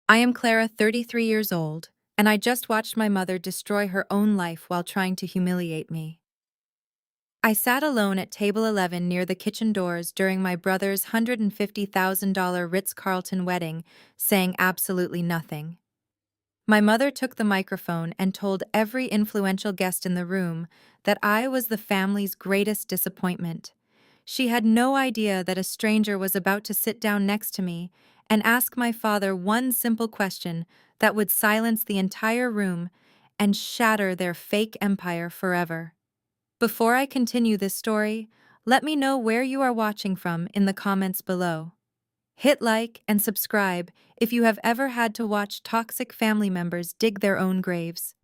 I am Clara, 33 years old, and I just watched my mother destroy her own life while trying to humiliate me. I sat alone at table 11 near the kitchen doors during my brother's $150,000 Ritz-Carlton wedding, saying absolutely nothing. My mother took the microphone and told every influential guest in the room that I was the family's greatest disappointment. She had no idea that a stranger was about to sit down next to me and ask my father one simple question that would silence the entire room and shatter their fake empire forever. Before I continue this story, let me know where you are watching from in the comments below. Hit like and subscribe if you have ever had to watch toxic family members dig their own graves.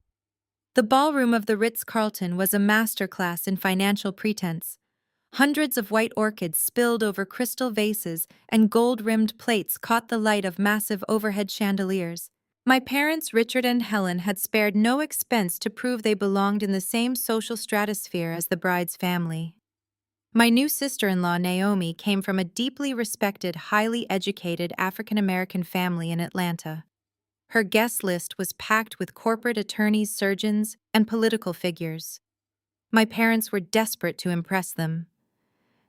The ballroom of the Ritz-Carlton was a masterclass in financial pretense. Hundreds of white orchids spilled over crystal vases and gold-rimmed plates caught the light of massive overhead chandeliers. My parents, Richard and Helen, had spared no expense to prove they belonged in the same social stratosphere as the bride's family. My new sister-in-law, Naomi, came from a deeply respected, highly educated African-American family in Atlanta. Her guest list was packed with corporate attorneys, surgeons, and political figures. My parents were desperate to impress them.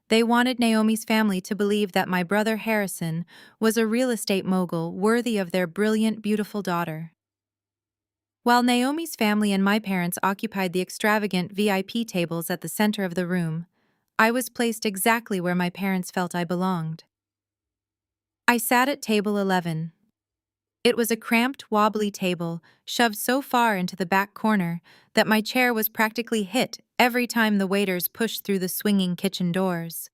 They wanted Naomi's family to believe that my brother Harrison was a real estate mogul worthy of their brilliant, beautiful daughter. While Naomi's family and my parents occupied the extravagant VIP tables at the center of the room, I was placed exactly where my parents felt I belonged. I sat at table 11. It was a cramped, wobbly table, shoved so far into the back corner that my chair was practically hit every time the waiters pushed through the swinging kitchen doors.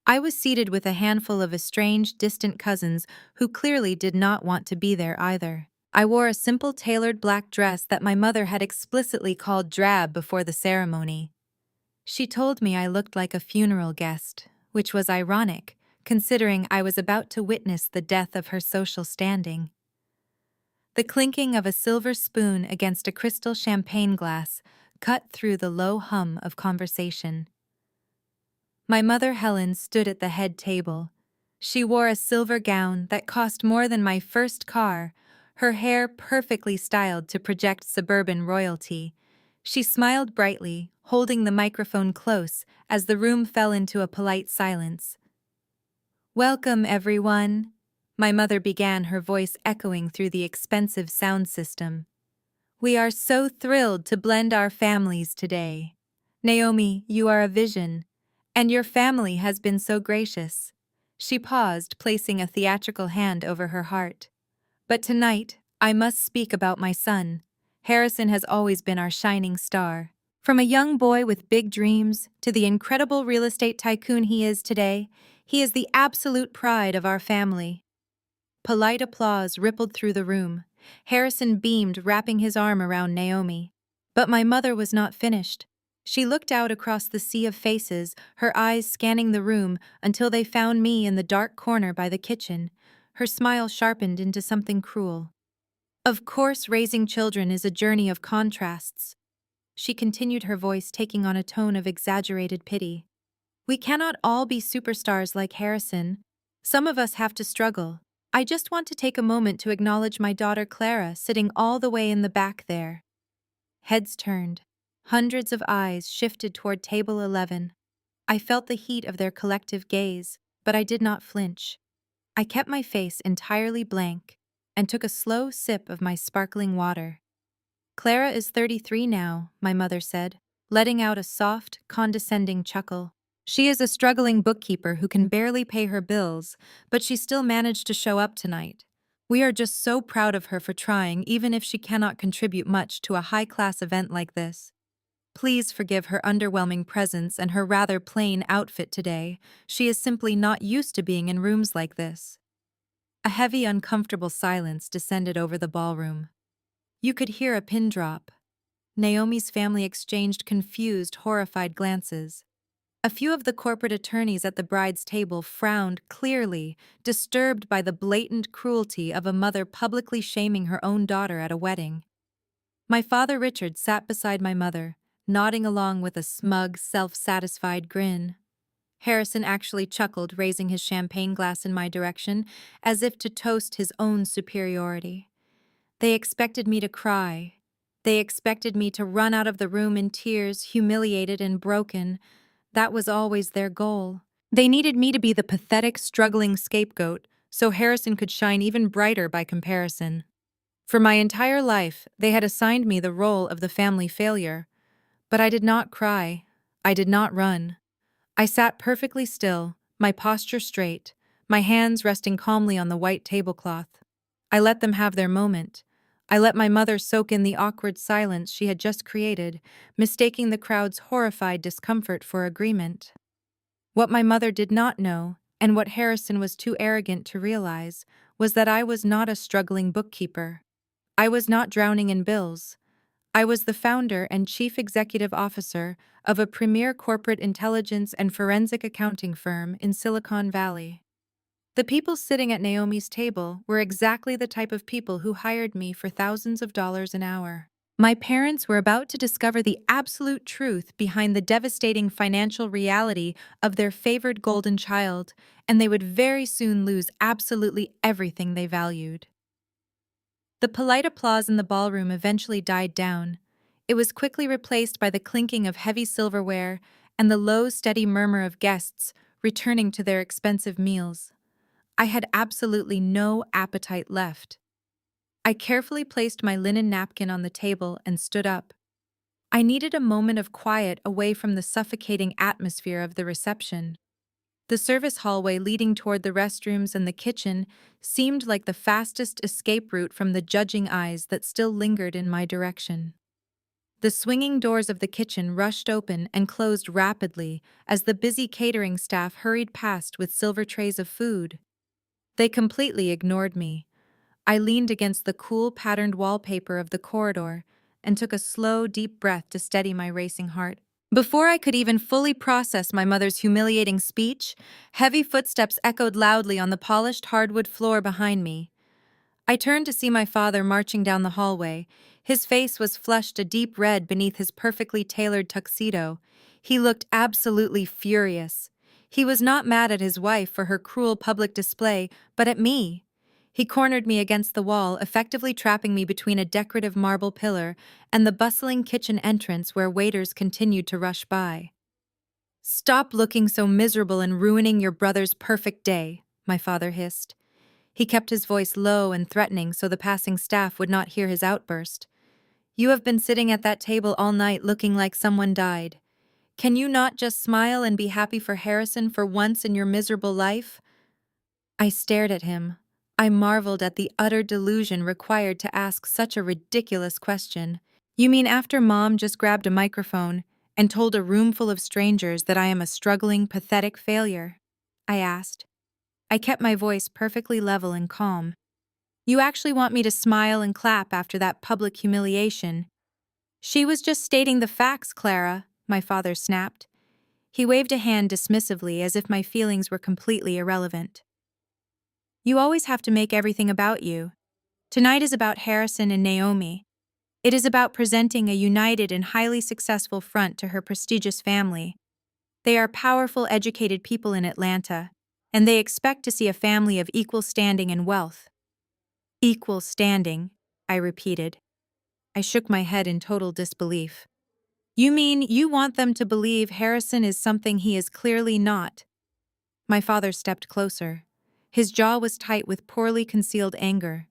I was seated with a handful of estranged, distant cousins who clearly did not want to be there either. I wore a simple tailored black dress that my mother had explicitly called drab before the ceremony. She told me I looked like a funeral guest, which was ironic, considering I was about to witness the death of her social standing. The clinking of a silver spoon against a crystal champagne glass cut through the low hum of conversation. My mother Helen stood at the head table. She wore a silver gown that cost more than my first car, her hair perfectly styled to project suburban royalty. She smiled brightly, holding the microphone close as the room fell into a polite silence. "Welcome, everyone," my mother began, her voice echoing through the expensive sound system. "We are so thrilled to blend our families today. Naomi, you are a vision, and your family has been so gracious." She paused, placing a theatrical hand over her heart. "But tonight, I must speak about my son. Harrison has always been our shining star. From a young boy with big dreams to the incredible real estate tycoon he is today, he is the absolute pride of our family." Polite applause rippled through the room. Harrison beamed, wrapping his arm around Naomi. But my mother was not finished. She looked out across the sea of faces, her eyes scanning the room until they found me in the dark corner by the kitchen. Her smile sharpened into something cruel. "Of course, raising children is a journey of contrasts." She continued, her voice taking on a tone of exaggerated pity. "We cannot all be superstars like Harrison. Some of us have to struggle. I just want to take a moment to acknowledge my daughter Clara sitting all the way in the back there." Heads turned. Hundreds of eyes shifted toward table 11. I felt the heat of their collective gaze, but I did not flinch. I kept my face entirely blank and took a slow sip of my sparkling water. "Clara is 33 now," my mother said, letting out a soft, condescending chuckle. "She is a struggling bookkeeper who can barely pay her bills, but she still managed to show up tonight. We are just so proud of her for trying, even if she cannot contribute much to a high-class event like this. Please forgive her underwhelming presence and her rather plain outfit today. She is simply not used to being in rooms like this." A heavy, uncomfortable silence descended over the ballroom. You could hear a pin drop. Naomi's family exchanged confused, horrified glances. A few of the corporate attorneys at the bride's table frowned clearly, disturbed by the blatant cruelty of a mother publicly shaming her own daughter at a wedding. My father Richard sat beside my mother, nodding along with a smug, self-satisfied grin. Harrison actually chuckled, raising his champagne glass in my direction, as if to toast his own superiority. They expected me to cry. They expected me to run out of the room in tears, humiliated and broken. That was always their goal. They needed me to be the pathetic, struggling scapegoat, so Harrison could shine even brighter by comparison. For my entire life, they had assigned me the role of the family failure. But I did not cry. I did not run. I sat perfectly still, my posture straight, my hands resting calmly on the white tablecloth. I let them have their moment. I let my mother soak in the awkward silence she had just created, mistaking the crowd's horrified discomfort for agreement. What my mother did not know, and what Harrison was too arrogant to realize, was that I was not a struggling bookkeeper. I was not drowning in bills. I was the founder and chief executive officer of a premier corporate intelligence and forensic accounting firm in Silicon Valley. The people sitting at Naomi's table were exactly the type of people who hired me for thousands of dollars an hour. My parents were about to discover the absolute truth behind the devastating financial reality of their favored golden child, and they would very soon lose absolutely everything they valued. The polite applause in the ballroom eventually died down. It was quickly replaced by the clinking of heavy silverware and the low, steady murmur of guests returning to their expensive meals. I had absolutely no appetite left. I carefully placed my linen napkin on the table and stood up. I needed a moment of quiet away from the suffocating atmosphere of the reception. The service hallway leading toward the restrooms and the kitchen seemed like the fastest escape route from the judging eyes that still lingered in my direction. The swinging doors of the kitchen rushed open and closed rapidly as the busy catering staff hurried past with silver trays of food. They completely ignored me. I leaned against the cool patterned wallpaper of the corridor and took a slow, deep breath to steady my racing heart. Before I could even fully process my mother's humiliating speech, heavy footsteps echoed loudly on the polished hardwood floor behind me. I turned to see my father marching down the hallway. His face was flushed a deep red beneath his perfectly tailored tuxedo. He looked absolutely furious. He was not mad at his wife for her cruel public display, but at me. He cornered me against the wall, effectively trapping me between a decorative marble pillar and the bustling kitchen entrance where waiters continued to rush by. "Stop looking so miserable and ruining your brother's perfect day," my father hissed. He kept his voice low and threatening so the passing staff would not hear his outburst. "You have been sitting at that table all night looking like someone died. Can you not just smile and be happy for Harrison for once in your miserable life?" I stared at him. I marveled at the utter delusion required to ask such a ridiculous question. "You mean after Mom just grabbed a microphone and told a room full of strangers that I am a struggling, pathetic failure?" I asked. I kept my voice perfectly level and calm. "You actually want me to smile and clap after that public humiliation?" "She was just stating the facts, Clara," my father snapped. He waved a hand dismissively as if my feelings were completely irrelevant. "You always have to make everything about you. Tonight is about Harrison and Naomi. It is about presenting a united and highly successful front to her prestigious family. They are powerful, educated people in Atlanta, and they expect to see a family of equal standing and wealth." "Equal standing," I repeated. I shook my head in total disbelief. "You mean you want them to believe Harrison is something he is clearly not?" My father stepped closer. His jaw was tight with poorly concealed anger.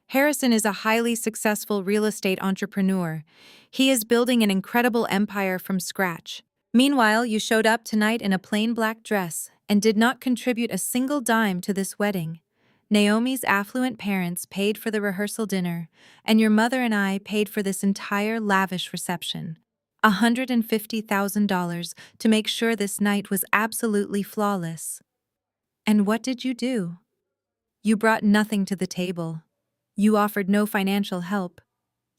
"Harrison is a highly successful real estate entrepreneur. He is building an incredible empire from scratch. Meanwhile, you showed up tonight in a plain black dress and did not contribute a single dime to this wedding. Naomi's affluent parents paid for the rehearsal dinner, and your mother and I paid for this entire lavish reception. $150,000 to make sure this night was absolutely flawless. And what did you do? You brought nothing to the table. You offered no financial help.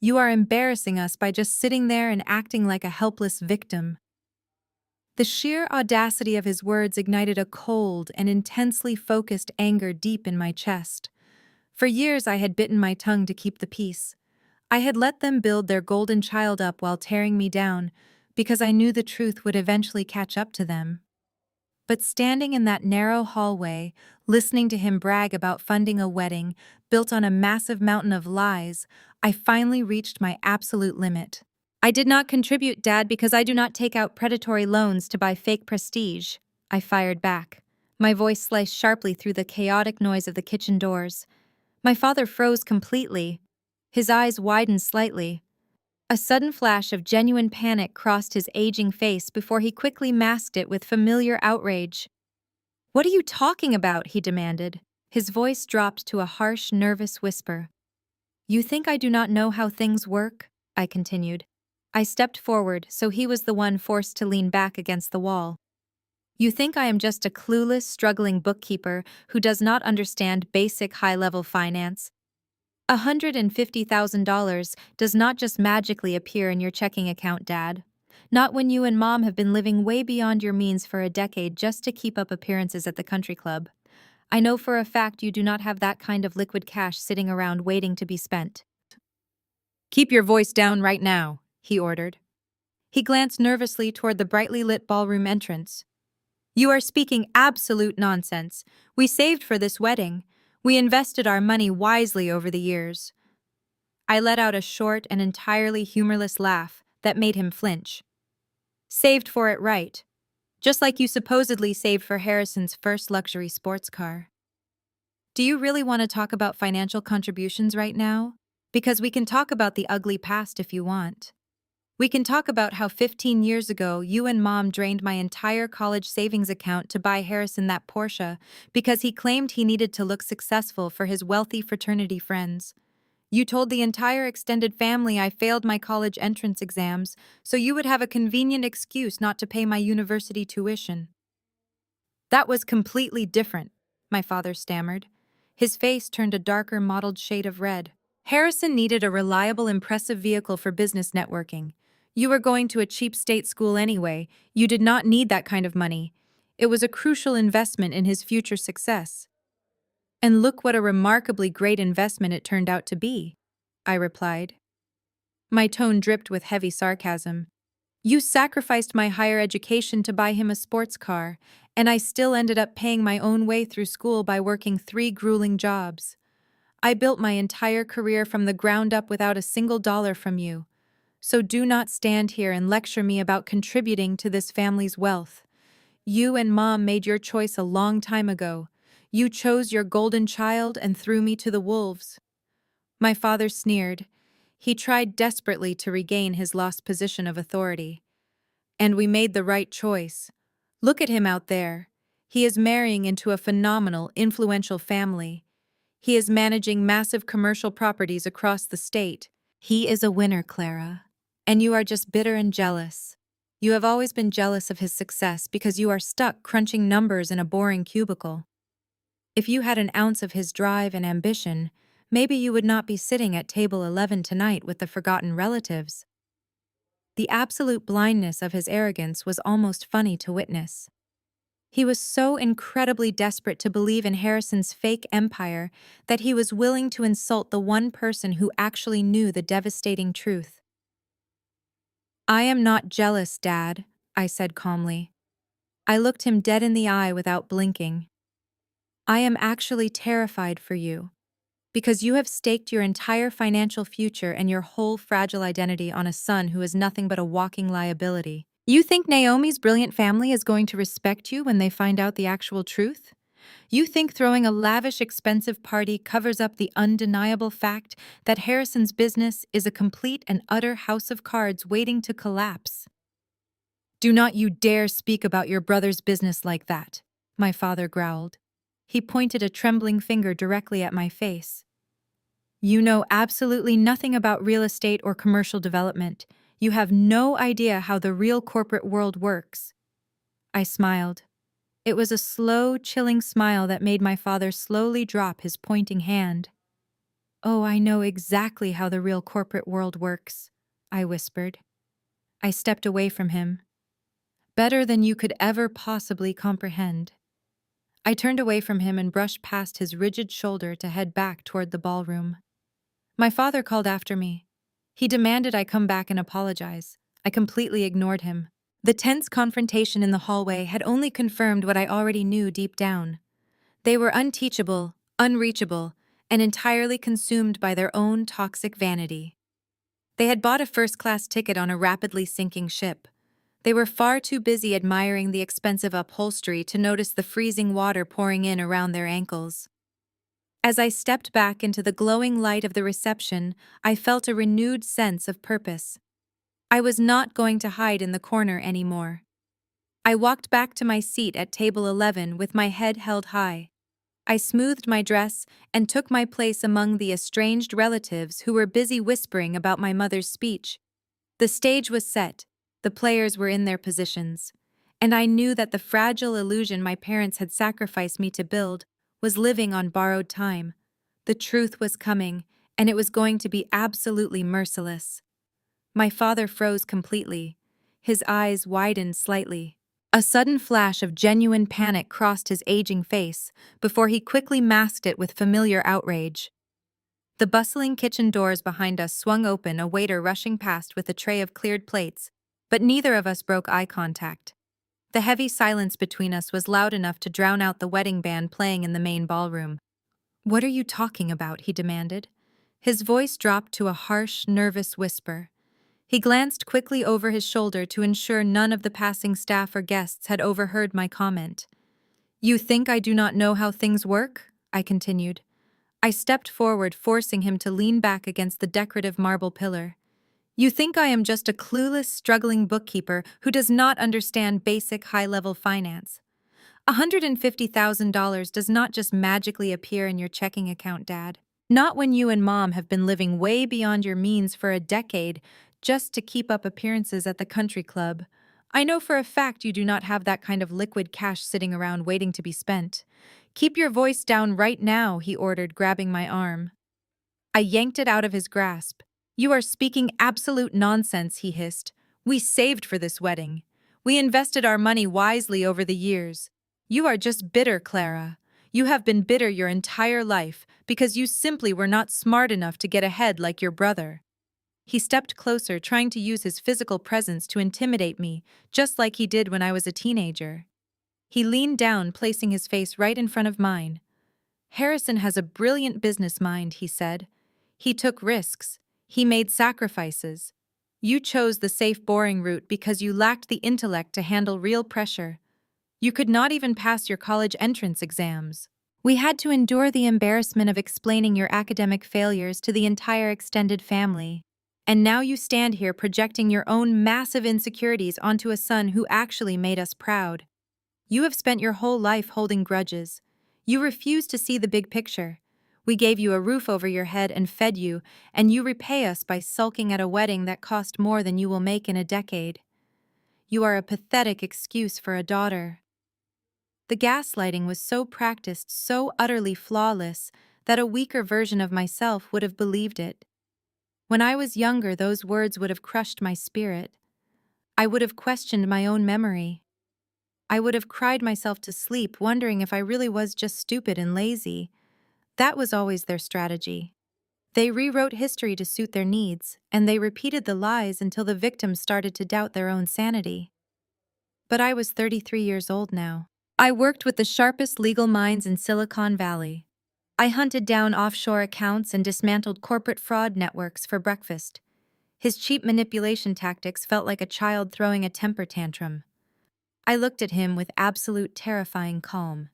You are embarrassing us by just sitting there and acting like a helpless victim." The sheer audacity of his words ignited a cold and intensely focused anger deep in my chest. For years I had bitten my tongue to keep the peace. I had let them build their golden child up while tearing me down, because I knew the truth would eventually catch up to them. But standing in that narrow hallway, listening to him brag about funding a wedding built on a massive mountain of lies, I finally reached my absolute limit. I did not contribute, Dad, because I do not take out predatory loans to buy fake prestige, I fired back. My voice sliced sharply through the chaotic noise of the kitchen doors. My father froze completely. His eyes widened slightly. A sudden flash of genuine panic crossed his aging face before he quickly masked it with familiar outrage. "What are you talking about?" he demanded. His voice dropped to a harsh, nervous whisper. "You think I do not know how things work?" I continued. I stepped forward, so he was the one forced to lean back against the wall. "You think I am just a clueless, struggling bookkeeper who does not understand basic high-level finance? $150,000 does not just magically appear in your checking account, Dad. Not when you and Mom have been living way beyond your means for a decade just to keep up appearances at the country club. I know for a fact you do not have that kind of liquid cash sitting around waiting to be spent." "Keep your voice down right now," he ordered. He glanced nervously toward the brightly lit ballroom entrance. "You are speaking absolute nonsense. We saved for this wedding. We invested our money wisely over the years." I let out a short and entirely humorless laugh that made him flinch. "Saved for it, right. Just like you supposedly saved for Harrison's first luxury sports car." "Do you really want to talk about financial contributions right now? Because we can talk about the ugly past if you want. We can talk about how 15 years ago you and Mom drained my entire college savings account to buy Harrison that Porsche because he claimed he needed to look successful for his wealthy fraternity friends. You told the entire extended family I failed my college entrance exams, so you would have a convenient excuse not to pay my university tuition." "That was completely different," my father stammered. His face turned a darker mottled shade of red. "Harrison needed a reliable, impressive vehicle for business networking. You were going to a cheap state school anyway. You did not need that kind of money. It was a crucial investment in his future success." "And look what a remarkably great investment it turned out to be," I replied. My tone dripped with heavy sarcasm. "You sacrificed my higher education to buy him a sports car, and I still ended up paying my own way through school by working 3 grueling jobs. I built my entire career from the ground up without a single dollar from you. So do not stand here and lecture me about contributing to this family's wealth. You and Mom made your choice a long time ago. You chose your golden child and threw me to the wolves." My father sneered. He tried desperately to regain his lost position of authority. "And we made the right choice. Look at him out there. He is marrying into a phenomenal, influential family. He is managing massive commercial properties across the state. He is a winner, Clara. And you are just bitter and jealous. You have always been jealous of his success because you are stuck crunching numbers in a boring cubicle. If you had an ounce of his drive and ambition, maybe you would not be sitting at table 11 tonight with the forgotten relatives." The absolute blindness of his arrogance was almost funny to witness. He was so incredibly desperate to believe in Harrison's fake empire that he was willing to insult the one person who actually knew the devastating truth. "I am not jealous, Dad," I said calmly. I looked him dead in the eye without blinking. "I am actually terrified for you, because you have staked your entire financial future and your whole fragile identity on a son who is nothing but a walking liability. You think Naomi's brilliant family is going to respect you when they find out the actual truth? You think throwing a lavish, expensive party covers up the undeniable fact that Harrison's business is a complete and utter house of cards waiting to collapse? Do not you dare speak about your brother's business like that," my father growled. He pointed a trembling finger directly at my face. "You know absolutely nothing about real estate or commercial development. You have no idea how the real corporate world works." I smiled. It was a slow, chilling smile that made my father slowly drop his pointing hand. "Oh, I know exactly how the real corporate world works," I whispered. I stepped away from him. "Better than you could ever possibly comprehend." I turned away from him and brushed past his rigid shoulder to head back toward the ballroom. My father called after me. He demanded I come back and apologize. I completely ignored him. The tense confrontation in the hallway had only confirmed what I already knew deep down. They were unteachable, unreachable, and entirely consumed by their own toxic vanity. They had bought a first-class ticket on a rapidly sinking ship. They were far too busy admiring the expensive upholstery to notice the freezing water pouring in around their ankles. As I stepped back into the glowing light of the reception, I felt a renewed sense of purpose. I was not going to hide in the corner anymore. I walked back to my seat at table 11 with my head held high. I smoothed my dress and took my place among the estranged relatives who were busy whispering about my mother's speech. The stage was set, the players were in their positions, and I knew that the fragile illusion my parents had sacrificed me to build was living on borrowed time. The truth was coming, and it was going to be absolutely merciless. My father froze completely. His eyes widened slightly. A sudden flash of genuine panic crossed his aging face before he quickly masked it with familiar outrage. The bustling kitchen doors behind us swung open, a waiter rushing past with a tray of cleared plates, but neither of us broke eye contact. The heavy silence between us was loud enough to drown out the wedding band playing in the main ballroom. "What are you talking about?" he demanded. His voice dropped to a harsh, nervous whisper. He glanced quickly over his shoulder to ensure none of the passing staff or guests had overheard my comment. "You think I do not know how things work?" I continued. I stepped forward, forcing him to lean back against the decorative marble pillar. "You think I am just a clueless, struggling bookkeeper who does not understand basic high-level finance? $150,000 does not just magically appear in your checking account, Dad. Not when you and Mom have been living way beyond your means for a decade just to keep up appearances at the country club. I know for a fact you do not have that kind of liquid cash sitting around waiting to be spent. Keep your voice down right now," he ordered, grabbing my arm. I yanked it out of his grasp. "You are speaking absolute nonsense," he hissed. "We saved for this wedding. We invested our money wisely over the years. You are just bitter, Clara. You have been bitter your entire life because you simply were not smart enough to get ahead like your brother." He stepped closer, trying to use his physical presence to intimidate me, just like he did when I was a teenager. He leaned down, placing his face right in front of mine. "Harrison has a brilliant business mind," he said. "He took risks. He made sacrifices. You chose the safe, boring route because you lacked the intellect to handle real pressure. You could not even pass your college entrance exams. We had to endure the embarrassment of explaining your academic failures to the entire extended family. And now you stand here projecting your own massive insecurities onto a son who actually made us proud. You have spent your whole life holding grudges. You refuse to see the big picture. We gave you a roof over your head and fed you, and you repay us by sulking at a wedding that cost more than you will make in a decade. You are a pathetic excuse for a daughter." The gaslighting was so practiced, so utterly flawless, that a weaker version of myself would have believed it. When I was younger, those words would have crushed my spirit. I would have questioned my own memory. I would have cried myself to sleep, wondering if I really was just stupid and lazy. That was always their strategy. They rewrote history to suit their needs, and they repeated the lies until the victims started to doubt their own sanity. But I was 33 years old now. I worked with the sharpest legal minds in Silicon Valley. I hunted down offshore accounts and dismantled corporate fraud networks for breakfast. His cheap manipulation tactics felt like a child throwing a temper tantrum. I looked at him with absolute terrifying calm.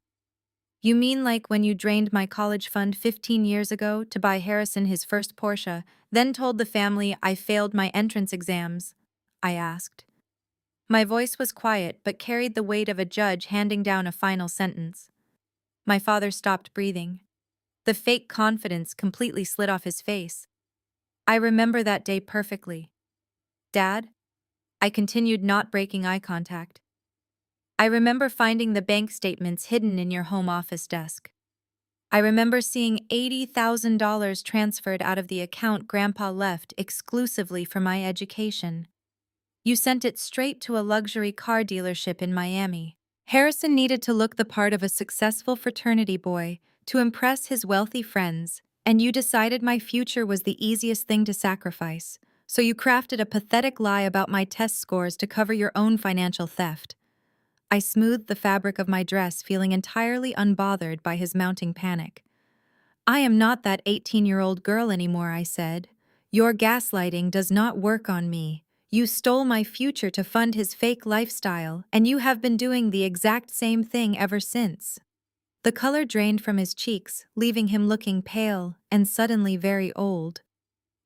"You mean like when you drained my college fund 15 years ago to buy Harrison his first Porsche, then told the family I failed my entrance exams?" I asked. My voice was quiet but carried the weight of a judge handing down a final sentence. My father stopped breathing. The fake confidence completely slid off his face. I remember that day perfectly. "Dad?" I continued, not breaking eye contact. "I remember finding the bank statements hidden in your home office desk. I remember seeing $80,000 transferred out of the account Grandpa left exclusively for my education. You sent it straight to a luxury car dealership in Miami. Harrison needed to look the part of a successful fraternity boy to impress his wealthy friends, and you decided my future was the easiest thing to sacrifice. So you crafted a pathetic lie about my test scores to cover your own financial theft. I smoothed the fabric of my dress, feeling entirely unbothered by his mounting panic. I am not that 18-year-old girl anymore, I said. Your gaslighting does not work on me. You stole my future to fund his fake lifestyle, and you have been doing the exact same thing ever since. The color drained from his cheeks, leaving him looking pale and suddenly very old.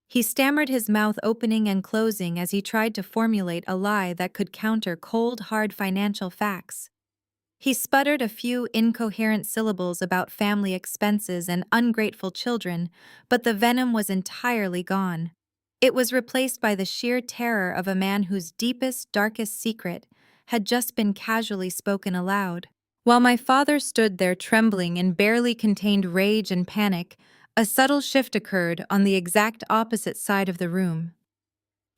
He stammered, his mouth opening and closing as he tried to formulate a lie that could counter cold, hard financial facts. He sputtered a few incoherent syllables about family expenses and ungrateful children, but the venom was entirely gone. It was replaced by the sheer terror of a man whose deepest, darkest secret had just been casually spoken aloud. While my father stood there trembling in barely contained rage and panic, a subtle shift occurred on the exact opposite side of the room.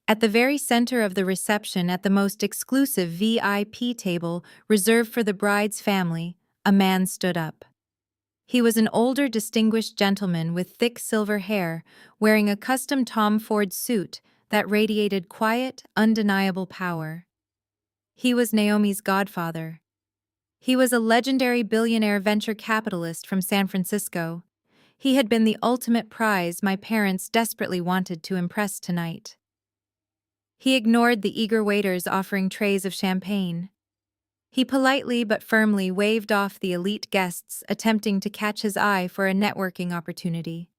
At the very center of the reception, at the most exclusive VIP table reserved for the bride's family, a man stood up. He was an older, distinguished gentleman with thick silver hair, wearing a custom Tom Ford suit that radiated quiet, undeniable power. He was Naomi's godfather. He was a legendary billionaire venture capitalist from San Francisco. He had been the ultimate prize my parents desperately wanted to impress tonight. He ignored the eager waiters offering trays of champagne. He politely but firmly waved off the elite guests attempting to catch his eye for a networking opportunity.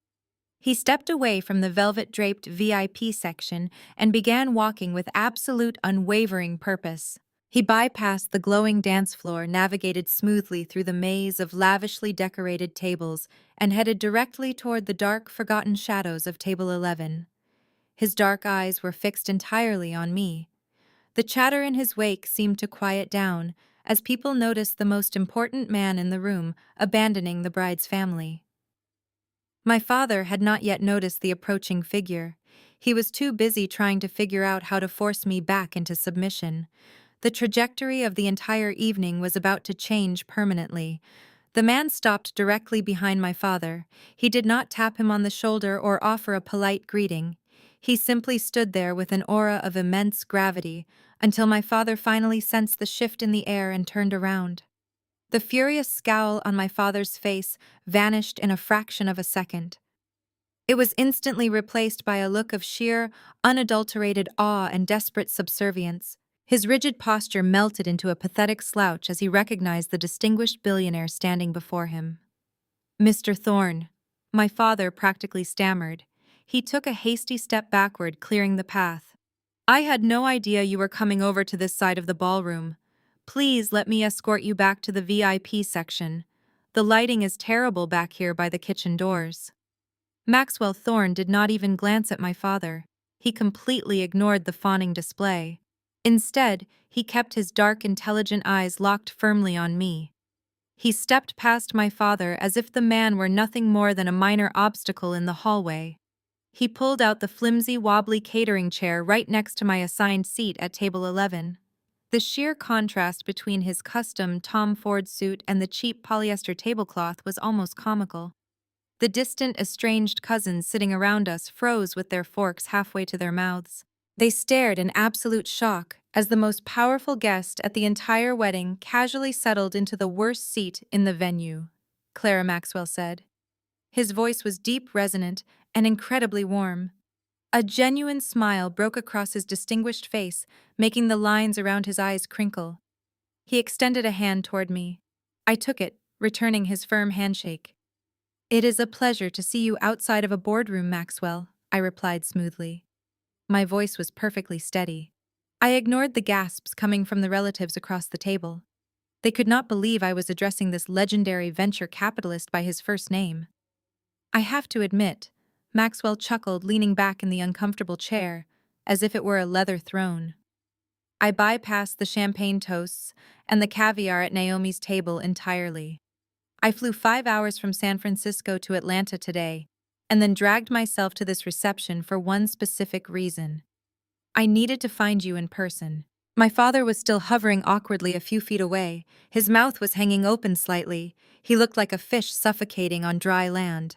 He stepped away from the velvet-draped VIP section and began walking with absolute unwavering purpose. He bypassed the glowing dance floor, navigated smoothly through the maze of lavishly decorated tables, and headed directly toward the dark, forgotten shadows of Table 11. His dark eyes were fixed entirely on me. The chatter in his wake seemed to quiet down as people noticed the most important man in the room abandoning the bride's family. My father had not yet noticed the approaching figure. He was too busy trying to figure out how to force me back into submission. The trajectory of the entire evening was about to change permanently. The man stopped directly behind my father. He did not tap him on the shoulder or offer a polite greeting. He simply stood there with an aura of immense gravity until my father finally sensed the shift in the air and turned around. The furious scowl on my father's face vanished in a fraction of a second. It was instantly replaced by a look of sheer, unadulterated awe and desperate subservience. His rigid posture melted into a pathetic slouch as he recognized the distinguished billionaire standing before him. "Mr. Thorne," my father practically stammered. He took a hasty step backward, clearing the path. "I had no idea you were coming over to this side of the ballroom. Please let me escort you back to the VIP section. The lighting is terrible back here by the kitchen doors." Maxwell Thorne did not even glance at my father. He completely ignored the fawning display. Instead, he kept his dark, intelligent eyes locked firmly on me. He stepped past my father as if the man were nothing more than a minor obstacle in the hallway. He pulled out the flimsy, wobbly catering chair right next to my assigned seat at table 11. The sheer contrast between his custom Tom Ford suit and the cheap polyester tablecloth was almost comical. The distant, estranged cousins sitting around us froze with their forks halfway to their mouths. They stared in absolute shock as the most powerful guest at the entire wedding casually settled into the worst seat in the venue, Clara Maxwell said. His voice was deep, resonant, and incredibly warm. A genuine smile broke across his distinguished face, making the lines around his eyes crinkle. He extended a hand toward me. I took it, returning his firm handshake. "It is a pleasure to see you outside of a boardroom, Maxwell," I replied smoothly. My voice was perfectly steady. I ignored the gasps coming from the relatives across the table. They could not believe I was addressing this legendary venture capitalist by his first name. "I have to admit," Maxwell chuckled, leaning back in the uncomfortable chair, as if it were a leather throne. "I bypassed the champagne toasts and the caviar at Naomi's table entirely. I flew 5 hours from San Francisco to Atlanta today, and then dragged myself to this reception for one specific reason. I needed to find you in person." My father was still hovering awkwardly a few feet away. His mouth was hanging open slightly. He looked like a fish suffocating on dry land.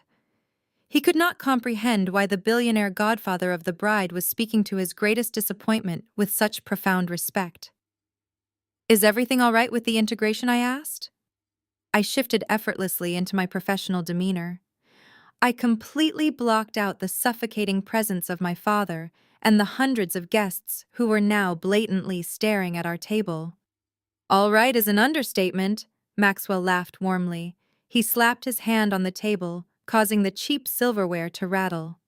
He could not comprehend why the billionaire godfather of the bride was speaking to his greatest disappointment with such profound respect. "Is everything all right with the integration?" I asked. I shifted effortlessly into my professional demeanor. I completely blocked out the suffocating presence of my father and the hundreds of guests who were now blatantly staring at our table. "All right is an understatement," Maxwell laughed warmly. He slapped his hand on the table, causing the cheap silverware to rattle.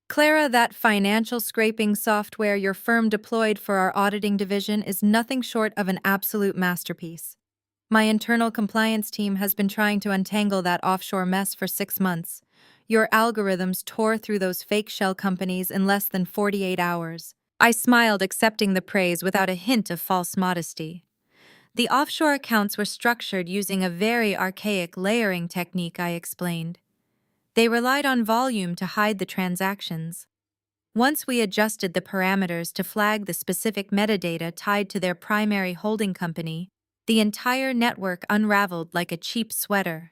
"Clara, that financial scraping software your firm deployed for our auditing division is nothing short of an absolute masterpiece. My internal compliance team has been trying to untangle that offshore mess for 6 months. Your algorithms tore through those fake shell companies in less than 48 hours. I smiled, accepting the praise without a hint of false modesty. "The offshore accounts were structured using a very archaic layering technique," I explained. "They relied on volume to hide the transactions. Once we adjusted the parameters to flag the specific metadata tied to their primary holding company, the entire network unraveled like a cheap sweater.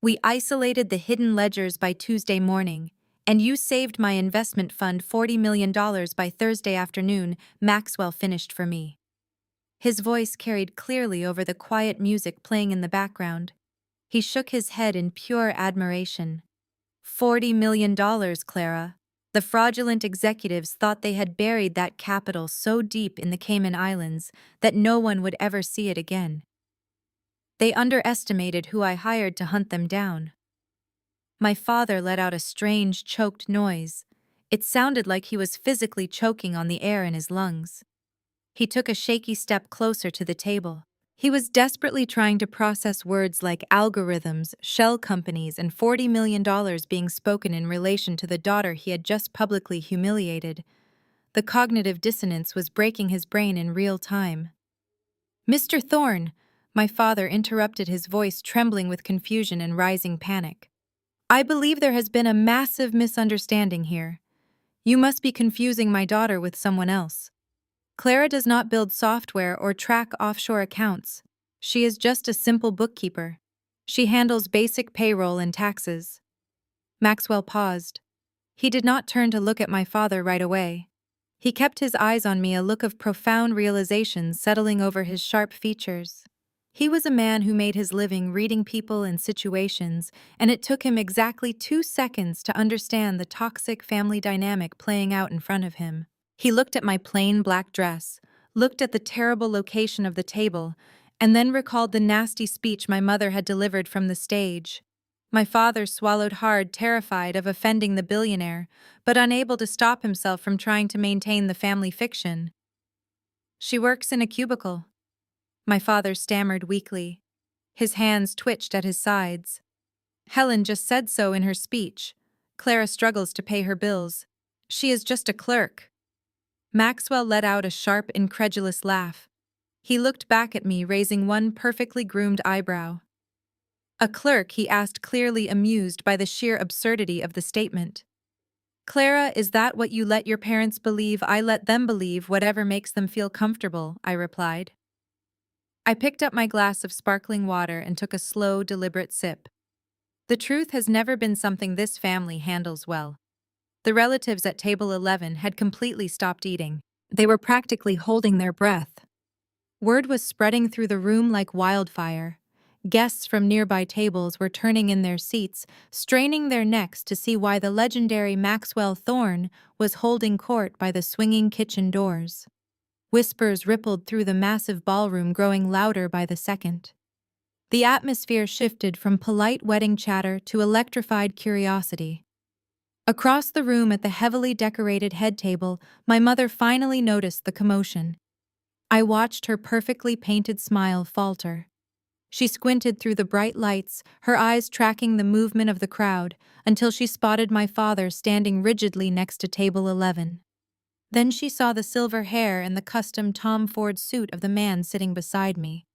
We isolated the hidden ledgers by Tuesday morning, and you saved my investment fund $40 million by Thursday afternoon," Maxwell finished for me. His voice carried clearly over the quiet music playing in the background. He shook his head in pure admiration. $40 million, Clara. The fraudulent executives thought they had buried that capital so deep in the Cayman Islands that no one would ever see it again. They underestimated who I hired to hunt them down. My father let out a strange, choked noise. It sounded like he was physically choking on the air in his lungs. He took a shaky step closer to the table. He was desperately trying to process words like algorithms, shell companies, and $40 million being spoken in relation to the daughter he had just publicly humiliated. The cognitive dissonance was breaking his brain in real time. "Mr. Thorne," my father interrupted, his voice trembling with confusion and rising panic. "I believe there has been a massive misunderstanding here. You must be confusing my daughter with someone else. Clara does not build software or track offshore accounts. She is just a simple bookkeeper. She handles basic payroll and taxes." Maxwell paused. He did not turn to look at my father right away. He kept his eyes on me, a look of profound realization settling over his sharp features. He was a man who made his living reading people and situations, and it took him exactly 2 seconds to understand the toxic family dynamic playing out in front of him. He looked at my plain black dress, looked at the terrible location of the table, and then recalled the nasty speech my mother had delivered from the stage. My father swallowed hard, terrified of offending the billionaire, but unable to stop himself from trying to maintain the family fiction. "She works in a cubicle," my father stammered weakly. His hands twitched at his sides. "Helen just said so in her speech. Clara struggles to pay her bills. She is just a clerk." Maxwell let out a sharp, incredulous laugh. He looked back at me, raising one perfectly groomed eyebrow. "A clerk?" he asked, clearly amused by the sheer absurdity of the statement. "Clara, is that what you let your parents believe?" "I let them believe whatever makes them feel comfortable," I replied. I picked up my glass of sparkling water and took a slow, deliberate sip. The truth has never been something this family handles well. The relatives at table 11 had completely stopped eating. They were practically holding their breath. Word was spreading through the room like wildfire. Guests from nearby tables were turning in their seats, straining their necks to see why the legendary Maxwell Thorne was holding court by the swinging kitchen doors. Whispers rippled through the massive ballroom, growing louder by the second. The atmosphere shifted from polite wedding chatter to electrified curiosity. Across the room at the heavily decorated head table, my mother finally noticed the commotion. I watched her perfectly painted smile falter. She squinted through the bright lights, her eyes tracking the movement of the crowd, until she spotted my father standing rigidly next to table 11. Then she saw the silver hair and the custom Tom Ford suit of the man sitting beside me.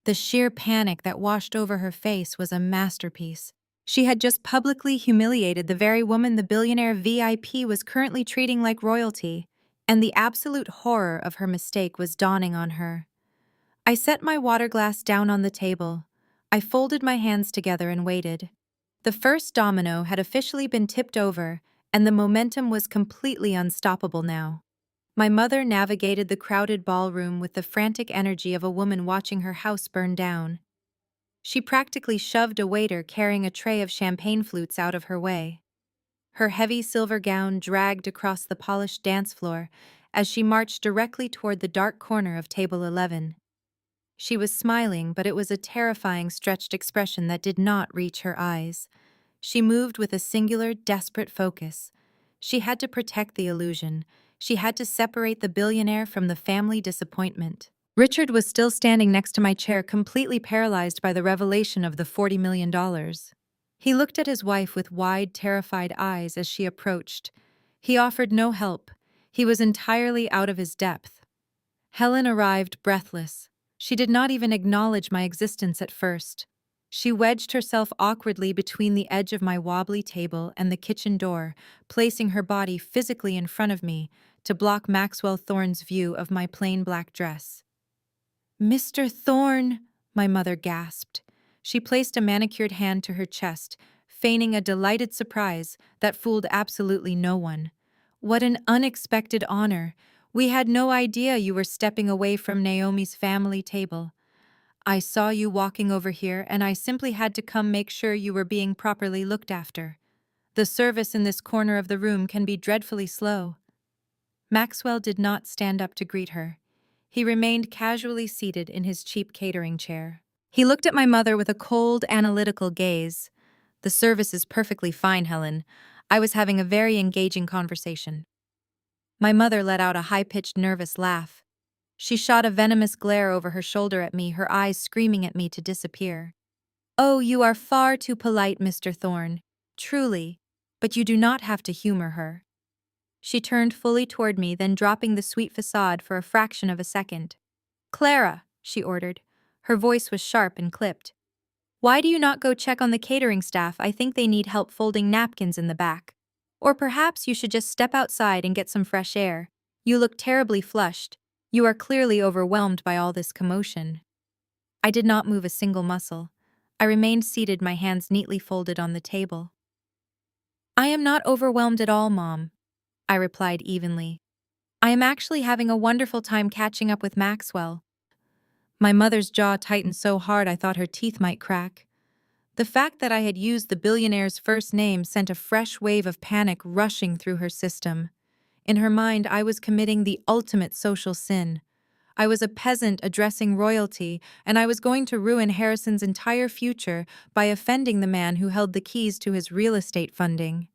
The sheer panic that washed over her face was a masterpiece. She had just publicly humiliated the very woman the billionaire VIP was currently treating like royalty, and the absolute horror of her mistake was dawning on her. I set my water glass down on the table. I folded my hands together and waited. The first domino had officially been tipped over, and the momentum was completely unstoppable now. My mother navigated the crowded ballroom with the frantic energy of a woman watching her house burn down. She practically shoved a waiter carrying a tray of champagne flutes out of her way. Her heavy silver gown dragged across the polished dance floor as she marched directly toward the dark corner of table 11. She was smiling, but it was a terrifying, stretched expression that did not reach her eyes. She moved with a singular, desperate focus. She had to protect the illusion. She had to separate the billionaire from the family disappointment. Richard was still standing next to my chair, completely paralyzed by the revelation of the $40 million. He looked at his wife with wide, terrified eyes as she approached. He offered no help. He was entirely out of his depth. Helen arrived breathless. She did not even acknowledge my existence at first. She wedged herself awkwardly between the edge of my wobbly table and the kitchen door, placing her body physically in front of me to block Maxwell Thorne's view of my plain black dress. "Mr. Thorne," my mother gasped. She placed a manicured hand to her chest, feigning a delighted surprise that fooled absolutely no one. "What an unexpected honor. We had no idea you were stepping away from Naomi's family table. I saw you walking over here, and I simply had to come make sure you were being properly looked after. The service in this corner of the room can be dreadfully slow." Maxwell did not stand up to greet her. He remained casually seated in his cheap catering chair. He looked at my mother with a cold, analytical gaze. "The service is perfectly fine, Helen. I was having a very engaging conversation." My mother let out a high-pitched, nervous laugh. She shot a venomous glare over her shoulder at me, her eyes screaming at me to disappear. "Oh, you are far too polite, Mr. Thorne. Truly. But you do not have to humor her." She turned fully toward me, then dropping the sweet facade for a fraction of a second. "Clara," she ordered. Her voice was sharp and clipped. "Why do you not go check on the catering staff? I think they need help folding napkins in the back. Or perhaps you should just step outside and get some fresh air. You look terribly flushed. You are clearly overwhelmed by all this commotion." I did not move a single muscle. I remained seated, my hands neatly folded on the table. "I am not overwhelmed at all, Mom," I replied evenly. "I am actually having a wonderful time catching up with Maxwell." My mother's jaw tightened so hard I thought her teeth might crack. The fact that I had used the billionaire's first name sent a fresh wave of panic rushing through her system. In her mind, I was committing the ultimate social sin. I was a peasant addressing royalty, and I was going to ruin Harrison's entire future by offending the man who held the keys to his real estate funding.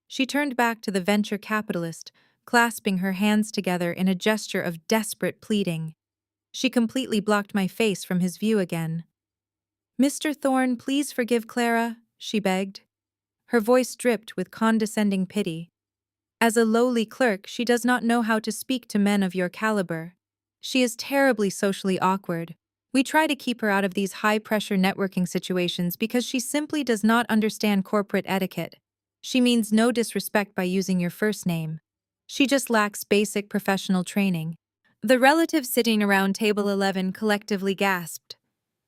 She turned back to the venture capitalist, clasping her hands together in a gesture of desperate pleading. She completely blocked my face from his view again. "Mr. Thorne, please forgive Clara," she begged. Her voice dripped with condescending pity. "As a lowly clerk, she does not know how to speak to men of your caliber. She is terribly socially awkward. We try to keep her out of these high-pressure networking situations because she simply does not understand corporate etiquette. She means no disrespect by using your first name. She just lacks basic professional training." The relatives sitting around table 11 collectively gasped.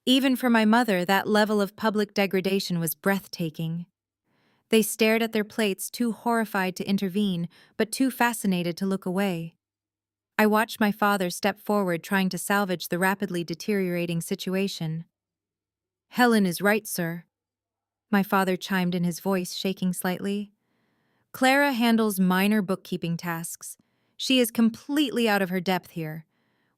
Even for my mother, that level of public degradation was breathtaking. They stared at their plates, too horrified to intervene, but too fascinated to look away. I watched my father step forward, trying to salvage the rapidly deteriorating situation. "Helen is right, sir," my father chimed in, his voice shaking slightly. "Clara handles minor bookkeeping tasks. She is completely out of her depth here.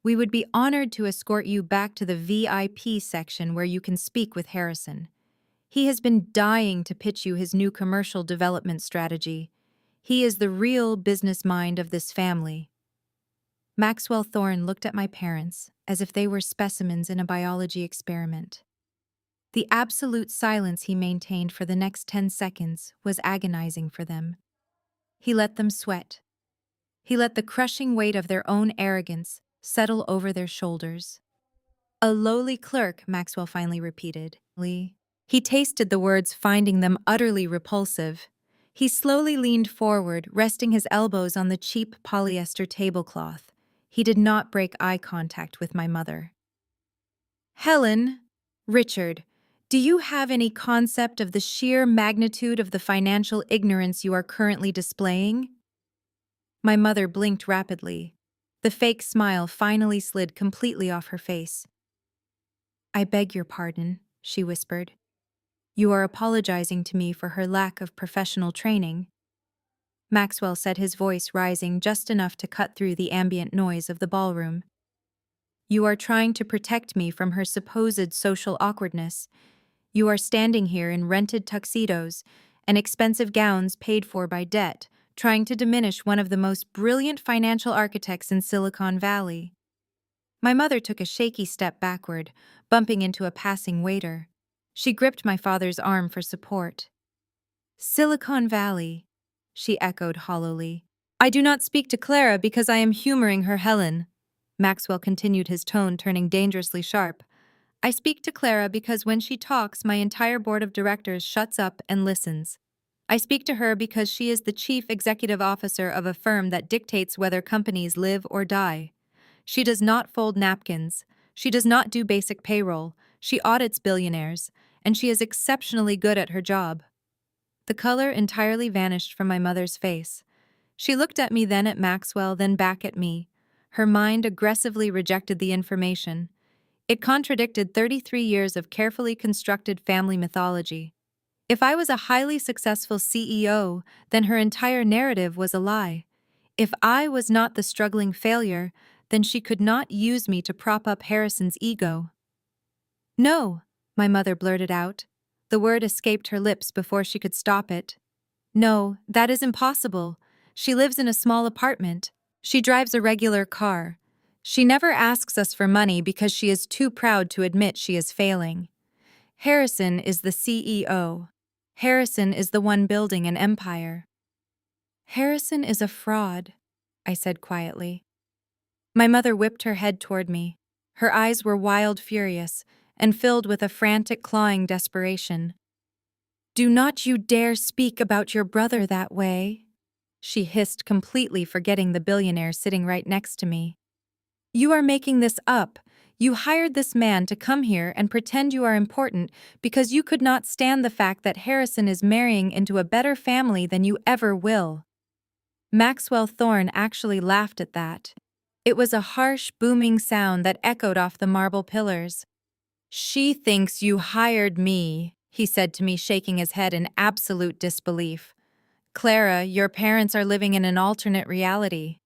We would be honored to escort you back to the VIP section where you can speak with Harrison. He has been dying to pitch you his new commercial development strategy. He is the real business mind of this family." Maxwell Thorne looked at my parents as if they were specimens in a biology experiment. The absolute silence he maintained for the next 10 seconds was agonizing for them. He let them sweat. He let the crushing weight of their own arrogance settle over their shoulders. "A lowly clerk," Maxwell finally repeated. He tasted the words, finding them utterly repulsive. He slowly leaned forward, resting his elbows on the cheap polyester tablecloth. He did not break eye contact with my mother. "Helen, Richard, Do you have any concept of the sheer magnitude of the financial ignorance you are currently displaying? My mother blinked rapidly. The fake smile finally slid completely off her face. I beg your pardon, she whispered. You are apologizing to me for her lack of professional training. Maxwell said, his voice rising just enough to cut through the ambient noise of the ballroom. You are trying to protect me from her supposed social awkwardness. You are standing here in rented tuxedos and expensive gowns paid for by debt, trying to diminish one of the most brilliant financial architects in Silicon Valley. My mother took a shaky step backward, bumping into a passing waiter. She gripped my father's arm for support. Silicon Valley, she echoed hollowly. I do not speak to Clara because I am humoring her, Helen. Maxwell continued, his tone turning dangerously sharp. I speak to Clara because when she talks, my entire board of directors shuts up and listens. I speak to her because she is the chief executive officer of a firm that dictates whether companies live or die. She does not fold napkins. She does not do basic payroll. She audits billionaires, and she is exceptionally good at her job. The color entirely vanished from my mother's face. She looked at me, then at Maxwell, then back at me. Her mind aggressively rejected the information. It contradicted 33 years of carefully constructed family mythology. If I was a highly successful CEO, then her entire narrative was a lie. If I was not the struggling failure, then she could not use me to prop up Harrison's ego. No, my mother blurted out. The word escaped her lips before she could stop it. No, that is impossible. She lives in a small apartment. She drives a regular car. She never asks us for money because she is too proud to admit she is failing. Harrison is the CEO. Harrison is the one building an empire. Harrison is a fraud, I said quietly. My mother whipped her head toward me. Her eyes were wild, furious, and filled with a frantic, clawing desperation. Do not you dare speak about your brother that way, she hissed, completely forgetting the billionaire sitting right next to me. You are making this up. You hired this man to come here and pretend you are important because you could not stand the fact that Harrison is marrying into a better family than you ever will. Maxwell Thorne actually laughed at that. It was a harsh, booming sound that echoed off the marble pillars. She thinks you hired me, he said to me, shaking his head in absolute disbelief. Clara, your parents are living in an alternate reality.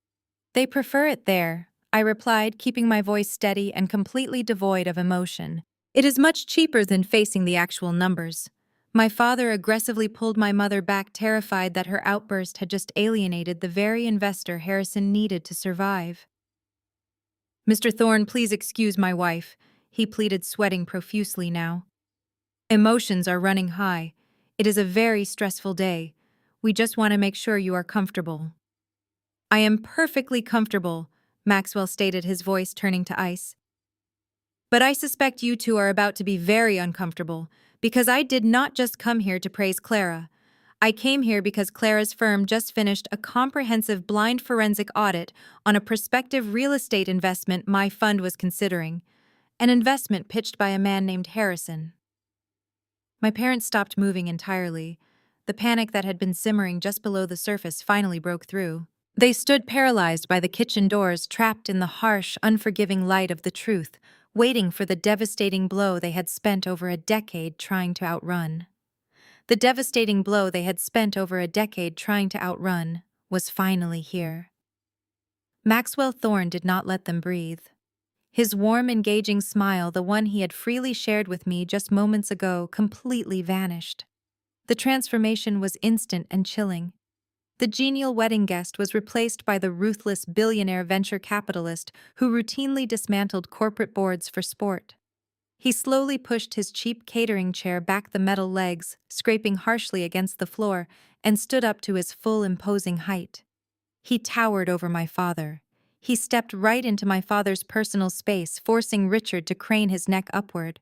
They prefer it there, I replied, keeping my voice steady and completely devoid of emotion. It is much cheaper than facing the actual numbers. My father aggressively pulled my mother back, terrified that her outburst had just alienated the very investor Harrison needed to survive. Mr. Thorne, please excuse my wife, he pleaded, sweating profusely now. Emotions are running high. It is a very stressful day. We just want to make sure you are comfortable. I am perfectly comfortable, Maxwell stated, his voice turning to ice. But I suspect you two are about to be very uncomfortable, because I did not just come here to praise Clara. I came here because Clara's firm just finished a comprehensive blind forensic audit on a prospective real estate investment my fund was considering, an investment pitched by a man named Harrison. My parents stopped moving entirely. The panic that had been simmering just below the surface finally broke through. They stood paralyzed by the kitchen doors, trapped in the harsh, unforgiving light of the truth, waiting for the devastating blow they had spent over a decade trying to outrun. The devastating blow they had spent over a decade trying to outrun was finally here. Maxwell Thorne did not let them breathe. His warm, engaging smile, the one he had freely shared with me just moments ago, completely vanished. The transformation was instant and chilling. The genial wedding guest was replaced by the ruthless billionaire venture capitalist who routinely dismantled corporate boards for sport. He slowly pushed his cheap catering chair back, the metal legs scraping harshly against the floor, and stood up to his full, imposing height. He towered over my father. He stepped right into my father's personal space, forcing Richard to crane his neck upward.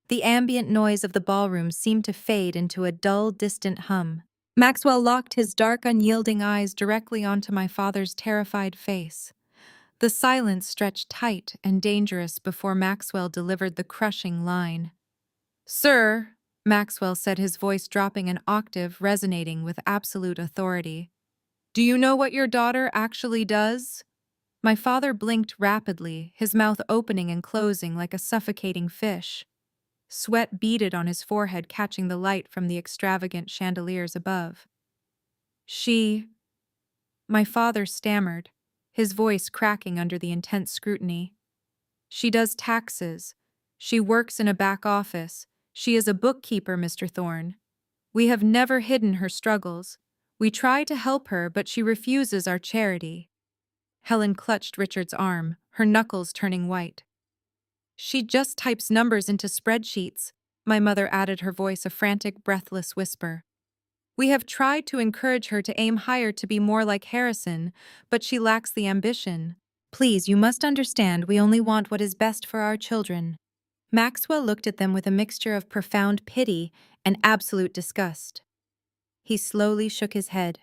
The ambient noise of the ballroom seemed to fade into a dull, distant hum. Maxwell locked his dark, unyielding eyes directly onto my father's terrified face. The silence stretched tight and dangerous before Maxwell delivered the crushing line. Sir, Maxwell said, his voice dropping an octave, resonating with absolute authority. Do you know what your daughter actually does? My father blinked rapidly, his mouth opening and closing like a suffocating fish. Sweat beaded on his forehead, catching the light from the extravagant chandeliers above. She... My father stammered, his voice cracking under the intense scrutiny. She does taxes. She works in a back office. She is a bookkeeper, Mr. Thorne. We have never hidden her struggles. We try to help her, but she refuses our charity. Helen clutched Richard's arm, her knuckles turning white. She just types numbers into spreadsheets, my mother added, her voice a frantic, breathless whisper. We have tried to encourage her to aim higher, to be more like Harrison, but she lacks the ambition. Please, you must understand, we only want what is best for our children. Maxwell looked at them with a mixture of profound pity and absolute disgust. He slowly shook his head.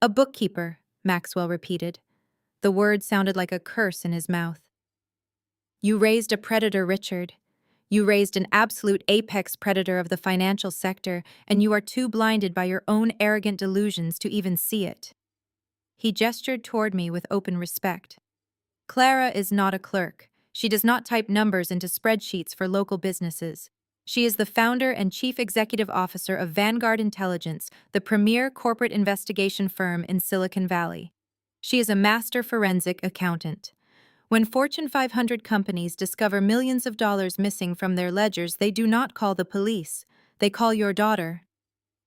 A bookkeeper, Maxwell repeated. The word sounded like a curse in his mouth. You raised a predator, Richard. You raised an absolute apex predator of the financial sector, and you are too blinded by your own arrogant delusions to even see it. He gestured toward me with open respect. Clara is not a clerk. She does not type numbers into spreadsheets for local businesses. She is the founder and chief executive officer of Vanguard Intelligence, the premier corporate investigation firm in Silicon Valley. She is a master forensic accountant. When Fortune 500 companies discover millions of dollars missing from their ledgers, they do not call the police. They call your daughter.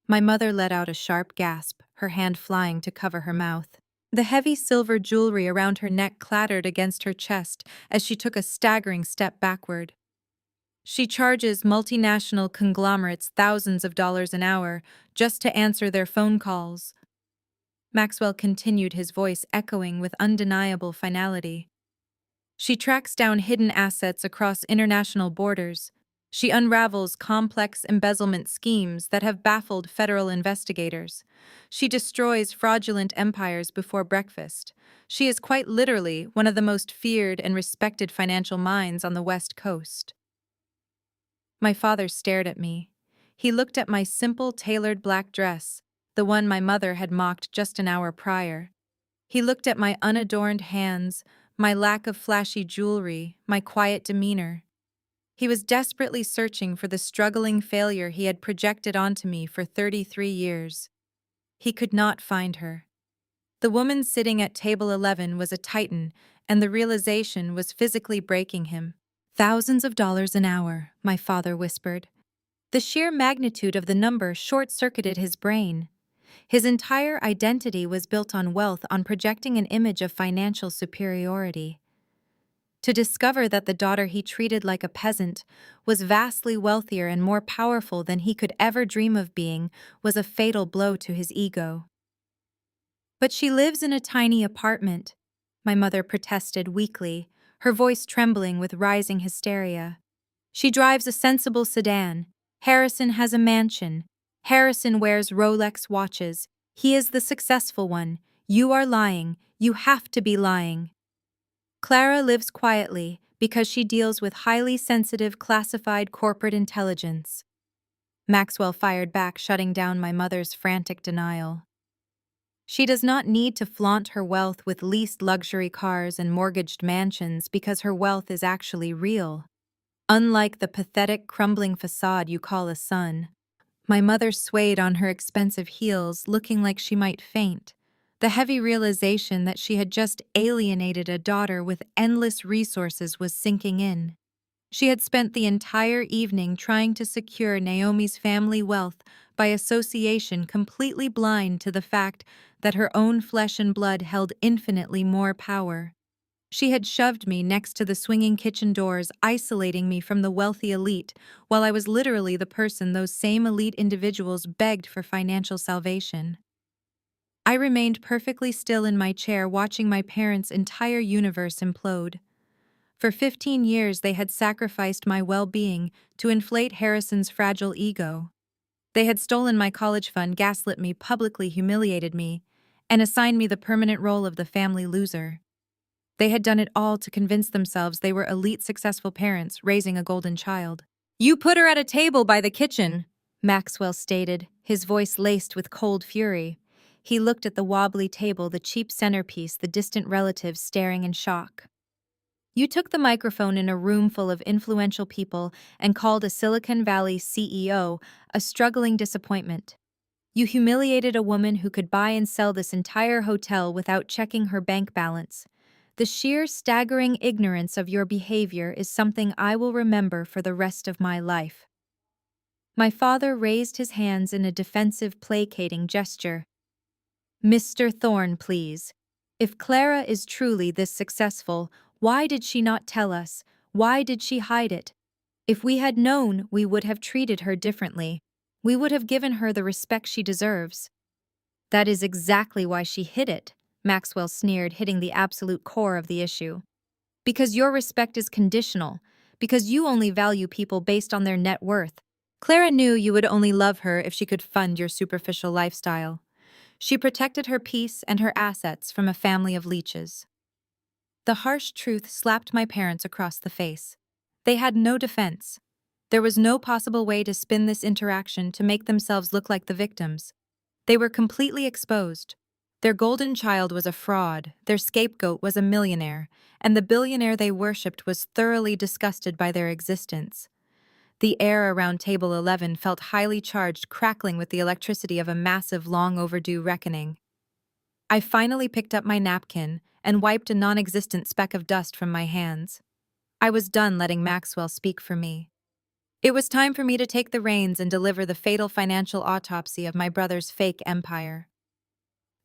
My mother let out a sharp gasp, her hand flying to cover her mouth. The heavy silver jewelry around her neck clattered against her chest as she took a staggering step backward. She charges multinational conglomerates thousands of dollars an hour just to answer their phone calls. Maxwell continued, his voice echoing with undeniable finality. She tracks down hidden assets across international borders. She unravels complex embezzlement schemes that have baffled federal investigators. She destroys fraudulent empires before breakfast. She is quite literally one of the most feared and respected financial minds on the West Coast. My father stared at me. He looked at my simple, tailored black dress, the one my mother had mocked just an hour prior. He looked at my unadorned hands, my lack of flashy jewelry, my quiet demeanor. He was desperately searching for the struggling failure he had projected onto me for 33 years. He could not find her. The woman sitting at table 11 was a titan, and the realization was physically breaking him. Thousands of dollars an hour, my father whispered. The sheer magnitude of the number short-circuited his brain. His entire identity was built on wealth, on projecting an image of financial superiority. To discover that the daughter he treated like a peasant was vastly wealthier and more powerful than he could ever dream of being was a fatal blow to his ego. But she lives in a tiny apartment, my mother protested weakly, her voice trembling with rising hysteria. She drives a sensible sedan. Harrison has a mansion. Harrison wears Rolex watches. He is the successful one. You are lying. You have to be lying. Clara lives quietly because she deals with highly sensitive, classified corporate intelligence. Maxwell fired back, shutting down my mother's frantic denial. She does not need to flaunt her wealth with leased luxury cars and mortgaged mansions because her wealth is actually real. Unlike the pathetic, crumbling facade you call a son. My mother swayed on her expensive heels, looking like she might faint. The heavy realization that she had just alienated a daughter with endless resources was sinking in. She had spent the entire evening trying to secure Naomi's family wealth by association, completely blind to the fact that her own flesh and blood held infinitely more power. She had shoved me next to the swinging kitchen doors, isolating me from the wealthy elite, while I was literally the person those same elite individuals begged for financial salvation. I remained perfectly still in my chair, watching my parents' entire universe implode. For 15 years they had sacrificed my well-being to inflate Harrison's fragile ego. They had stolen my college fund, gaslit me, publicly humiliated me, and assigned me the permanent role of the family loser. They had done it all to convince themselves they were elite, successful parents raising a golden child. You put her at a table by the kitchen, Maxwell stated, his voice laced with cold fury. He looked at the wobbly table, the cheap centerpiece, the distant relatives staring in shock. You took the microphone in a room full of influential people and called a Silicon Valley CEO a struggling disappointment. You humiliated a woman who could buy and sell this entire hotel without checking her bank balance. The sheer staggering ignorance of your behavior is something I will remember for the rest of my life. My father raised his hands in a defensive, placating gesture. Mr. Thorne, please. If Clara is truly this successful, why did she not tell us? Why did she hide it? If we had known, we would have treated her differently. We would have given her the respect she deserves. That is exactly why she hid it, Maxwell sneered, hitting the absolute core of the issue. Because your respect is conditional. Because you only value people based on their net worth. Clara knew you would only love her if she could fund your superficial lifestyle. She protected her peace and her assets from a family of leeches. The harsh truth slapped my parents across the face. They had no defense. There was no possible way to spin this interaction to make themselves look like the victims. They were completely exposed. Their golden child was a fraud, their scapegoat was a millionaire, and the billionaire they worshipped was thoroughly disgusted by their existence. The air around table 11 felt highly charged, crackling with the electricity of a massive, long overdue reckoning. I finally picked up my napkin and wiped a non-existent speck of dust from my hands. I was done letting Maxwell speak for me. It was time for me to take the reins and deliver the fatal financial autopsy of my brother's fake empire.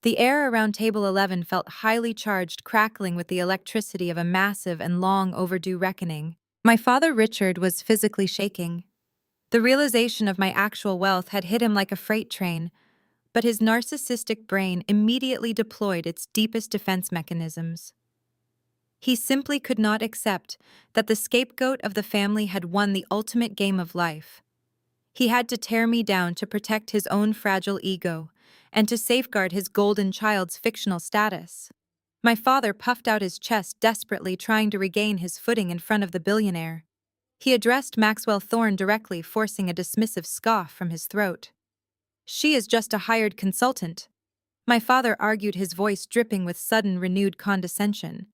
The air around table 11 felt highly charged, crackling with the electricity of a massive and long overdue reckoning. My father Richard was physically shaking. The realization of my actual wealth had hit him like a freight train, but his narcissistic brain immediately deployed its deepest defense mechanisms. He simply could not accept that the scapegoat of the family had won the ultimate game of life. He had to tear me down to protect his own fragile ego and to safeguard his golden child's fictional status. My father puffed out his chest, desperately trying to regain his footing in front of the billionaire. He addressed Maxwell Thorne directly, forcing a dismissive scoff from his throat. She is just a hired consultant. My father argued, his voice dripping with sudden renewed condescension.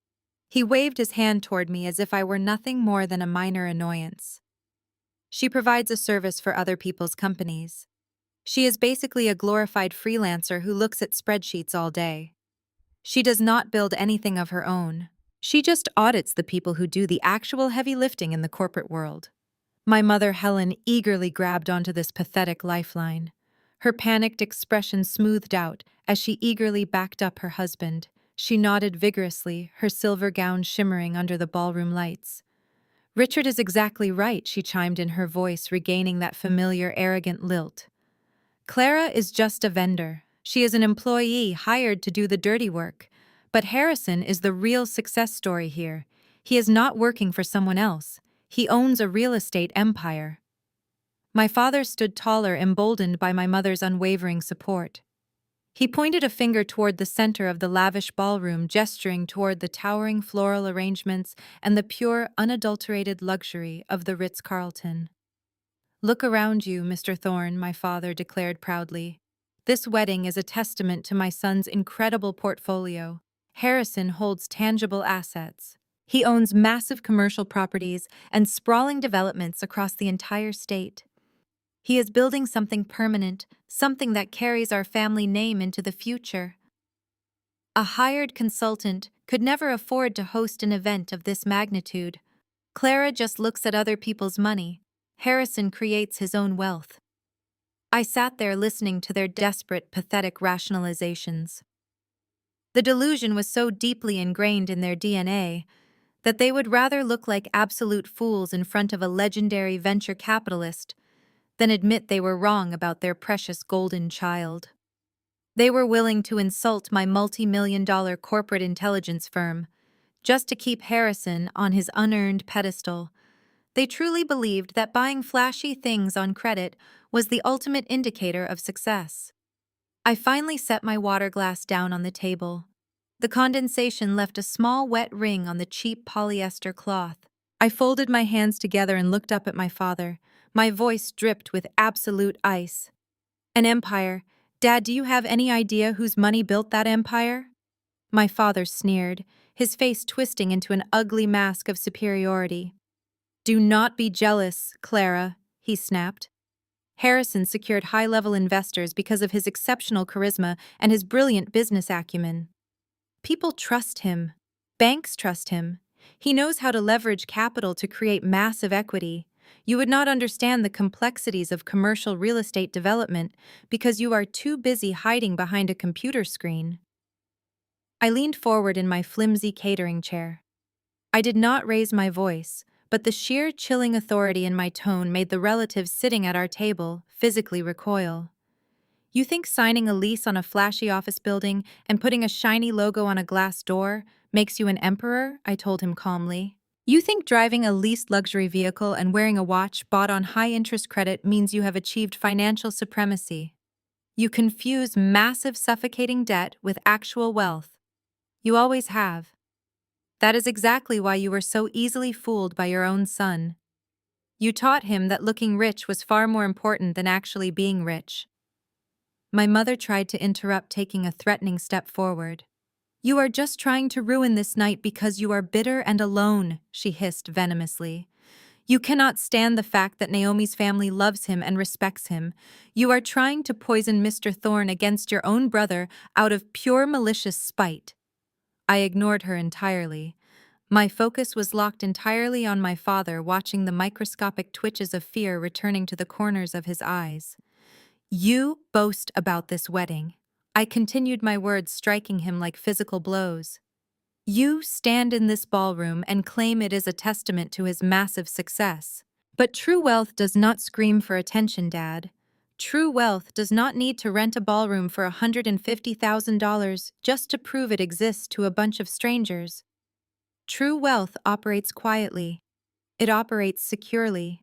He waved his hand toward me as if I were nothing more than a minor annoyance. She provides a service for other people's companies. She is basically a glorified freelancer who looks at spreadsheets all day. She does not build anything of her own. She just audits the people who do the actual heavy lifting in the corporate world. My mother Helen eagerly grabbed onto this pathetic lifeline. Her panicked expression smoothed out as she eagerly backed up her husband. She nodded vigorously, her silver gown shimmering under the ballroom lights. Richard is exactly right, she chimed in, her voice regaining that familiar, arrogant lilt. Clara is just a vendor. She is an employee hired to do the dirty work. But Harrison is the real success story here. He is not working for someone else. He owns a real estate empire. My father stood taller, emboldened by my mother's unwavering support. He pointed a finger toward the center of the lavish ballroom, gesturing toward the towering floral arrangements and the pure, unadulterated luxury of the Ritz-Carlton. Look around you, Mr. Thorne, my father declared proudly. This wedding is a testament to my son's incredible portfolio. Harrison holds tangible assets. He owns massive commercial properties and sprawling developments across the entire state. He is building something permanent, something that carries our family name into the future. A hired consultant could never afford to host an event of this magnitude. Clara just looks at other people's money. Harrison creates his own wealth. I sat there listening to their desperate, pathetic rationalizations. The delusion was so deeply ingrained in their DNA that they would rather look like absolute fools in front of a legendary venture capitalist than admit they were wrong about their precious golden child. They were willing to insult my multi-million-dollar corporate intelligence firm just to keep Harrison on his unearned pedestal. They truly believed that buying flashy things on credit was the ultimate indicator of success. I finally set my water glass down on the table. The condensation left a small wet ring on the cheap polyester cloth. I folded my hands together and looked up at my father, My voice dripped with absolute ice. An empire. Dad, do you have any idea whose money built that empire? My father sneered, his face twisting into an ugly mask of superiority. Do not be jealous, Clara, he snapped. Harrison secured high-level investors because of his exceptional charisma and his brilliant business acumen. People trust him. Banks trust him. He knows how to leverage capital to create massive equity. You would not understand the complexities of commercial real estate development because you are too busy hiding behind a computer screen. I leaned forward in my flimsy catering chair. I did not raise my voice, but the sheer chilling authority in my tone made the relatives sitting at our table physically recoil. You think signing a lease on a flashy office building and putting a shiny logo on a glass door makes you an emperor? I told him calmly. You think driving a leased luxury vehicle and wearing a watch bought on high-interest credit means you have achieved financial supremacy. You confuse massive suffocating debt with actual wealth. You always have. That is exactly why you were so easily fooled by your own son. You taught him that looking rich was far more important than actually being rich. My mother tried to interrupt, taking a threatening step forward. You are just trying to ruin this night because you are bitter and alone, she hissed venomously. You cannot stand the fact that Naomi's family loves him and respects him. You are trying to poison Mr. Thorne against your own brother out of pure malicious spite. I ignored her entirely. My focus was locked entirely on my father, watching the microscopic twitches of fear returning to the corners of his eyes. You boast about this wedding. I continued my words, striking him like physical blows. You stand in this ballroom and claim it is a testament to his massive success. But true wealth does not scream for attention, Dad. True wealth does not need to rent a ballroom for $150,000 just to prove it exists to a bunch of strangers. True wealth operates quietly. It operates securely.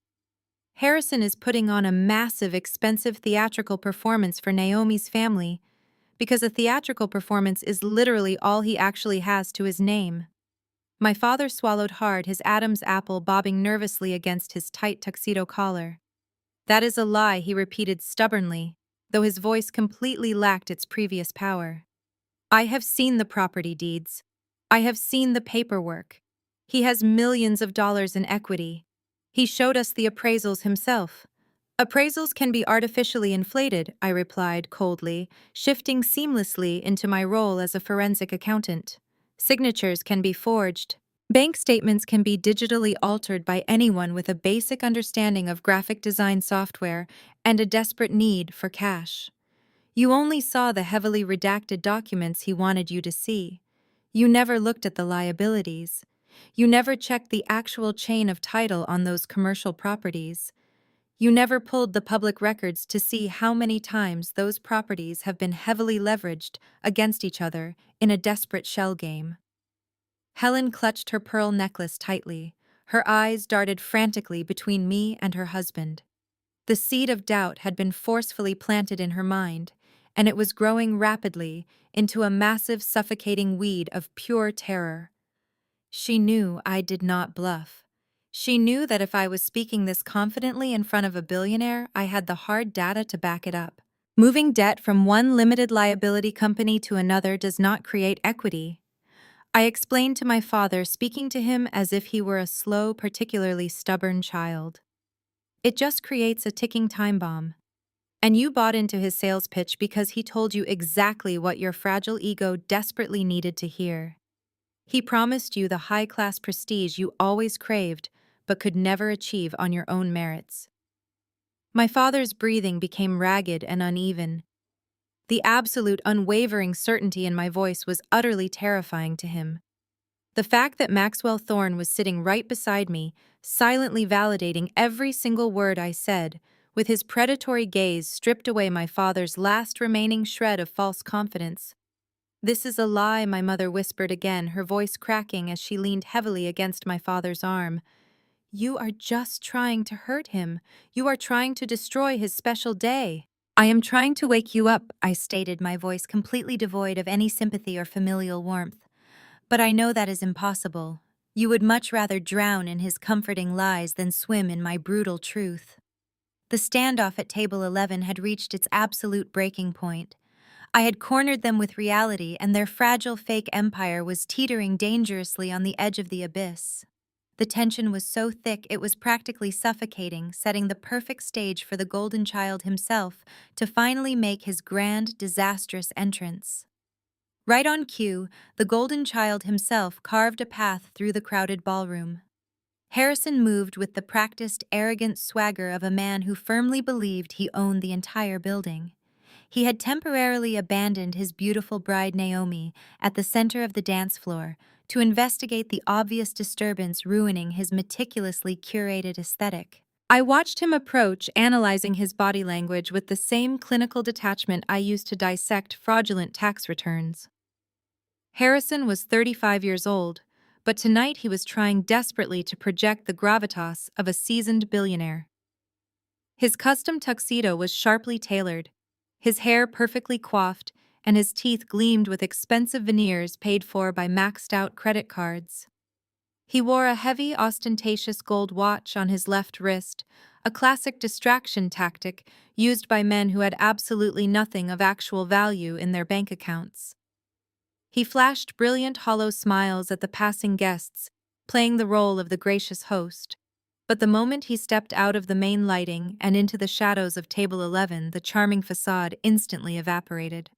Harrison is putting on a massive, expensive theatrical performance for Naomi's family, because a theatrical performance is literally all he actually has to his name. My father swallowed hard, his Adam's apple bobbing nervously against his tight tuxedo collar. That is a lie, he repeated stubbornly, though his voice completely lacked its previous power. I have seen the property deeds. I have seen the paperwork. He has millions of dollars in equity. He showed us the appraisals himself. Appraisals can be artificially inflated, I replied coldly, shifting seamlessly into my role as a forensic accountant. Signatures can be forged. Bank statements can be digitally altered by anyone with a basic understanding of graphic design software and a desperate need for cash. You only saw the heavily redacted documents he wanted you to see. You never looked at the liabilities. You never checked the actual chain of title on those commercial properties. You never pulled the public records to see how many times those properties have been heavily leveraged against each other in a desperate shell game. Helen clutched her pearl necklace tightly. Her eyes darted frantically between me and her husband. The seed of doubt had been forcefully planted in her mind, and it was growing rapidly into a massive, suffocating weed of pure terror. She knew I did not bluff. She knew that if I was speaking this confidently in front of a billionaire, I had the hard data to back it up. Moving debt from one limited liability company to another does not create equity. I explained to my father, speaking to him as if he were a slow, particularly stubborn child. It just creates a ticking time bomb. And you bought into his sales pitch because he told you exactly what your fragile ego desperately needed to hear. He promised you the high-class prestige you always craved but could never achieve on your own merits. My father's breathing became ragged and uneven. The absolute, unwavering certainty in my voice was utterly terrifying to him. The fact that Maxwell Thorne was sitting right beside me, silently validating every single word I said, with his predatory gaze stripped away my father's last remaining shred of false confidence. "This is a lie," my mother whispered again, her voice cracking as she leaned heavily against my father's arm. "You are just trying to hurt him. You are trying to destroy his special day." "I am trying to wake you up," I stated, my voice completely devoid of any sympathy or familial warmth. "But I know that is impossible. You would much rather drown in his comforting lies than swim in my brutal truth." The standoff at table 11 had reached its absolute breaking point. I had cornered them with reality, and their fragile fake empire was teetering dangerously on the edge of the abyss. The tension was so thick it was practically suffocating, setting the perfect stage for the Golden Child himself to finally make his grand, disastrous entrance. Right on cue, the Golden Child himself carved a path through the crowded ballroom. Harrison moved with the practiced, arrogant swagger of a man who firmly believed he owned the entire building. He had temporarily abandoned his beautiful bride Naomi at the center of the dance floor to investigate the obvious disturbance ruining his meticulously curated aesthetic. I watched him approach, analyzing his body language with the same clinical detachment I used to dissect fraudulent tax returns. Harrison was 35 years old, but tonight he was trying desperately to project the gravitas of a seasoned billionaire. His custom tuxedo was sharply tailored, his hair perfectly coiffed, and his teeth gleamed with expensive veneers paid for by maxed-out credit cards. He wore a heavy, ostentatious gold watch on his left wrist, a classic distraction tactic used by men who had absolutely nothing of actual value in their bank accounts. He flashed brilliant hollow smiles at the passing guests, playing the role of the gracious host. But the moment he stepped out of the main lighting and into the shadows of table 11, the charming facade instantly evaporated.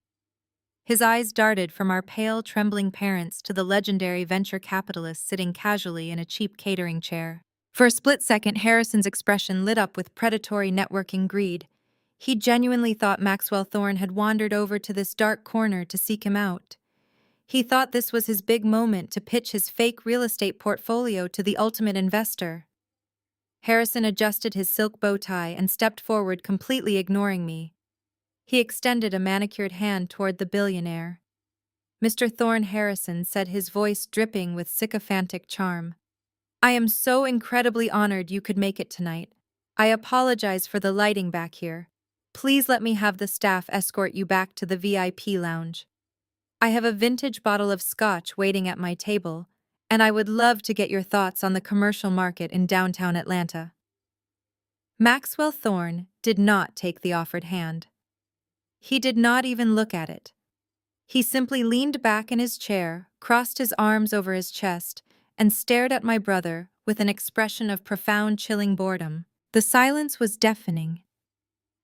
His eyes darted from our pale, trembling parents to the legendary venture capitalist sitting casually in a cheap catering chair. For a split second, Harrison's expression lit up with predatory networking greed. He genuinely thought Maxwell Thorne had wandered over to this dark corner to seek him out. He thought this was his big moment to pitch his fake real estate portfolio to the ultimate investor. Harrison adjusted his silk bow tie and stepped forward, completely ignoring me. He extended a manicured hand toward the billionaire. "Mr. Thorne Harrison," said, his voice dripping with sycophantic charm. "I am so incredibly honored you could make it tonight. I apologize for the lighting back here. Please let me have the staff escort you back to the VIP lounge. I have a vintage bottle of scotch waiting at my table, and I would love to get your thoughts on the commercial market in downtown Atlanta." Maxwell Thorne did not take the offered hand. He did not even look at it. He simply leaned back in his chair, crossed his arms over his chest, and stared at my brother with an expression of profound, chilling boredom. The silence was deafening.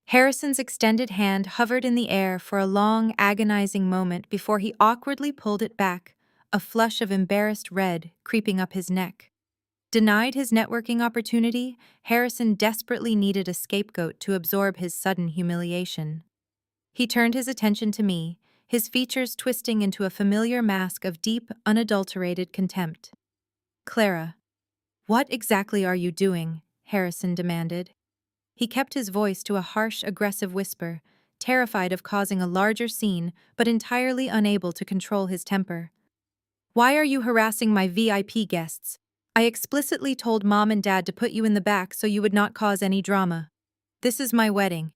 Harrison's extended hand hovered in the air for a long, agonizing moment before he awkwardly pulled it back, a flush of embarrassed red creeping up his neck. Denied his networking opportunity, Harrison desperately needed a scapegoat to absorb his sudden humiliation. He turned his attention to me, his features twisting into a familiar mask of deep, unadulterated contempt. "Clara, what exactly are you doing?" Harrison demanded. He kept his voice to a harsh, aggressive whisper, terrified of causing a larger scene but entirely unable to control his temper. "Why are you harassing my VIP guests? I explicitly told Mom and Dad to put you in the back so you would not cause any drama. This is my wedding.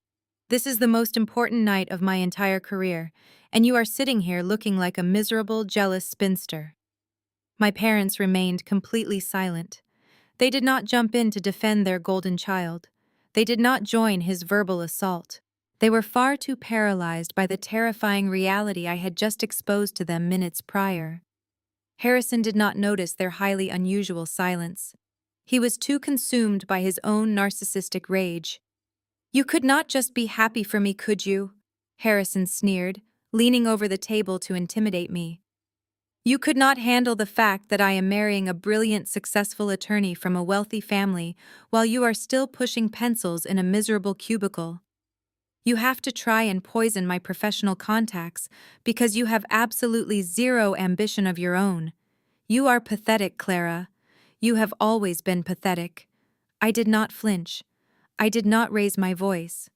This is the most important night of my entire career, and you are sitting here looking like a miserable, jealous spinster." My parents remained completely silent. They did not jump in to defend their golden child. They did not join his verbal assault. They were far too paralyzed by the terrifying reality I had just exposed to them minutes prior. Harrison did not notice their highly unusual silence. He was too consumed by his own narcissistic rage. "You could not just be happy for me, could you?" Harrison sneered, leaning over the table to intimidate me. "You could not handle the fact that I am marrying a brilliant, successful attorney from a wealthy family while you are still pushing pencils in a miserable cubicle. You have to try and poison my professional contacts because you have absolutely zero ambition of your own. You are pathetic, Clara. You have always been pathetic." I did not flinch. I did not raise my voice.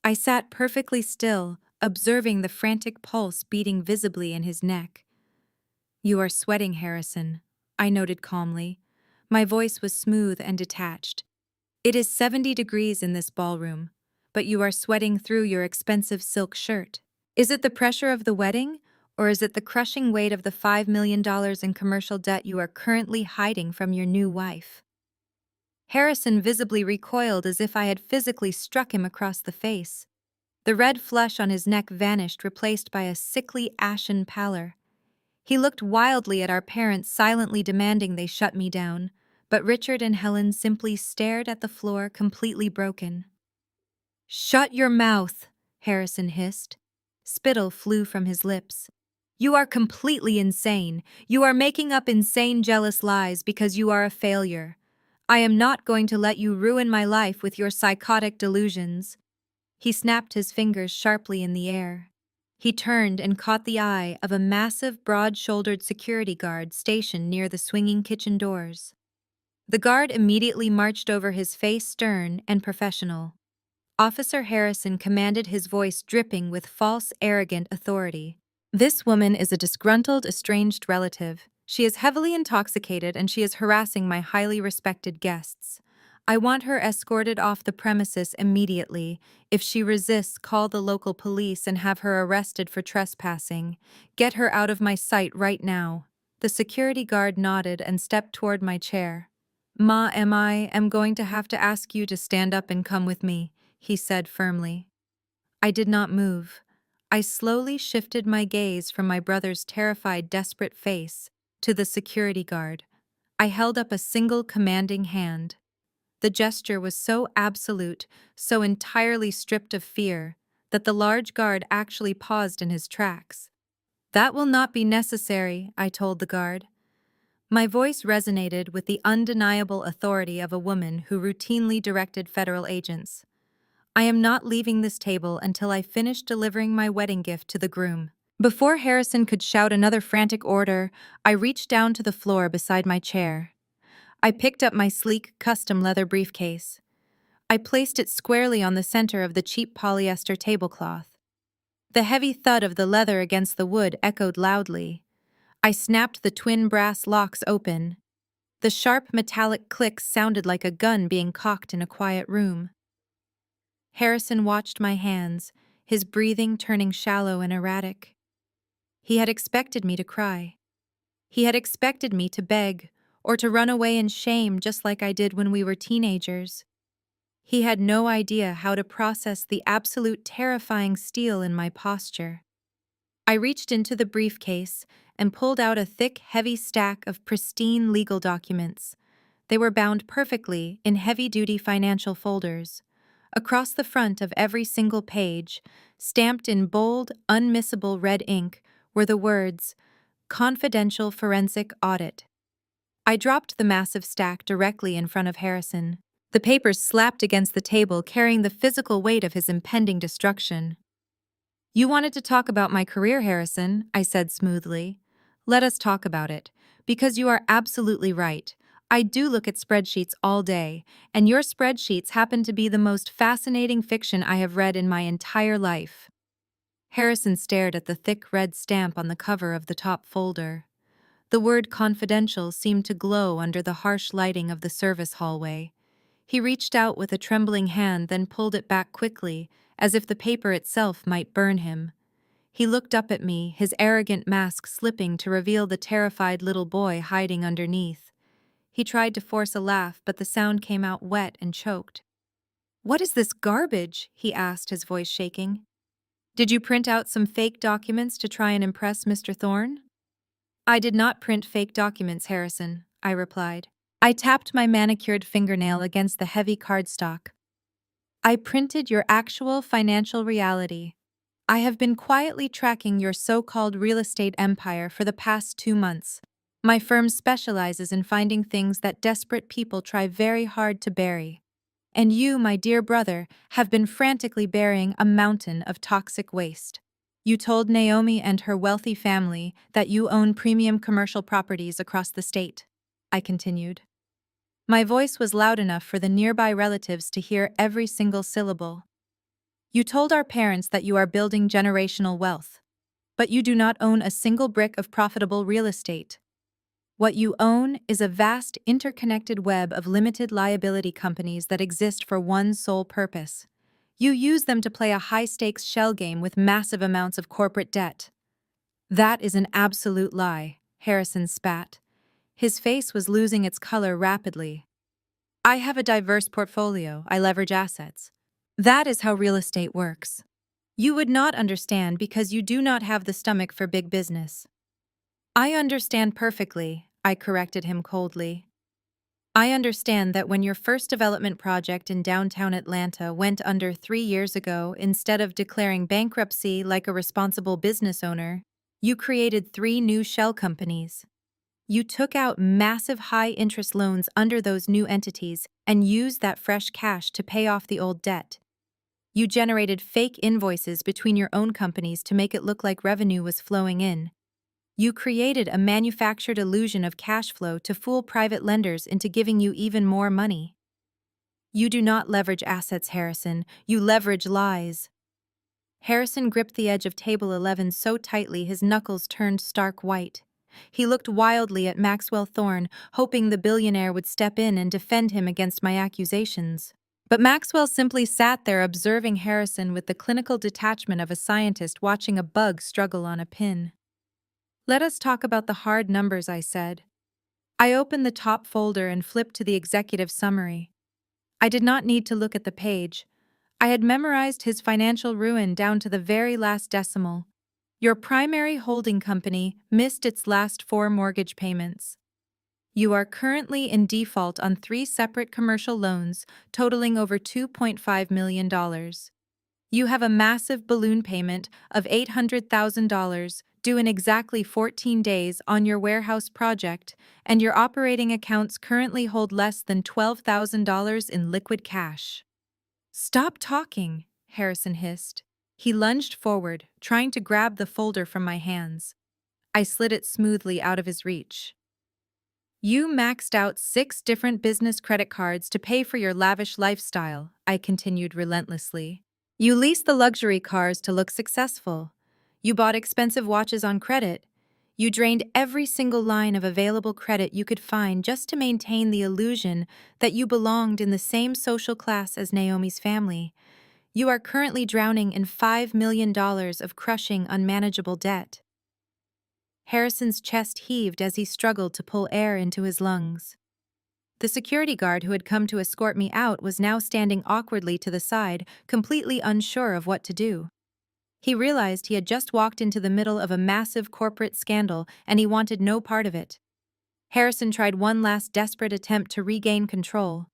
I sat perfectly still, observing the frantic pulse beating visibly in his neck. "You are sweating, Harrison," I noted calmly. My voice was smooth and detached. "It is 70 degrees in this ballroom, but you are sweating through your expensive silk shirt. Is it the pressure of the wedding, or is it the crushing weight of the $5 million in commercial debt you are currently hiding from your new wife?" Harrison visibly recoiled as if I had physically struck him across the face. The red flush on his neck vanished, replaced by a sickly, ashen pallor. He looked wildly at our parents, silently demanding they shut me down, but Richard and Helen simply stared at the floor, completely broken. "Shut your mouth," Harrison hissed. Spittle flew from his lips. "You are completely insane. You are making up insane, jealous lies because you are a failure. I am not going to let you ruin my life with your psychotic delusions." He snapped his fingers sharply in the air. He turned and caught the eye of a massive, broad-shouldered security guard stationed near the swinging kitchen doors. The guard immediately marched over, his face stern and professional. Officer Harrison commanded, his voice dripping with false, arrogant authority. "This woman is a disgruntled, estranged relative. She is heavily intoxicated and she is harassing my highly respected guests. I want her escorted off the premises immediately. If she resists, call the local police and have her arrested for trespassing. Get her out of my sight right now." The security guard nodded and stepped toward my chair. "Ma, am going to have to ask you to stand up and come with me," he said firmly. I did not move. I slowly shifted my gaze from my brother's terrified, desperate face to the security guard. I held up a single commanding hand. The gesture was so absolute, so entirely stripped of fear, that the large guard actually paused in his tracks. "That will not be necessary," I told the guard. My voice resonated with the undeniable authority of a woman who routinely directed federal agents. "I am not leaving this table until I finish delivering my wedding gift to the groom." Before Harrison could shout another frantic order, I reached down to the floor beside my chair. I picked up my sleek, custom leather briefcase. I placed it squarely on the center of the cheap polyester tablecloth. The heavy thud of the leather against the wood echoed loudly. I snapped the twin brass locks open. The sharp metallic clicks sounded like a gun being cocked in a quiet room. Harrison watched my hands, his breathing turning shallow and erratic. He had expected me to cry. He had expected me to beg, or to run away in shame just like I did when we were teenagers. He had no idea how to process the absolute terrifying steel in my posture. I reached into the briefcase and pulled out a thick, heavy stack of pristine legal documents. They were bound perfectly in heavy-duty financial folders. Across the front of every single page, stamped in bold, unmissable red ink, were the words, "Confidential Forensic Audit." I dropped the massive stack directly in front of Harrison. The papers slapped against the table, carrying the physical weight of his impending destruction. "You wanted to talk about my career, Harrison," I said smoothly. "Let us talk about it, because you are absolutely right. I do look at spreadsheets all day, and your spreadsheets happen to be the most fascinating fiction I have read in my entire life." Harrison stared at the thick red stamp on the cover of the top folder. The word confidential seemed to glow under the harsh lighting of the service hallway. He reached out with a trembling hand, then pulled it back quickly, as if the paper itself might burn him. He looked up at me, his arrogant mask slipping to reveal the terrified little boy hiding underneath. He tried to force a laugh, but the sound came out wet and choked. "What is this garbage?" he asked, his voice shaking. "Did you print out some fake documents to try and impress Mr. Thorne?" "I did not print fake documents, Harrison," I replied. I tapped my manicured fingernail against the heavy cardstock. "I printed your actual financial reality. I have been quietly tracking your so-called real estate empire for the past 2 months. My firm specializes in finding things that desperate people try very hard to bury. And you, my dear brother, have been frantically burying a mountain of toxic waste. You told Naomi and her wealthy family that you own premium commercial properties across the state," I continued. My voice was loud enough for the nearby relatives to hear every single syllable. "You told our parents that you are building generational wealth, but you do not own a single brick of profitable real estate. What you own is a vast interconnected web of limited liability companies that exist for one sole purpose. You use them to play a high-stakes shell game with massive amounts of corporate debt." "That is an absolute lie," Harrison spat. His face was losing its color rapidly. I have a diverse portfolio. I leverage assets. That is how real estate works. You would not understand because you do not have the stomach for big business. I understand perfectly, I corrected him coldly. I understand that when your first development project in downtown Atlanta went under 3 years ago, instead of declaring bankruptcy like a responsible business owner, you created 3 new shell companies. You took out massive high-interest loans under those new entities and used that fresh cash to pay off the old debt. You generated fake invoices between your own companies to make it look like revenue was flowing in. You created a manufactured illusion of cash flow to fool private lenders into giving you even more money. You do not leverage assets, Harrison. You leverage lies. Harrison gripped the edge of table 11 so tightly his knuckles turned stark white. He looked wildly at Maxwell Thorne, hoping the billionaire would step in and defend him against my accusations. But Maxwell simply sat there observing Harrison with the clinical detachment of a scientist watching a bug struggle on a pin. Let us talk about the hard numbers, I said. I opened the top folder and flipped to the executive summary. I did not need to look at the page. I had memorized his financial ruin down to the very last decimal. Your primary holding company missed its last 4 mortgage payments. You are currently in default on 3 separate commercial loans totaling over $2.5 million. You have a massive balloon payment of $800,000 due in exactly 14 days on your warehouse project, and your operating accounts currently hold less than $12,000 in liquid cash. Stop talking, Harrison hissed. He lunged forward, trying to grab the folder from my hands. I slid it smoothly out of his reach. You maxed out 6 different business credit cards to pay for your lavish lifestyle, I continued relentlessly. You leased the luxury cars to look successful. You bought expensive watches on credit. You drained every single line of available credit you could find just to maintain the illusion that you belonged in the same social class as Naomi's family. You are currently drowning in $5 million of crushing, unmanageable debt. Harrison's chest heaved as he struggled to pull air into his lungs. The security guard who had come to escort me out was now standing awkwardly to the side, completely unsure of what to do. He realized he had just walked into the middle of a massive corporate scandal and he wanted no part of it. Harrison tried one last desperate attempt to regain control.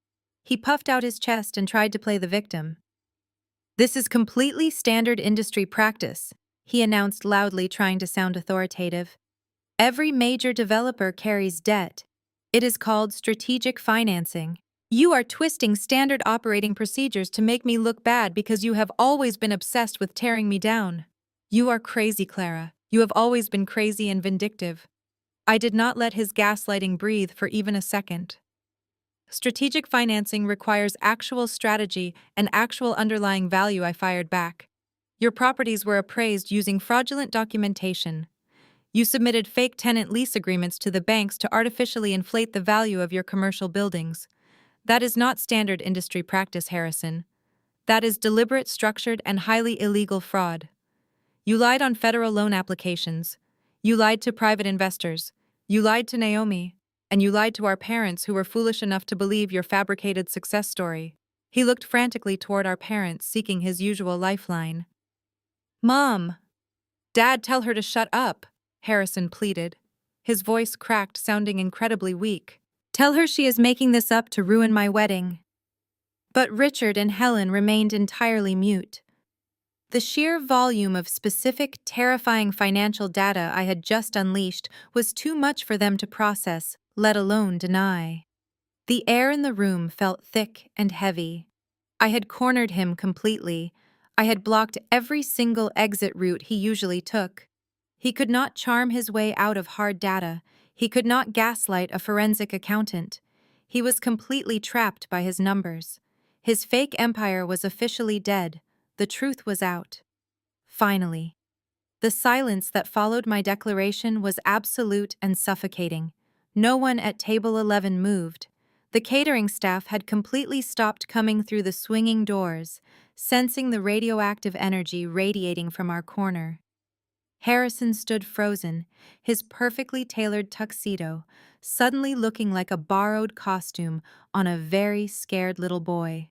He puffed out his chest and tried to play the victim. This is completely standard industry practice, he announced loudly, trying to sound authoritative. Every major developer carries debt. It is called strategic financing. You are twisting standard operating procedures to make me look bad because you have always been obsessed with tearing me down. You are crazy, Clara. You have always been crazy and vindictive. I did not let his gaslighting breathe for even a second. Strategic financing requires actual strategy and actual underlying value, I fired back. Your properties were appraised using fraudulent documentation. You submitted fake tenant lease agreements to the banks to artificially inflate the value of your commercial buildings. That is not standard industry practice, Harrison. That is deliberate, structured, and highly illegal fraud. You lied on federal loan applications. You lied to private investors. You lied to Naomi. And you lied to our parents who were foolish enough to believe your fabricated success story. He looked frantically toward our parents, seeking his usual lifeline. Mom! Dad, tell her to shut up, Harrison pleaded. His voice cracked, sounding incredibly weak. Tell her she is making this up to ruin my wedding. But Richard and Helen remained entirely mute. The sheer volume of specific, terrifying financial data I had just unleashed was too much for them to process, let alone deny. The air in the room felt thick and heavy. I had cornered him completely. I had blocked every single exit route he usually took. He could not charm his way out of hard data. He could not gaslight a forensic accountant. He was completely trapped by his numbers. His fake empire was officially dead. The truth was out. Finally. The silence that followed my declaration was absolute and suffocating. No one at table 11 moved. The catering staff had completely stopped coming through the swinging doors, sensing the radioactive energy radiating from our corner. Harrison stood frozen, his perfectly tailored tuxedo suddenly looking like a borrowed costume on a very scared little boy.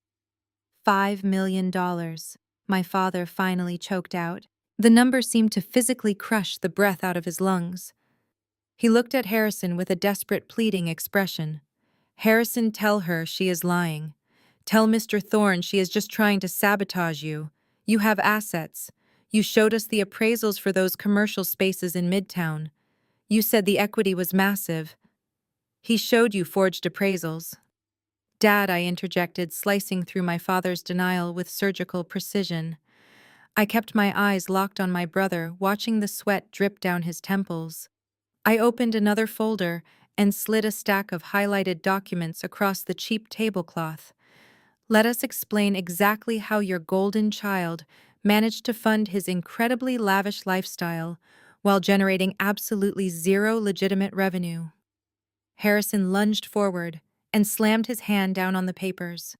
$5 million, my father finally choked out. The number seemed to physically crush the breath out of his lungs. He looked at Harrison with a desperate, pleading expression. Harrison, tell her she is lying. Tell Mr. Thorne she is just trying to sabotage you. You have assets. You showed us the appraisals for those commercial spaces in Midtown. You said the equity was massive. He showed you forged appraisals. Dad, I interjected, slicing through my father's denial with surgical precision. I kept my eyes locked on my brother, watching the sweat drip down his temples. I opened another folder and slid a stack of highlighted documents across the cheap tablecloth. Let us explain exactly how your golden child managed to fund his incredibly lavish lifestyle while generating absolutely zero legitimate revenue. Harrison lunged forward and slammed his hand down on the papers.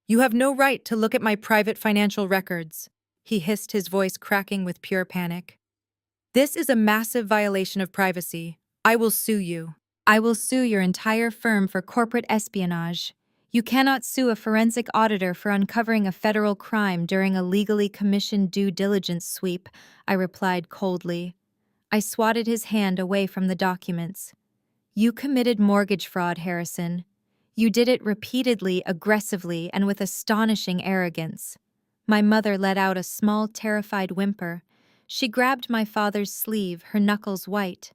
You have no right to look at my private financial records, he hissed, his voice cracking with pure panic. This is a massive violation of privacy. I will sue you. I will sue your entire firm for corporate espionage. You cannot sue a forensic auditor for uncovering a federal crime during a legally commissioned due diligence sweep, I replied coldly. I swatted his hand away from the documents. You committed mortgage fraud, Harrison. You did it repeatedly, aggressively, and with astonishing arrogance. My mother let out a small, terrified whimper. She grabbed my father's sleeve, her knuckles white.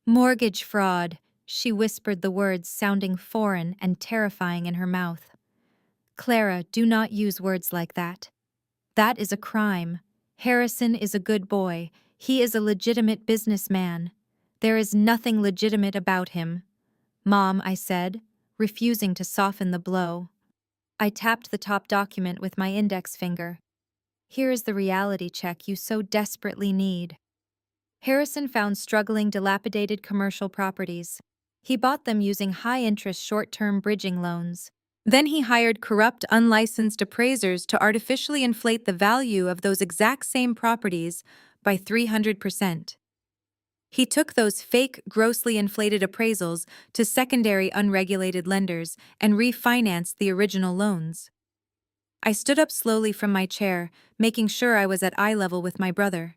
Mortgage fraud, she whispered, the words sounding foreign and terrifying in her mouth. Clara, do not use words like that. That is a crime. Harrison is a good boy. He is a legitimate businessman. There is nothing legitimate about him. Mom, I said, refusing to soften the blow. I tapped the top document with my index finger. Here is the reality check you so desperately need. Harrison found struggling, dilapidated commercial properties. He bought them using high-interest short-term bridging loans. Then he hired corrupt, unlicensed appraisers to artificially inflate the value of those exact same properties by 300%. He took those fake, grossly inflated appraisals to secondary unregulated lenders and refinanced the original loans. I stood up slowly from my chair, making sure I was at eye level with my brother.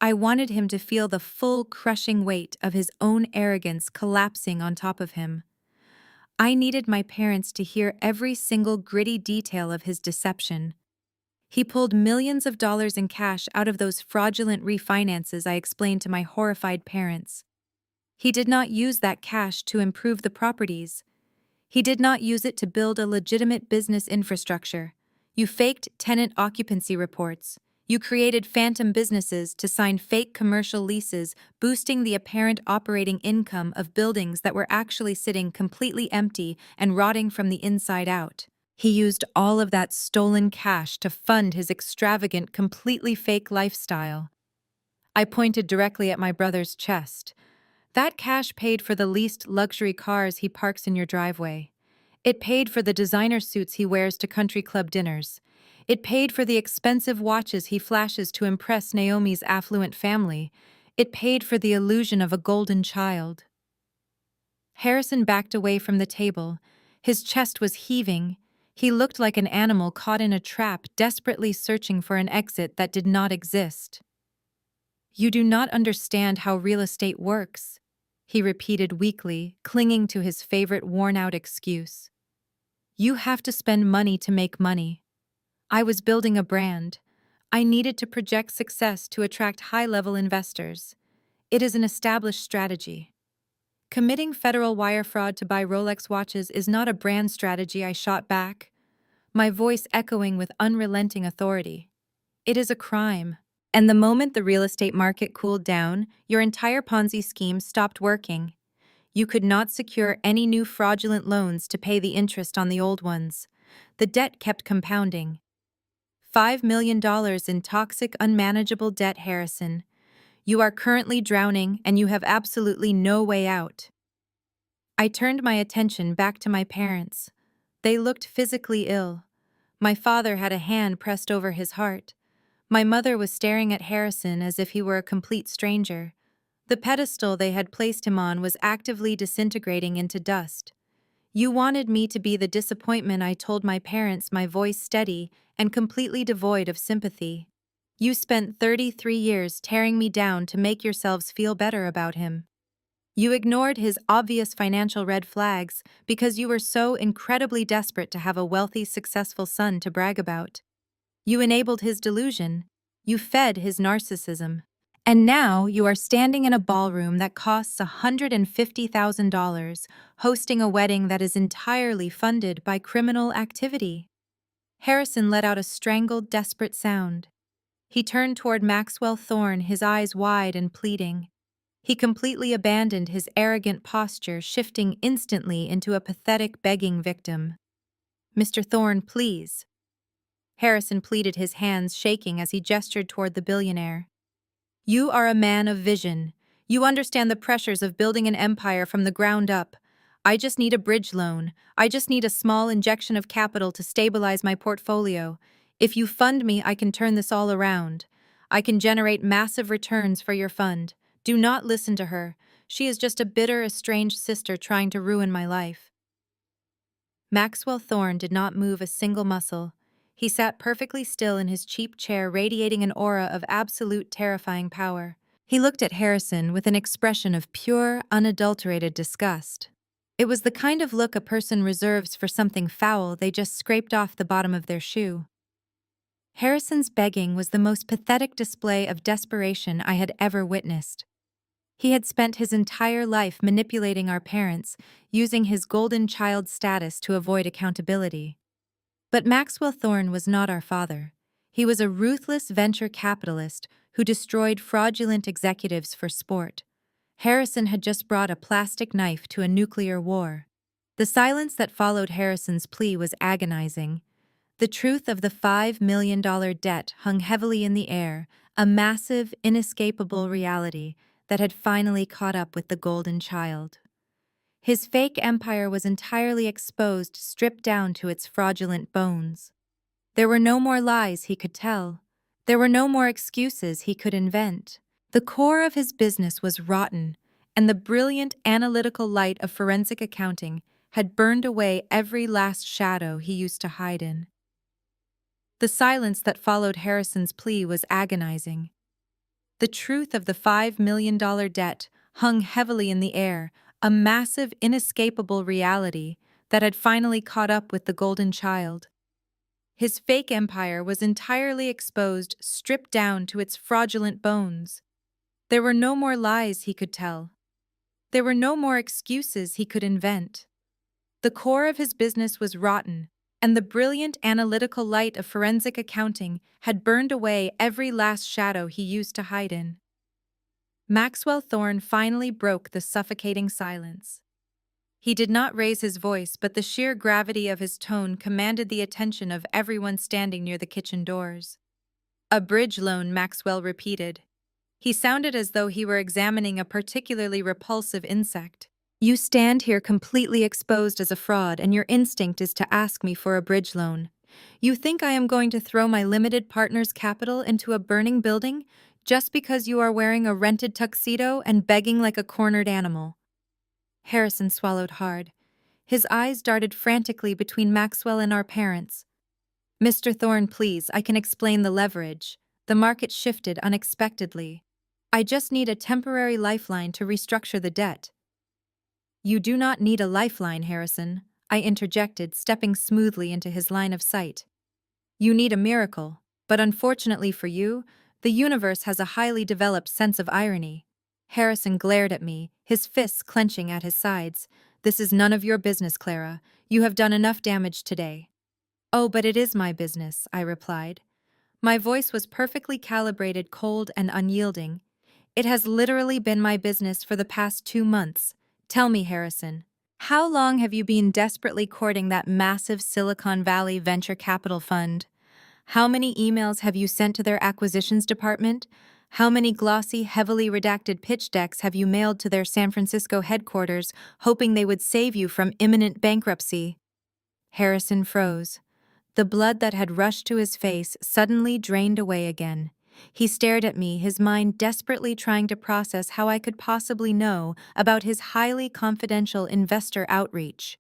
I wanted him to feel the full, crushing weight of his own arrogance collapsing on top of him. I needed my parents to hear every single gritty detail of his deception. He pulled millions of dollars in cash out of those fraudulent refinances, I explained to my horrified parents. He did not use that cash to improve the properties. He did not use it to build a legitimate business infrastructure. You faked tenant occupancy reports. You created phantom businesses to sign fake commercial leases, boosting the apparent operating income of buildings that were actually sitting completely empty and rotting from the inside out. He used all of that stolen cash to fund his extravagant, completely fake lifestyle. I pointed directly at my brother's chest. That cash paid for the leased luxury cars he parks in your driveway. It paid for the designer suits he wears to country club dinners. It paid for the expensive watches he flashes to impress Naomi's affluent family. It paid for the illusion of a golden child. Harrison backed away from the table. His chest was heaving. He looked like an animal caught in a trap, desperately searching for an exit that did not exist. You do not understand how real estate works, he repeated weakly, clinging to his favorite worn-out excuse. You have to spend money to make money. I was building a brand. I needed to project success to attract high-level investors. It is an established strategy. Committing federal wire fraud to buy Rolex watches is not a brand strategy, I shot back, my voice echoing with unrelenting authority. It is a crime. And the moment the real estate market cooled down, your entire Ponzi scheme stopped working. You could not secure any new fraudulent loans to pay the interest on the old ones. The debt kept compounding. $5 million in toxic, unmanageable debt, Harrison. You are currently drowning, and you have absolutely no way out. I turned my attention back to my parents. They looked physically ill. My father had a hand pressed over his heart. My mother was staring at Harrison as if he were a complete stranger. The pedestal they had placed him on was actively disintegrating into dust. You wanted me to be the disappointment, I told my parents, my voice steady and completely devoid of sympathy. You spent 33 years tearing me down to make yourselves feel better about him. You ignored his obvious financial red flags because you were so incredibly desperate to have a wealthy, successful son to brag about. You enabled his delusion. You fed his narcissism. And now you are standing in a ballroom that costs $150,000, hosting a wedding that is entirely funded by criminal activity. Harrison let out a strangled, desperate sound. He turned toward Maxwell Thorne, his eyes wide and pleading. He completely abandoned his arrogant posture, shifting instantly into a pathetic begging victim. "Mr. Thorne, please." Harrison pleaded, his hands shaking as he gestured toward the billionaire. "You are a man of vision. You understand the pressures of building an empire from the ground up. I just need a bridge loan. I just need a small injection of capital to stabilize my portfolio. If you fund me, I can turn this all around. I can generate massive returns for your fund. Do not listen to her. She is just a bitter, estranged sister trying to ruin my life." Maxwell Thorne did not move a single muscle. He sat perfectly still in his cheap chair, radiating an aura of absolute terrifying power. He looked at Harrison with an expression of pure, unadulterated disgust. It was the kind of look a person reserves for something foul they just scraped off the bottom of their shoe. Harrison's begging was the most pathetic display of desperation I had ever witnessed. He had spent his entire life manipulating our parents, using his golden child status to avoid accountability. But Maxwell Thorne was not our father. He was a ruthless venture capitalist who destroyed fraudulent executives for sport. Harrison had just brought a plastic knife to a nuclear war. The silence that followed Harrison's plea was agonizing. The truth of the $5 million debt hung heavily in the air, a massive, inescapable reality that had finally caught up with the golden child. His fake empire was entirely exposed, stripped down to its fraudulent bones. There were no more lies he could tell. There were no more excuses he could invent. The core of his business was rotten, and the brilliant analytical light of forensic accounting had burned away every last shadow he used to hide in. The silence that followed Harrison's plea was agonizing. The truth of the $5 million debt hung heavily in the air, a massive, inescapable reality that had finally caught up with the golden child. His fake empire was entirely exposed, stripped down to its fraudulent bones. There were no more lies he could tell. There were no more excuses he could invent. The core of his business was rotten, and the brilliant analytical light of forensic accounting had burned away every last shadow he used to hide in. Maxwell Thorne finally broke the suffocating silence. He did not raise his voice, but the sheer gravity of his tone commanded the attention of everyone standing near the kitchen doors. "A bridge loan," Maxwell repeated. He sounded as though he were examining a particularly repulsive insect. "You stand here completely exposed as a fraud, and your instinct is to ask me for a bridge loan. You think I am going to throw my limited partner's capital into a burning building just because you are wearing a rented tuxedo and begging like a cornered animal?" Harrison swallowed hard. His eyes darted frantically between Maxwell and our parents. "Mr. Thorne, please, I can explain the leverage." The market shifted unexpectedly. "I just need a temporary lifeline to restructure the debt." "You do not need a lifeline, Harrison," I interjected, stepping smoothly into his line of sight. "You need a miracle, but unfortunately for you, the universe has a highly developed sense of irony." Harrison glared at me, his fists clenching at his sides. "This is none of your business, Clara. You have done enough damage today." "Oh, but it is my business," I replied. My voice was perfectly calibrated, cold and unyielding. "It has literally been my business for the past 2 months. Tell me, Harrison, how long have you been desperately courting that massive Silicon Valley venture capital fund? How many emails have you sent to their acquisitions department? How many glossy, heavily redacted pitch decks have you mailed to their San Francisco headquarters, hoping they would save you from imminent bankruptcy?" Harrison froze. The blood that had rushed to his face suddenly drained away again. He stared at me, his mind desperately trying to process how I could possibly know about his highly confidential investor outreach.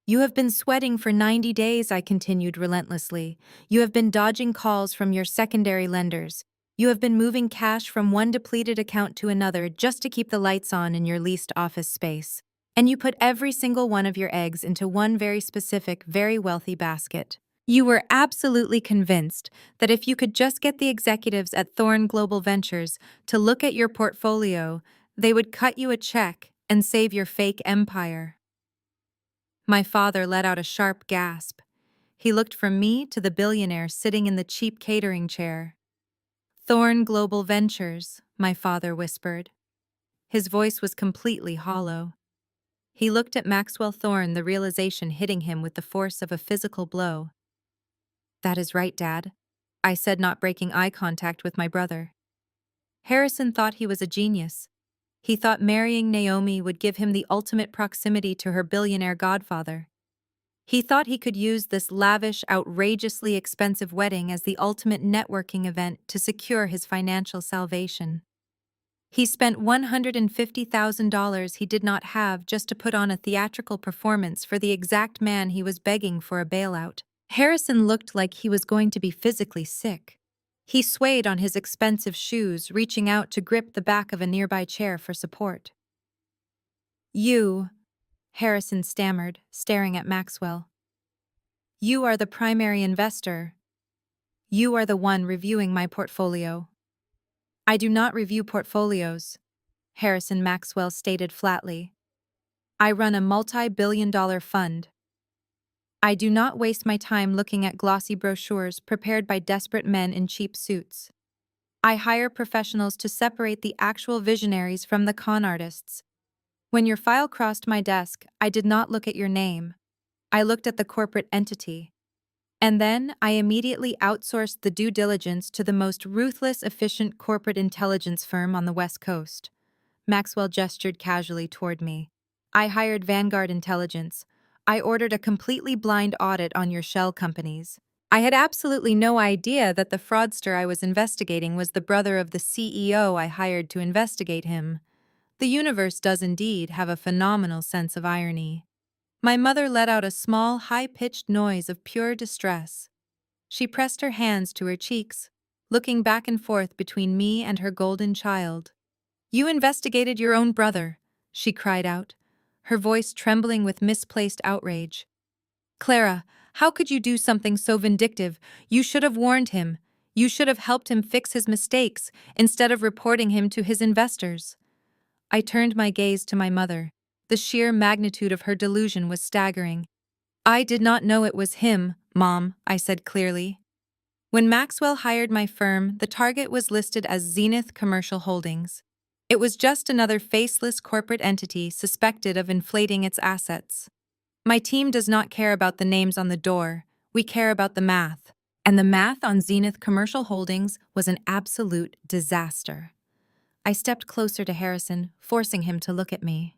You have been sweating for 90 days, I continued relentlessly. You have been dodging calls from your secondary lenders. You have been moving cash from one depleted account to another just to keep the lights on in your leased office space. And you put every single one of your eggs into one very specific, very wealthy basket. You were absolutely convinced that if you could just get the executives at Thorn Global Ventures to look at your portfolio, they would cut you a check and save your fake empire. My father let out a sharp gasp. He looked from me to the billionaire sitting in the cheap catering chair. Thorn Global Ventures, my father whispered. His voice was completely hollow. He looked at Maxwell Thorn, the realization hitting him with the force of a physical blow. That is right, Dad, I said, not breaking eye contact with my brother. Harrison thought he was a genius. He thought marrying Naomi would give him the ultimate proximity to her billionaire godfather. He thought he could use this lavish, outrageously expensive wedding as the ultimate networking event to secure his financial salvation. He spent $150,000 he did not have just to put on a theatrical performance for the exact man he was begging for a bailout. Harrison looked like he was going to be physically sick. He swayed on his expensive shoes, reaching out to grip the back of a nearby chair for support. You, Harrison stammered, staring at Maxwell. You are the primary investor. You are the one reviewing my portfolio. I do not review portfolios, Harrison Maxwell stated flatly. I run a multi-billion-dollar fund. I do not waste my time looking at glossy brochures prepared by desperate men in cheap suits. I hire professionals to separate the actual visionaries from the con artists. When your file crossed my desk, I did not look at your name. I looked at the corporate entity. And then I immediately outsourced the due diligence to the most ruthless, efficient corporate intelligence firm on the West Coast. Maxwell gestured casually toward me. I hired Vanguard Intelligence. I ordered a completely blind audit on your shell companies. I had absolutely no idea that the fraudster I was investigating was the brother of the CEO I hired to investigate him. The universe does indeed have a phenomenal sense of irony. My mother let out a small, high-pitched noise of pure distress. She pressed her hands to her cheeks, looking back and forth between me and her golden child. You investigated your own brother, she cried out, her voice trembling with misplaced outrage. Clara, how could you do something so vindictive? You should have warned him. You should have helped him fix his mistakes instead of reporting him to his investors. I turned my gaze to my mother. The sheer magnitude of her delusion was staggering. I did not know it was him, Mom, I said clearly. When Maxwell hired my firm, the target was listed as Zenith Commercial Holdings. It was just another faceless corporate entity suspected of inflating its assets. My team does not care about the names on the door, we care about the math. And the math on Zenith Commercial Holdings was an absolute disaster. I stepped closer to Harrison, forcing him to look at me.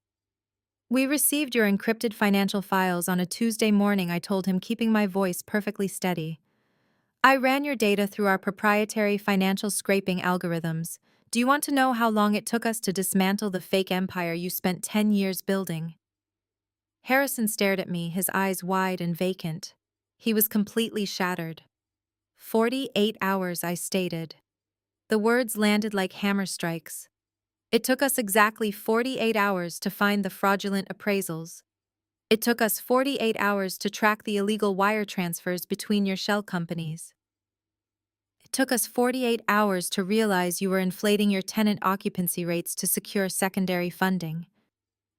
We received your encrypted financial files on a Tuesday morning, I told him, keeping my voice perfectly steady. I ran your data through our proprietary financial scraping algorithms. Do you want to know how long it took us to dismantle the fake empire you spent 10 years building? Harrison stared at me, his eyes wide and vacant. He was completely shattered. 48 hours, I stated. The words landed like hammer strikes. It took us exactly 48 hours to find the fraudulent appraisals. It took us 48 hours to track the illegal wire transfers between your shell companies. It took us 48 hours to realize you were inflating your tenant occupancy rates to secure secondary funding.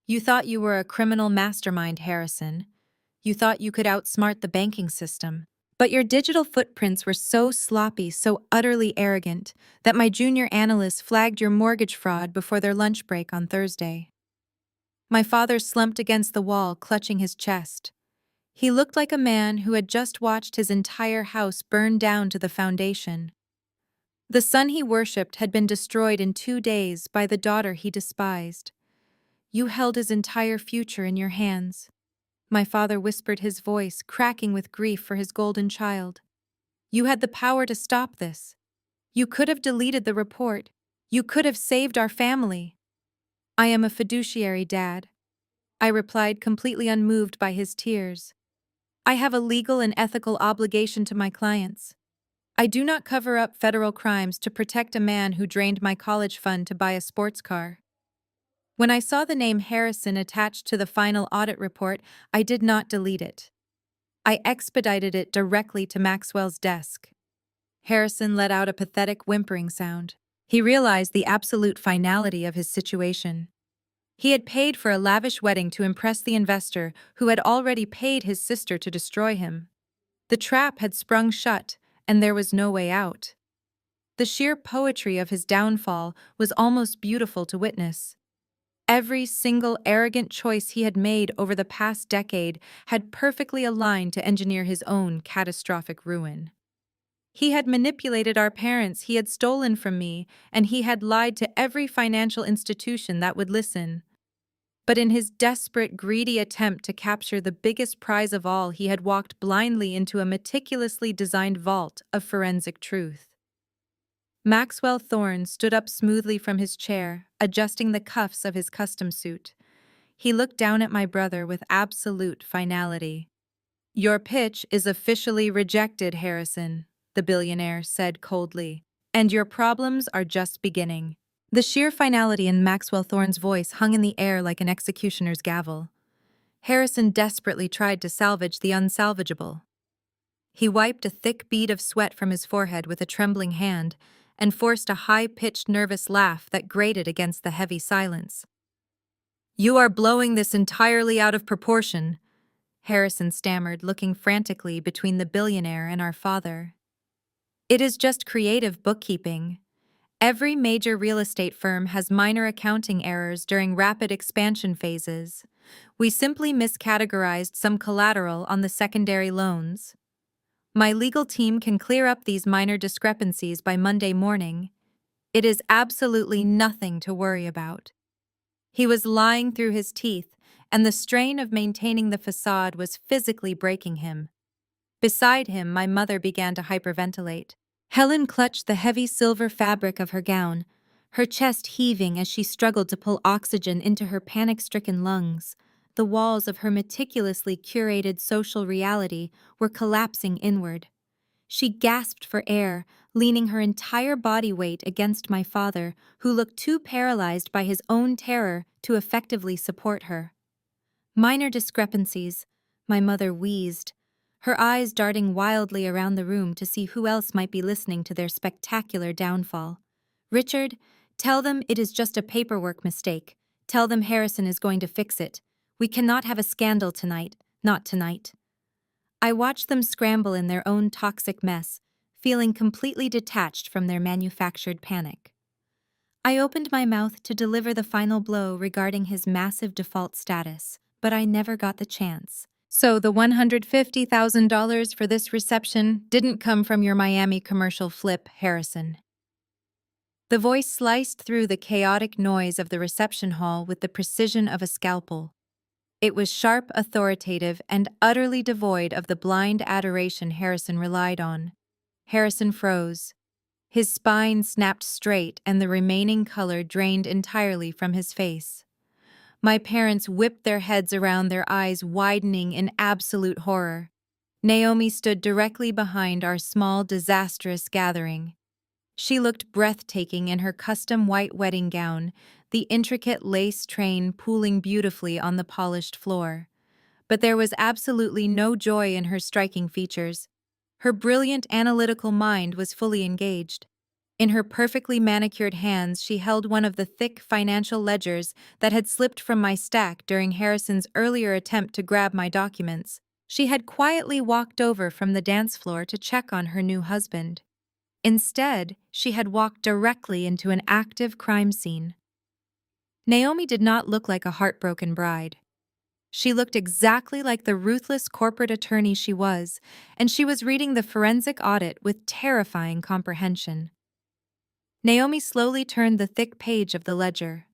You thought you were a criminal mastermind, Harrison. You thought you could outsmart the banking system. But your digital footprints were so sloppy, so utterly arrogant, that my junior analysts flagged your mortgage fraud before their lunch break on Thursday. My father slumped against the wall, clutching his chest. He looked like a man who had just watched his entire house burn down to the foundation. The son he worshipped had been destroyed in 2 days by the daughter he despised. You held his entire future in your hands. My father whispered, his voice cracking with grief for his golden child. You had the power to stop this. You could have deleted the report. You could have saved our family. I am a fiduciary, Dad, I replied, completely unmoved by his tears. I have a legal and ethical obligation to my clients. I do not cover up federal crimes to protect a man who drained my college fund to buy a sports car. When I saw the name Harrison attached to the final audit report, I did not delete it. I expedited it directly to Maxwell's desk. Harrison let out a pathetic whimpering sound. He realized the absolute finality of his situation. He had paid for a lavish wedding to impress the investor who had already paid his sister to destroy him. The trap had sprung shut, and there was no way out. The sheer poetry of his downfall was almost beautiful to witness. Every single arrogant choice he had made over the past decade had perfectly aligned to engineer his own catastrophic ruin. He had manipulated our parents, he had stolen from me, and he had lied to every financial institution that would listen. But in his desperate, greedy attempt to capture the biggest prize of all, he had walked blindly into a meticulously designed vault of forensic truth. Maxwell Thorne stood up smoothly from his chair, adjusting the cuffs of his custom suit. He looked down at my brother with absolute finality. Your pitch is officially rejected, Harrison, the billionaire said coldly, and your problems are just beginning. The sheer finality in Maxwell Thorne's voice hung in the air like an executioner's gavel. Harrison desperately tried to salvage the unsalvageable. He wiped a thick bead of sweat from his forehead with a trembling hand and forced a high-pitched, nervous laugh that grated against the heavy silence. You are blowing this entirely out of proportion, Harrison stammered, looking frantically between the billionaire and our father. It is just creative bookkeeping. Every major real estate firm has minor accounting errors during rapid expansion phases. We simply miscategorized some collateral on the secondary loans. My legal team can clear up these minor discrepancies by Monday morning. It is absolutely nothing to worry about. He was lying through his teeth, and the strain of maintaining the facade was physically breaking him. Beside him, my mother began to hyperventilate. Helen clutched the heavy silver fabric of her gown, her chest heaving as she struggled to pull oxygen into her panic-stricken lungs. The walls of her meticulously curated social reality were collapsing inward. She gasped for air, leaning her entire body weight against my father, who looked too paralyzed by his own terror to effectively support her. Minor discrepancies, my mother wheezed, her eyes darting wildly around the room to see who else might be listening to their spectacular downfall. Richard, tell them it is just a paperwork mistake. Tell them Harrison is going to fix it. We cannot have a scandal tonight, not tonight. I watched them scramble in their own toxic mess, feeling completely detached from their manufactured panic. I opened my mouth to deliver the final blow regarding his massive default status, but I never got the chance. So the $150,000 for this reception didn't come from your Miami commercial flip, Harrison. The voice sliced through the chaotic noise of the reception hall with the precision of a scalpel. It was sharp, authoritative, and utterly devoid of the blind adoration Harrison relied on. Harrison froze. His spine snapped straight and the remaining color drained entirely from his face. My parents whipped their heads around, their eyes widening in absolute horror. Naomi stood directly behind our small, disastrous gathering. She looked breathtaking in her custom white wedding gown, the intricate lace train pooling beautifully on the polished floor. But there was absolutely no joy in her striking features. Her brilliant analytical mind was fully engaged. In her perfectly manicured hands, she held one of the thick financial ledgers that had slipped from my stack during Harrison's earlier attempt to grab my documents. She had quietly walked over from the dance floor to check on her new husband. Instead, she had walked directly into an active crime scene. Naomi did not look like a heartbroken bride. She looked exactly like the ruthless corporate attorney she was, and she was reading the forensic audit with terrifying comprehension. Naomi slowly turned the thick page of the ledger.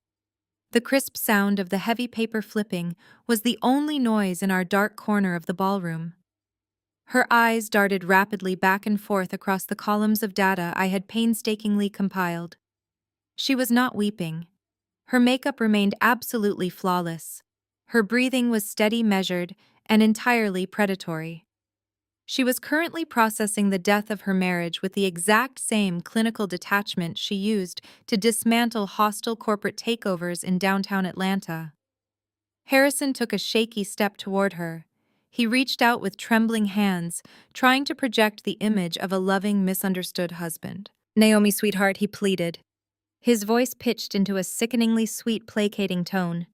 The crisp sound of the heavy paper flipping was the only noise in our dark corner of the ballroom. Her eyes darted rapidly back and forth across the columns of data I had painstakingly compiled. She was not weeping. Her makeup remained absolutely flawless. Her breathing was steady, measured, and entirely predatory. She was currently processing the death of her marriage with the exact same clinical detachment she used to dismantle hostile corporate takeovers in downtown Atlanta. Harrison took a shaky step toward her. He reached out with trembling hands, trying to project the image of a loving, misunderstood husband. "Naomi, sweetheart," he pleaded, his voice pitched into a sickeningly sweet, placating tone.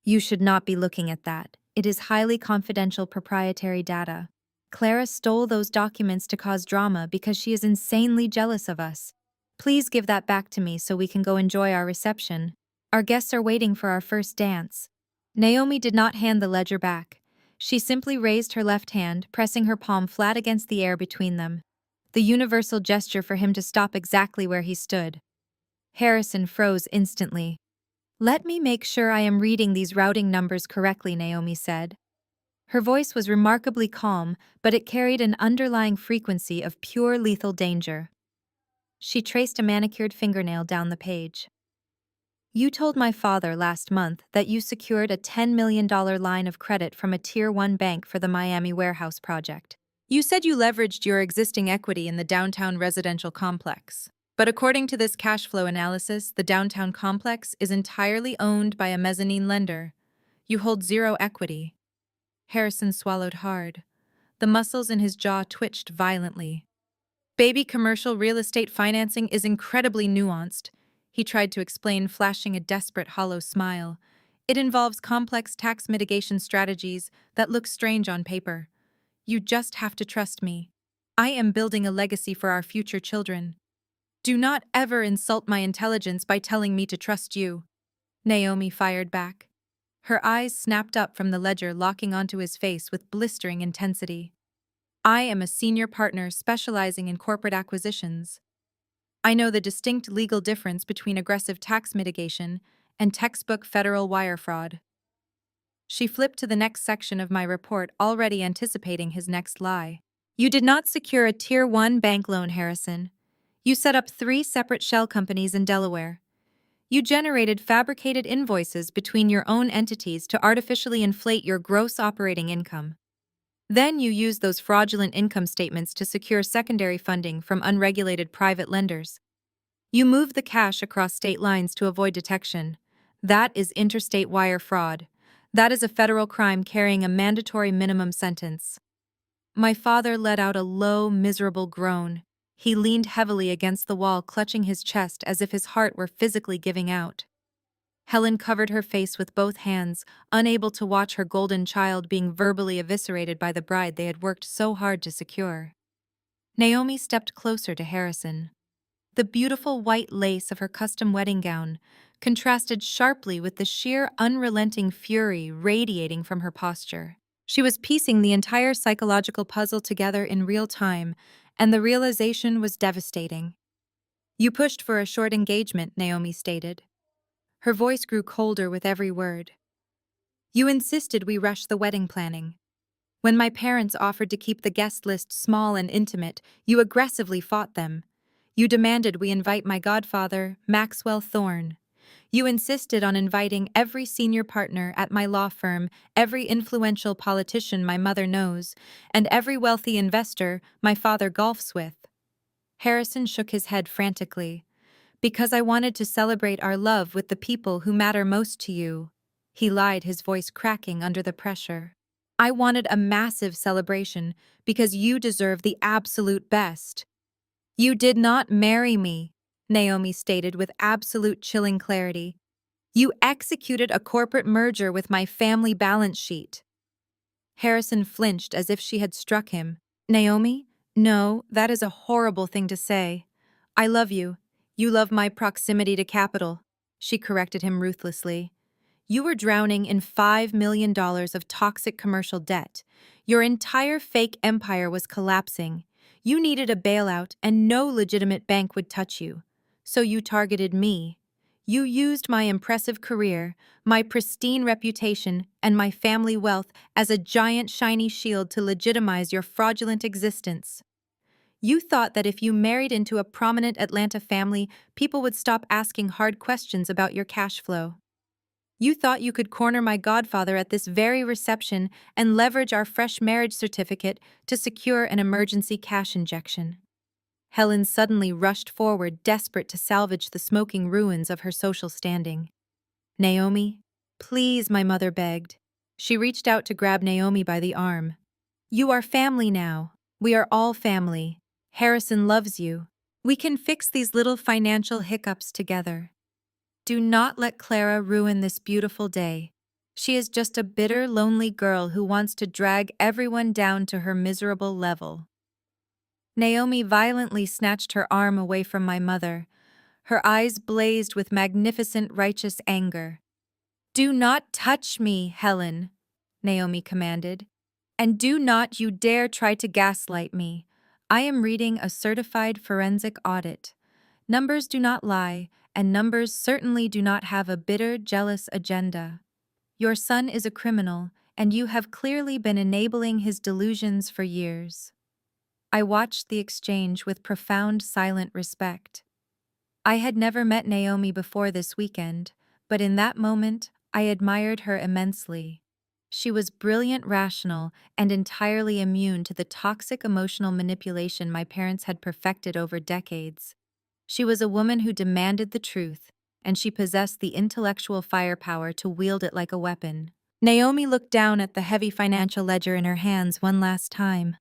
"You should not be looking at that. It is highly confidential proprietary data. Clara stole those documents to cause drama because she is insanely jealous of us. Please give that back to me so we can go enjoy our reception. Our guests are waiting for our first dance." Naomi did not hand the ledger back. She simply raised her left hand, pressing her palm flat against the air between them. The universal gesture for him to stop exactly where he stood. Harrison froze instantly. "Let me make sure I am reading these routing numbers correctly," Naomi said. Her voice was remarkably calm, but it carried an underlying frequency of pure lethal danger. She traced a manicured fingernail down the page. "You told my father last month that you secured a $10 million line of credit from a Tier 1 bank for the Miami warehouse project. You said you leveraged your existing equity in the downtown residential complex. But according to this cash flow analysis, the downtown complex is entirely owned by a mezzanine lender. You hold zero equity." Harrison swallowed hard. The muscles in his jaw twitched violently. "Baby, commercial real estate financing is incredibly nuanced," he tried to explain, flashing a desperate, hollow smile. "It involves complex tax mitigation strategies that look strange on paper. You just have to trust me. I am building a legacy for our future children. Do not ever insult my intelligence by telling me to trust you." Naomi fired back. Her eyes snapped up from the ledger, locking onto his face with blistering intensity. "I am a senior partner specializing in corporate acquisitions. I know the distinct legal difference between aggressive tax mitigation and textbook federal wire fraud." She flipped to the next section of my report, already anticipating his next lie. "You did not secure a Tier 1 bank loan, Harrison. You set up 3 separate shell companies in Delaware. You generated fabricated invoices between your own entities to artificially inflate your gross operating income. Then you used those fraudulent income statements to secure secondary funding from unregulated private lenders. You moved the cash across state lines to avoid detection. That is interstate wire fraud. That is a federal crime carrying a mandatory minimum sentence." My father let out a low, miserable groan. He leaned heavily against the wall, clutching his chest as if his heart were physically giving out. Helen covered her face with both hands, unable to watch her golden child being verbally eviscerated by the bride they had worked so hard to secure. Naomi stepped closer to Harrison. The beautiful white lace of her custom wedding gown contrasted sharply with the sheer, unrelenting fury radiating from her posture. She was piecing the entire psychological puzzle together in real time, and the realization was devastating. "You pushed for a short engagement," Naomi stated. Her voice grew colder with every word. "You insisted we rush the wedding planning. When my parents offered to keep the guest list small and intimate, you aggressively fought them. You demanded we invite my godfather, Maxwell Thorne. You insisted on inviting every senior partner at my law firm, every influential politician my mother knows, and every wealthy investor my father golfs with." Harrison shook his head frantically. "Because I wanted to celebrate our love with the people who matter most to you," he lied, his voice cracking under the pressure. "I wanted a massive celebration because you deserve the absolute best." "You did not marry me," Naomi stated with absolute chilling clarity. "You executed a corporate merger with my family balance sheet." Harrison flinched as if she had struck him. "Naomi, no, that is a horrible thing to say. I love you. You love my proximity to capital," she corrected him ruthlessly. "You were drowning in $5 million of toxic commercial debt. Your entire fake empire was collapsing. You needed a bailout, and no legitimate bank would touch you. So you targeted me. You used my impressive career, my pristine reputation, and my family wealth as a giant shiny shield to legitimize your fraudulent existence. You thought that if you married into a prominent Atlanta family, people would stop asking hard questions about your cash flow. You thought you could corner my godfather at this very reception and leverage our fresh marriage certificate to secure an emergency cash injection. Helen suddenly rushed forward, desperate to salvage the smoking ruins of her social standing. Naomi, please, my mother begged. She reached out to grab Naomi by the arm. You are family now. We are all family. Harrison loves you. We can fix these little financial hiccups together. Do not let Clara ruin this beautiful day. She is just a bitter, lonely girl who wants to drag everyone down to her miserable level. Naomi violently snatched her arm away from my mother. Her eyes blazed with magnificent, righteous anger. Do not touch me, Helen, Naomi commanded. And do not you dare try to gaslight me. I am reading a certified forensic audit. Numbers do not lie, and numbers certainly do not have a bitter, jealous agenda. Your son is a criminal, and you have clearly been enabling his delusions for years. I watched the exchange with profound, silent respect. I had never met Naomi before this weekend, but in that moment, I admired her immensely. She was brilliant, rational, and entirely immune to the toxic emotional manipulation my parents had perfected over decades. She was a woman who demanded the truth, and she possessed the intellectual firepower to wield it like a weapon. Naomi looked down at the heavy financial ledger in her hands one last time.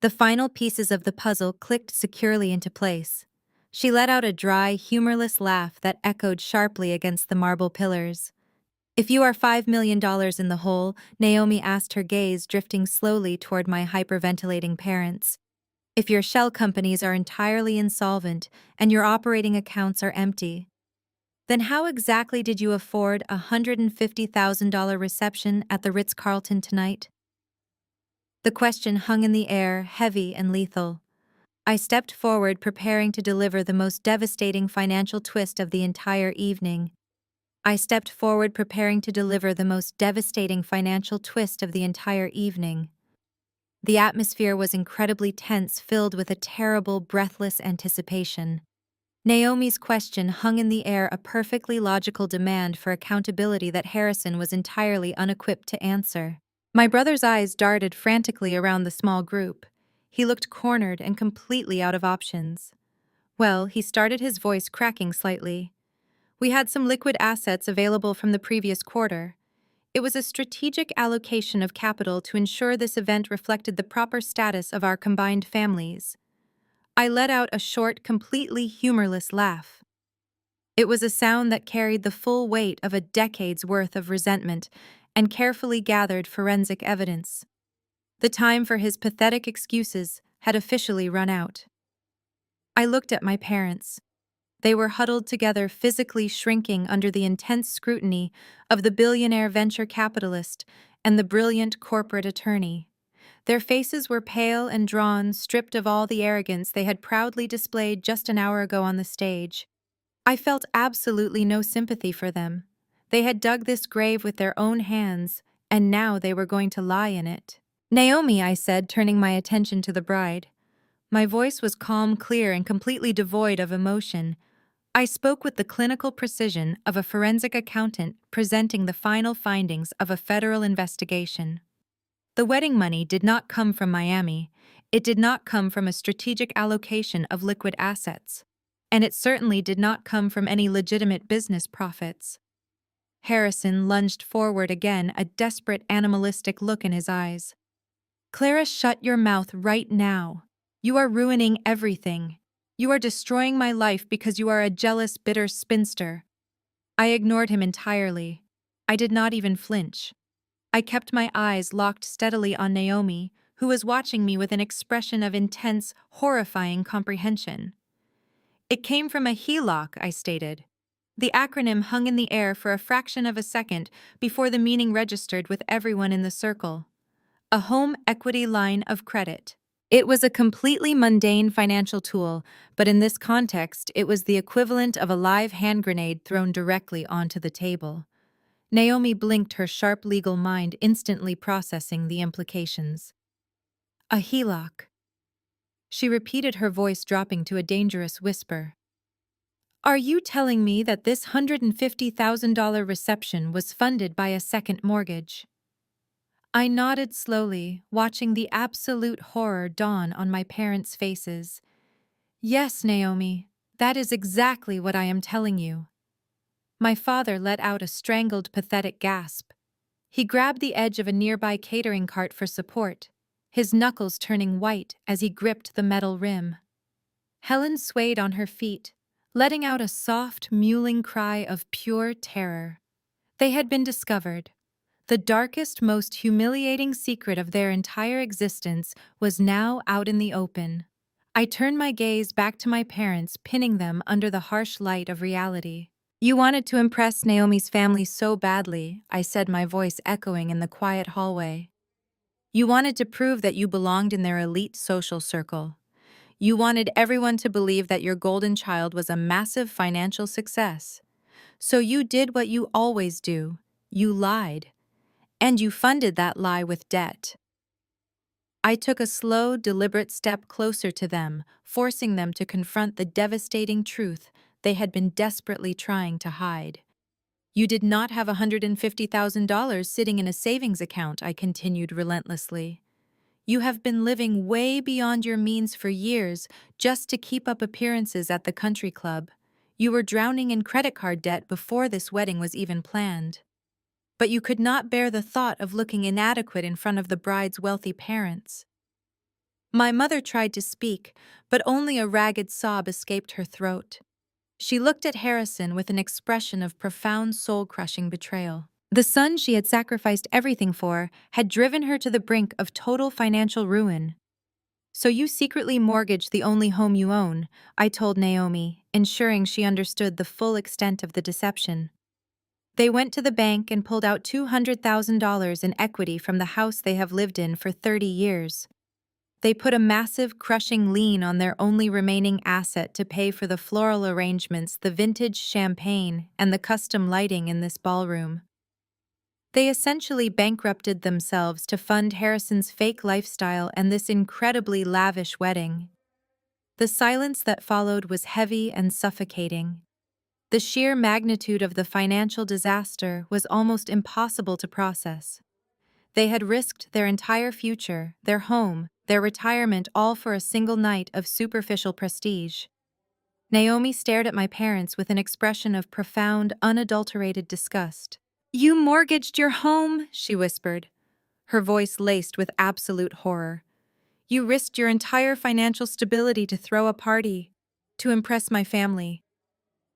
The final pieces of the puzzle clicked securely into place. She let out a dry, humorless laugh that echoed sharply against the marble pillars. If you are $5 million in the hole, Naomi asked, her gaze drifting slowly toward my hyperventilating parents. If your shell companies are entirely insolvent and your operating accounts are empty, then how exactly did you afford a $150,000 reception at the Ritz-Carlton tonight? The question hung in the air, heavy and lethal. I stepped forward, preparing to deliver the most devastating financial twist of the entire evening. I stepped forward, preparing to deliver the most devastating financial twist of the entire evening. The atmosphere was incredibly tense, filled with a terrible, breathless anticipation. Naomi's question hung in the air, a perfectly logical demand for accountability that Harrison was entirely unequipped to answer. My brother's eyes darted frantically around the small group. He looked cornered and completely out of options. Well, he started, his voice cracking slightly. We had some liquid assets available from the previous quarter. It was a strategic allocation of capital to ensure this event reflected the proper status of our combined families. I let out a short, completely humorless laugh. It was a sound that carried the full weight of a decade's worth of resentment and carefully gathered forensic evidence. The time for his pathetic excuses had officially run out. I looked at my parents. They were huddled together, physically shrinking under the intense scrutiny of the billionaire venture capitalist and the brilliant corporate attorney. Their faces were pale and drawn, stripped of all the arrogance they had proudly displayed just an hour ago on the stage. I felt absolutely no sympathy for them. They had dug this grave with their own hands, and now they were going to lie in it. Naomi, I said, turning my attention to the bride. My voice was calm, clear, and completely devoid of emotion. I spoke with the clinical precision of a forensic accountant presenting the final findings of a federal investigation. The wedding money did not come from Miami. It did not come from a strategic allocation of liquid assets. And it certainly did not come from any legitimate business profits. Harrison lunged forward again, a desperate, animalistic look in his eyes. Clara, shut your mouth right now. You are ruining everything. You are destroying my life because you are a jealous, bitter spinster. I ignored him entirely. I did not even flinch. I kept my eyes locked steadily on Naomi, who was watching me with an expression of intense, horrifying comprehension. It came from a HELOC, I stated. The acronym hung in the air for a fraction of a second before the meaning registered with everyone in the circle. A home equity line of credit. It was a completely mundane financial tool, but in this context, it was the equivalent of a live hand grenade thrown directly onto the table. Naomi blinked, her sharp legal mind instantly processing the implications. A HELOC. She repeated, her voice dropping to a dangerous whisper. Are you telling me that this $150,000 reception was funded by a second mortgage? I nodded slowly, watching the absolute horror dawn on my parents' faces. Yes, Naomi, that is exactly what I am telling you. My father let out a strangled, pathetic gasp. He grabbed the edge of a nearby catering cart for support, his knuckles turning white as he gripped the metal rim. Helen swayed on her feet, letting out a soft, mewling cry of pure terror. They had been discovered. The darkest, most humiliating secret of their entire existence was now out in the open. I turned my gaze back to my parents, pinning them under the harsh light of reality. You wanted to impress Naomi's family so badly, I said, my voice echoing in the quiet hallway. You wanted to prove that you belonged in their elite social circle. You wanted everyone to believe that your golden child was a massive financial success. So you did what you always do. You lied. And you funded that lie with debt. I took a slow, deliberate step closer to them, forcing them to confront the devastating truth they had been desperately trying to hide. You did not have $150,000 sitting in a savings account, I continued relentlessly. You have been living way beyond your means for years just to keep up appearances at the country club. You were drowning in credit card debt before this wedding was even planned. But you could not bear the thought of looking inadequate in front of the bride's wealthy parents. My mother tried to speak, but only a ragged sob escaped her throat. She looked at Harrison with an expression of profound soul-crushing betrayal. The son she had sacrificed everything for had driven her to the brink of total financial ruin. So you secretly mortgaged the only home you own, I told Naomi, ensuring she understood the full extent of the deception. They went to the bank and pulled out $200,000 in equity from the house they have lived in for 30 years. They put a massive, crushing lien on their only remaining asset to pay for the floral arrangements, the vintage champagne, and the custom lighting in this ballroom. They essentially bankrupted themselves to fund Harrison's fake lifestyle and this incredibly lavish wedding. The silence that followed was heavy and suffocating. The sheer magnitude of the financial disaster was almost impossible to process. They had risked their entire future, their home, their retirement, all for a single night of superficial prestige. Naomi stared at my parents with an expression of profound, unadulterated disgust. You mortgaged your home, she whispered, her voice laced with absolute horror. You risked your entire financial stability to throw a party, to impress my family.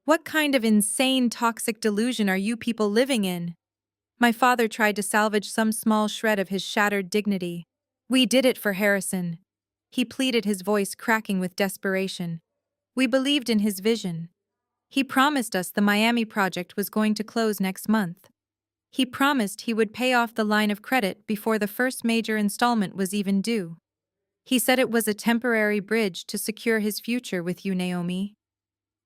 What kind of insane, toxic delusion are you people living in? My father tried to salvage some small shred of his shattered dignity. We did it for Harrison. He pleaded, his voice cracking with desperation. We believed in his vision. He promised us the Miami project was going to close next month. He promised he would pay off the line of credit before the first major installment was even due. He said it was a temporary bridge to secure his future with you, Naomi.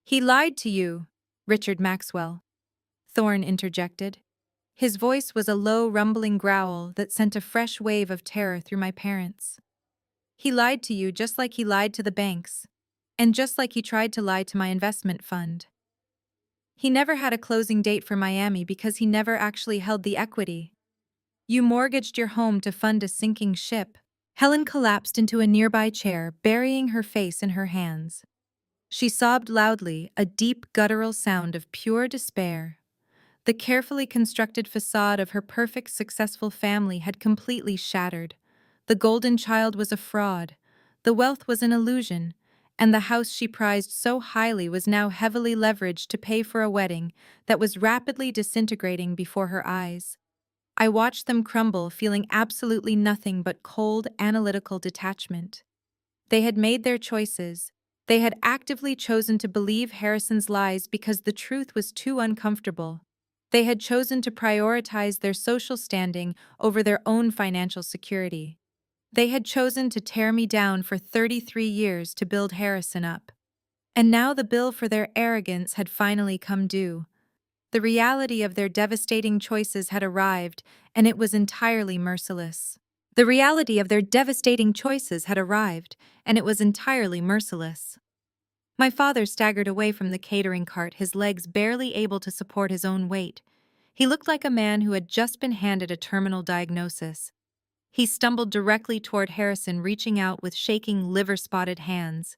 He lied to you, Richard Maxwell, Thorne interjected. His voice was a low, rumbling growl that sent a fresh wave of terror through my parents. He lied to you just like he lied to the banks, and just like he tried to lie to my investment fund. He never had a closing date for Miami because he never actually held the equity. You mortgaged your home to fund a sinking ship. Helen collapsed into a nearby chair, burying her face in her hands. She sobbed loudly, a deep, guttural sound of pure despair. The carefully constructed facade of her perfect, successful family had completely shattered. The golden child was a fraud. The wealth was an illusion. And the house she prized so highly was now heavily leveraged to pay for a wedding that was rapidly disintegrating before her eyes. I watched them crumble, feeling absolutely nothing but cold, analytical detachment. They had made their choices. They had actively chosen to believe Harrison's lies because the truth was too uncomfortable. They had chosen to prioritize their social standing over their own financial security. They had chosen to tear me down for 33 years to build Harrison up. And now the bill for their arrogance had finally come due. The reality of their devastating choices had arrived, and it was entirely merciless. The reality of their devastating choices had arrived, and it was entirely merciless. My father staggered away from the catering cart, his legs barely able to support his own weight. He looked like a man who had just been handed a terminal diagnosis. He stumbled directly toward Harrison, reaching out with shaking, liver-spotted hands.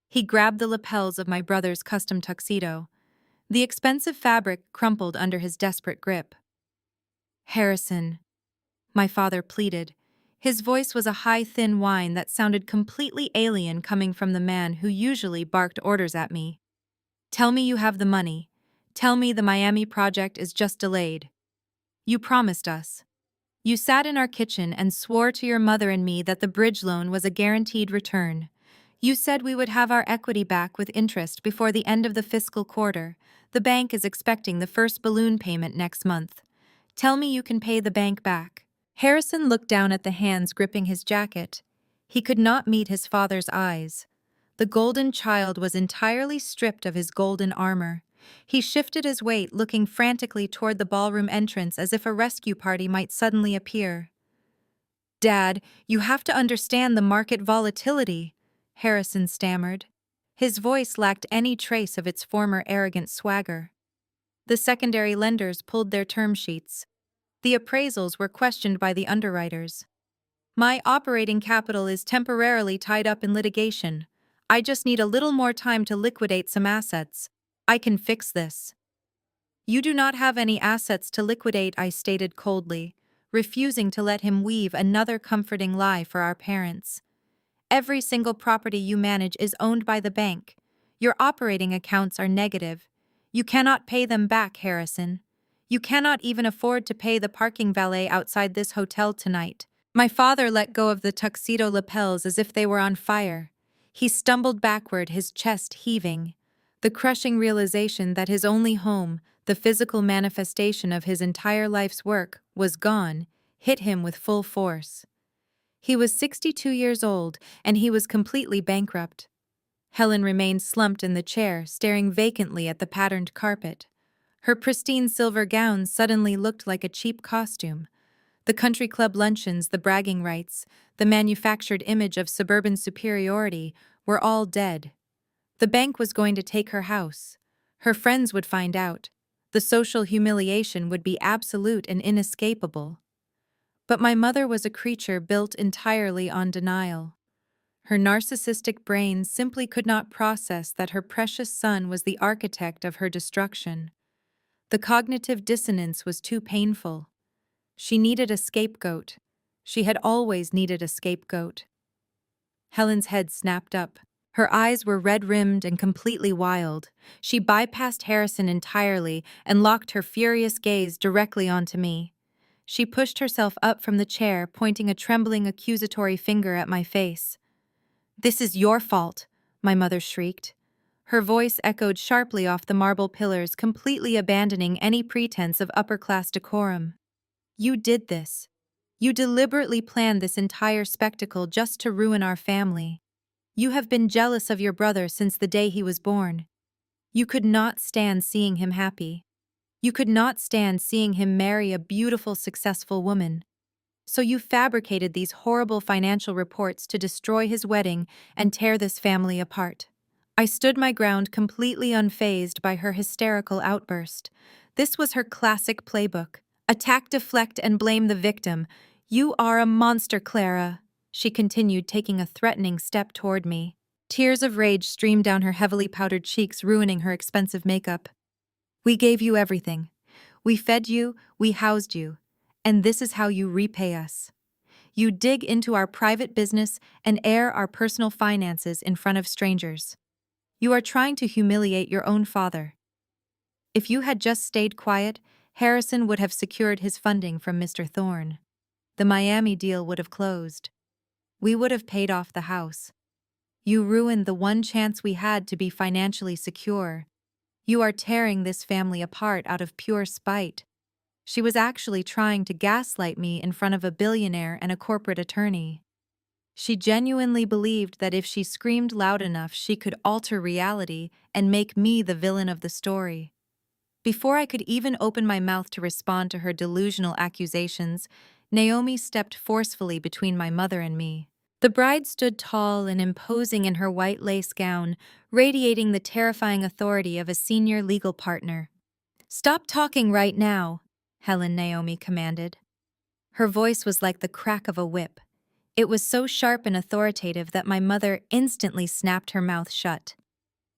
He grabbed the lapels of my brother's custom tuxedo. The expensive fabric crumpled under his desperate grip. "Harrison," my father pleaded. His voice was a high, thin whine that sounded completely alien coming from the man who usually barked orders at me. "Tell me you have the money. Tell me the Miami project is just delayed. You promised us. You sat in our kitchen and swore to your mother and me that the bridge loan was a guaranteed return. You said we would have our equity back with interest before the end of the fiscal quarter. The bank is expecting the first balloon payment next month. Tell me you can pay the bank back." Harrison looked down at the hands gripping his jacket. He could not meet his father's eyes. The golden child was entirely stripped of his golden armor. He shifted his weight, looking frantically toward the ballroom entrance as if a rescue party might suddenly appear. "Dad, you have to understand the market volatility," Harrison stammered. His voice lacked any trace of its former arrogant swagger. The secondary lenders pulled their term sheets. The appraisals were questioned by the underwriters. "My operating capital is temporarily tied up in litigation. I just need a little more time to liquidate some assets. I can fix this." "You do not have any assets to liquidate," I stated coldly, refusing to let him weave another comforting lie for our parents. "Every single property you manage is owned by the bank. Your operating accounts are negative. You cannot pay them back, Harrison. You cannot even afford to pay the parking valet outside this hotel tonight." My father let go of the tuxedo lapels as if they were on fire. He stumbled backward, his chest heaving. The crushing realization that his only home, the physical manifestation of his entire life's work, was gone, hit him with full force. He was 62 years old, and he was completely bankrupt. Helen remained slumped in the chair, staring vacantly at the patterned carpet. Her pristine silver gown suddenly looked like a cheap costume. The country club luncheons, the bragging rights, the manufactured image of suburban superiority were all dead. The bank was going to take her house. Her friends would find out. The social humiliation would be absolute and inescapable. But my mother was a creature built entirely on denial. Her narcissistic brain simply could not process that her precious son was the architect of her destruction. The cognitive dissonance was too painful. She needed a scapegoat. She had always needed a scapegoat. Helen's head snapped up. Her eyes were red-rimmed and completely wild. She bypassed Harrison entirely and locked her furious gaze directly onto me. She pushed herself up from the chair, pointing a trembling, accusatory finger at my face. "This is your fault," my mother shrieked. Her voice echoed sharply off the marble pillars, completely abandoning any pretense of upper-class decorum. "You did this. You deliberately planned this entire spectacle just to ruin our family. You have been jealous of your brother since the day he was born. You could not stand seeing him happy. You could not stand seeing him marry a beautiful, successful woman. So you fabricated these horrible financial reports to destroy his wedding and tear this family apart." I stood my ground, completely unfazed by her hysterical outburst. This was her classic playbook. Attack, deflect, and blame the victim. "You are a monster, Clara," she continued, taking a threatening step toward me. Tears of rage streamed down her heavily powdered cheeks, ruining her expensive makeup. "We gave you everything. We fed you, we housed you. And this is how you repay us. You dig into our private business and air our personal finances in front of strangers. You are trying to humiliate your own father. If you had just stayed quiet, Harrison would have secured his funding from Mr. Thorne. The Miami deal would have closed. We would have paid off the house. You ruined the one chance we had to be financially secure. You are tearing this family apart out of pure spite." She was actually trying to gaslight me in front of a billionaire and a corporate attorney. She genuinely believed that if she screamed loud enough, she could alter reality and make me the villain of the story. Before I could even open my mouth to respond to her delusional accusations, Naomi stepped forcefully between my mother and me. The bride stood tall and imposing in her white lace gown, radiating the terrifying authority of a senior legal partner. "Stop talking right now," Naomi commanded. Her voice was like the crack of a whip. It was so sharp and authoritative that my mother instantly snapped her mouth shut.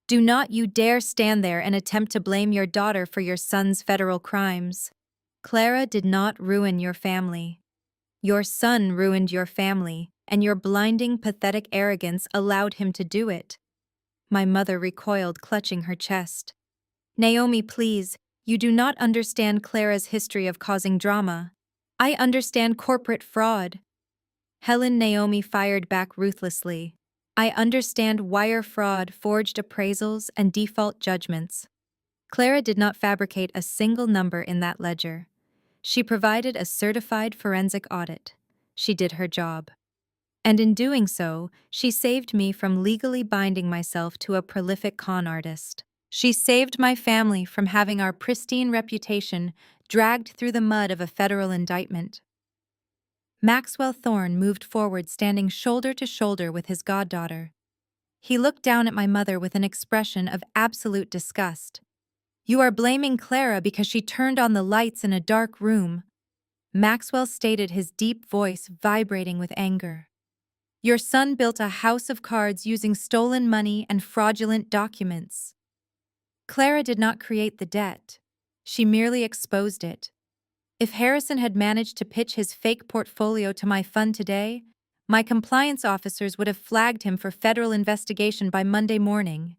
"Do not you dare stand there and attempt to blame your daughter for your son's federal crimes. Clara did not ruin your family. Your son ruined your family, and your blinding, pathetic arrogance allowed him to do it." My mother recoiled, clutching her chest. "Naomi, please, you do not understand Clara's history of causing drama. I understand corporate fraud." Naomi fired back ruthlessly. "I understand wire fraud, forged appraisals, and default judgments. Clara did not fabricate a single number in that ledger. She provided a certified forensic audit. She did her job. And in doing so, she saved me from legally binding myself to a prolific con artist. She saved my family from having our pristine reputation dragged through the mud of a federal indictment." Maxwell Thorne moved forward, standing shoulder to shoulder with his goddaughter. He looked down at my mother with an expression of absolute disgust. "You are blaming Clara because she turned on the lights in a dark room," Maxwell stated, his deep voice vibrating with anger. "Your son built a house of cards using stolen money and fraudulent documents. Clara did not create the debt. She merely exposed it. If Harrison had managed to pitch his fake portfolio to my fund today, my compliance officers would have flagged him for federal investigation by Monday morning.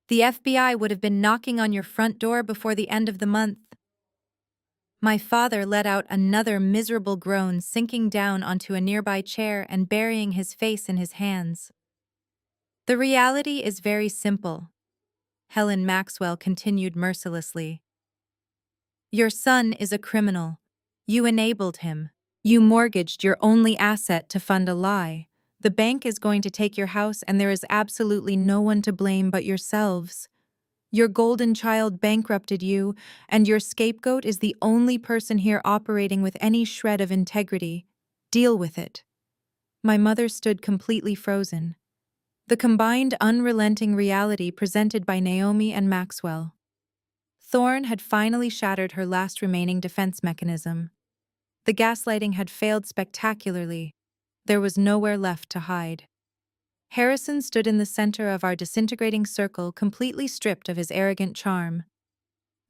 The FBI would have been knocking on your front door before the end of the month." My father let out another miserable groan, sinking down onto a nearby chair and burying his face in his hands. "The reality is very simple," Maxwell continued mercilessly. "Your son is a criminal. You enabled him. You mortgaged your only asset to fund a lie. The bank is going to take your house, and there is absolutely no one to blame but yourselves. Your golden child bankrupted you, and your scapegoat is the only person here operating with any shred of integrity. Deal with it." My mother stood completely frozen. The combined unrelenting reality presented by Naomi and Maxwell. Thorne had finally shattered her last remaining defense mechanism. The gaslighting had failed spectacularly. There was nowhere left to hide. Harrison stood in the center of our disintegrating circle, completely stripped of his arrogant charm.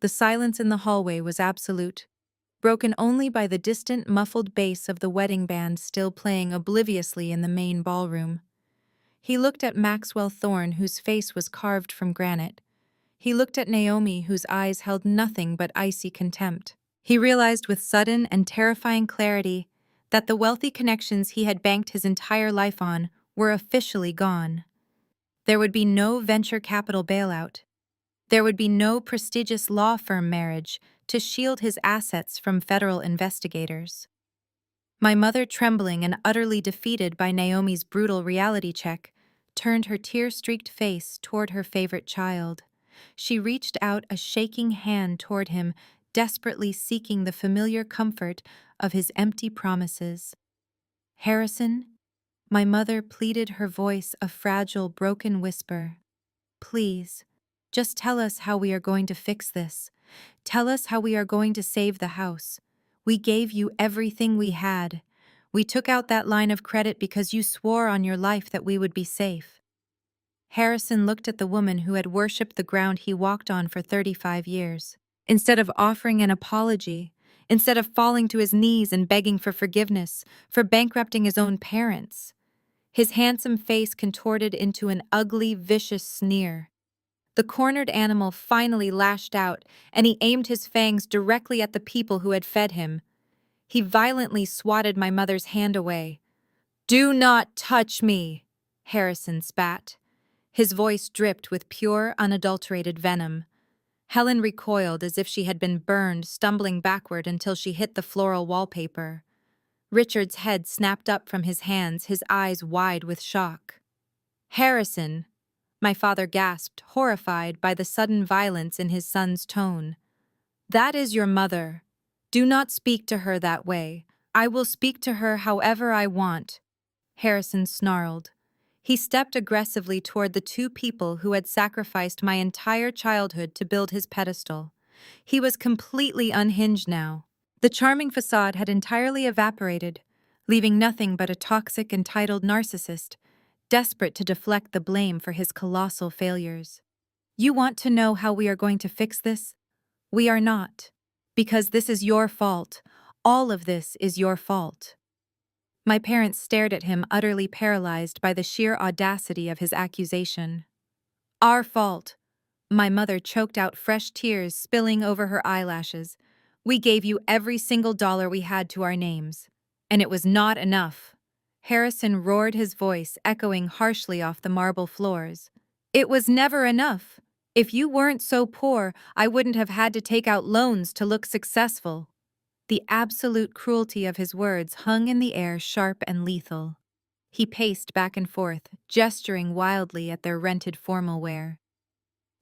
The silence in the hallway was absolute, broken only by the distant, muffled bass of the wedding band still playing obliviously in the main ballroom. He looked at Maxwell Thorne, whose face was carved from granite. He looked at Naomi, whose eyes held nothing but icy contempt. He realized with sudden and terrifying clarity that the wealthy connections he had banked his entire life on were officially gone. There would be no venture capital bailout. There would be no prestigious law firm marriage to shield his assets from federal investigators. My mother, trembling and utterly defeated by Naomi's brutal reality check, turned her tear-streaked face toward her favorite child. She reached out a shaking hand toward him, desperately seeking the familiar comfort of his empty promises. "Harrison," my mother pleaded, her voice a fragile, broken whisper. "Please, just tell us how we are going to fix this. Tell us how we are going to save the house. We gave you everything we had. We took out that line of credit because you swore on your life that we would be safe." Harrison looked at the woman who had worshipped the ground he walked on for 35 years. Instead of offering an apology, instead of falling to his knees and begging for forgiveness for bankrupting his own parents, his handsome face contorted into an ugly, vicious sneer. The cornered animal finally lashed out, and he aimed his fangs directly at the people who had fed him. He violently swatted my mother's hand away. "Do not touch me," Harrison spat. His voice dripped with pure, unadulterated venom. Helen recoiled as if she had been burned, stumbling backward until she hit the floral wallpaper. Richard's head snapped up from his hands, his eyes wide with shock. "Harrison!" My father gasped, horrified by the sudden violence in his son's tone. "That is your mother. Do not speak to her that way. I will speak to her however I want." Harrison snarled. He stepped aggressively toward the two people who had sacrificed my entire childhood to build his pedestal. He was completely unhinged now. The charming facade had entirely evaporated, leaving nothing but a toxic, entitled narcissist, desperate to deflect the blame for his colossal failures. "You want to know how we are going to fix this? We are not. Because this is your fault. All of this is your fault." My parents stared at him, utterly paralyzed by the sheer audacity of his accusation. "Our fault." My mother choked out, fresh tears spilling over her eyelashes. "We gave you every single dollar we had to our names. And it was not enough." Harrison roared, his voice echoing harshly off the marble floors. "It was never enough. If you weren't so poor, I wouldn't have had to take out loans to look successful." The absolute cruelty of his words hung in the air, sharp and lethal. He paced back and forth, gesturing wildly at their rented formal wear.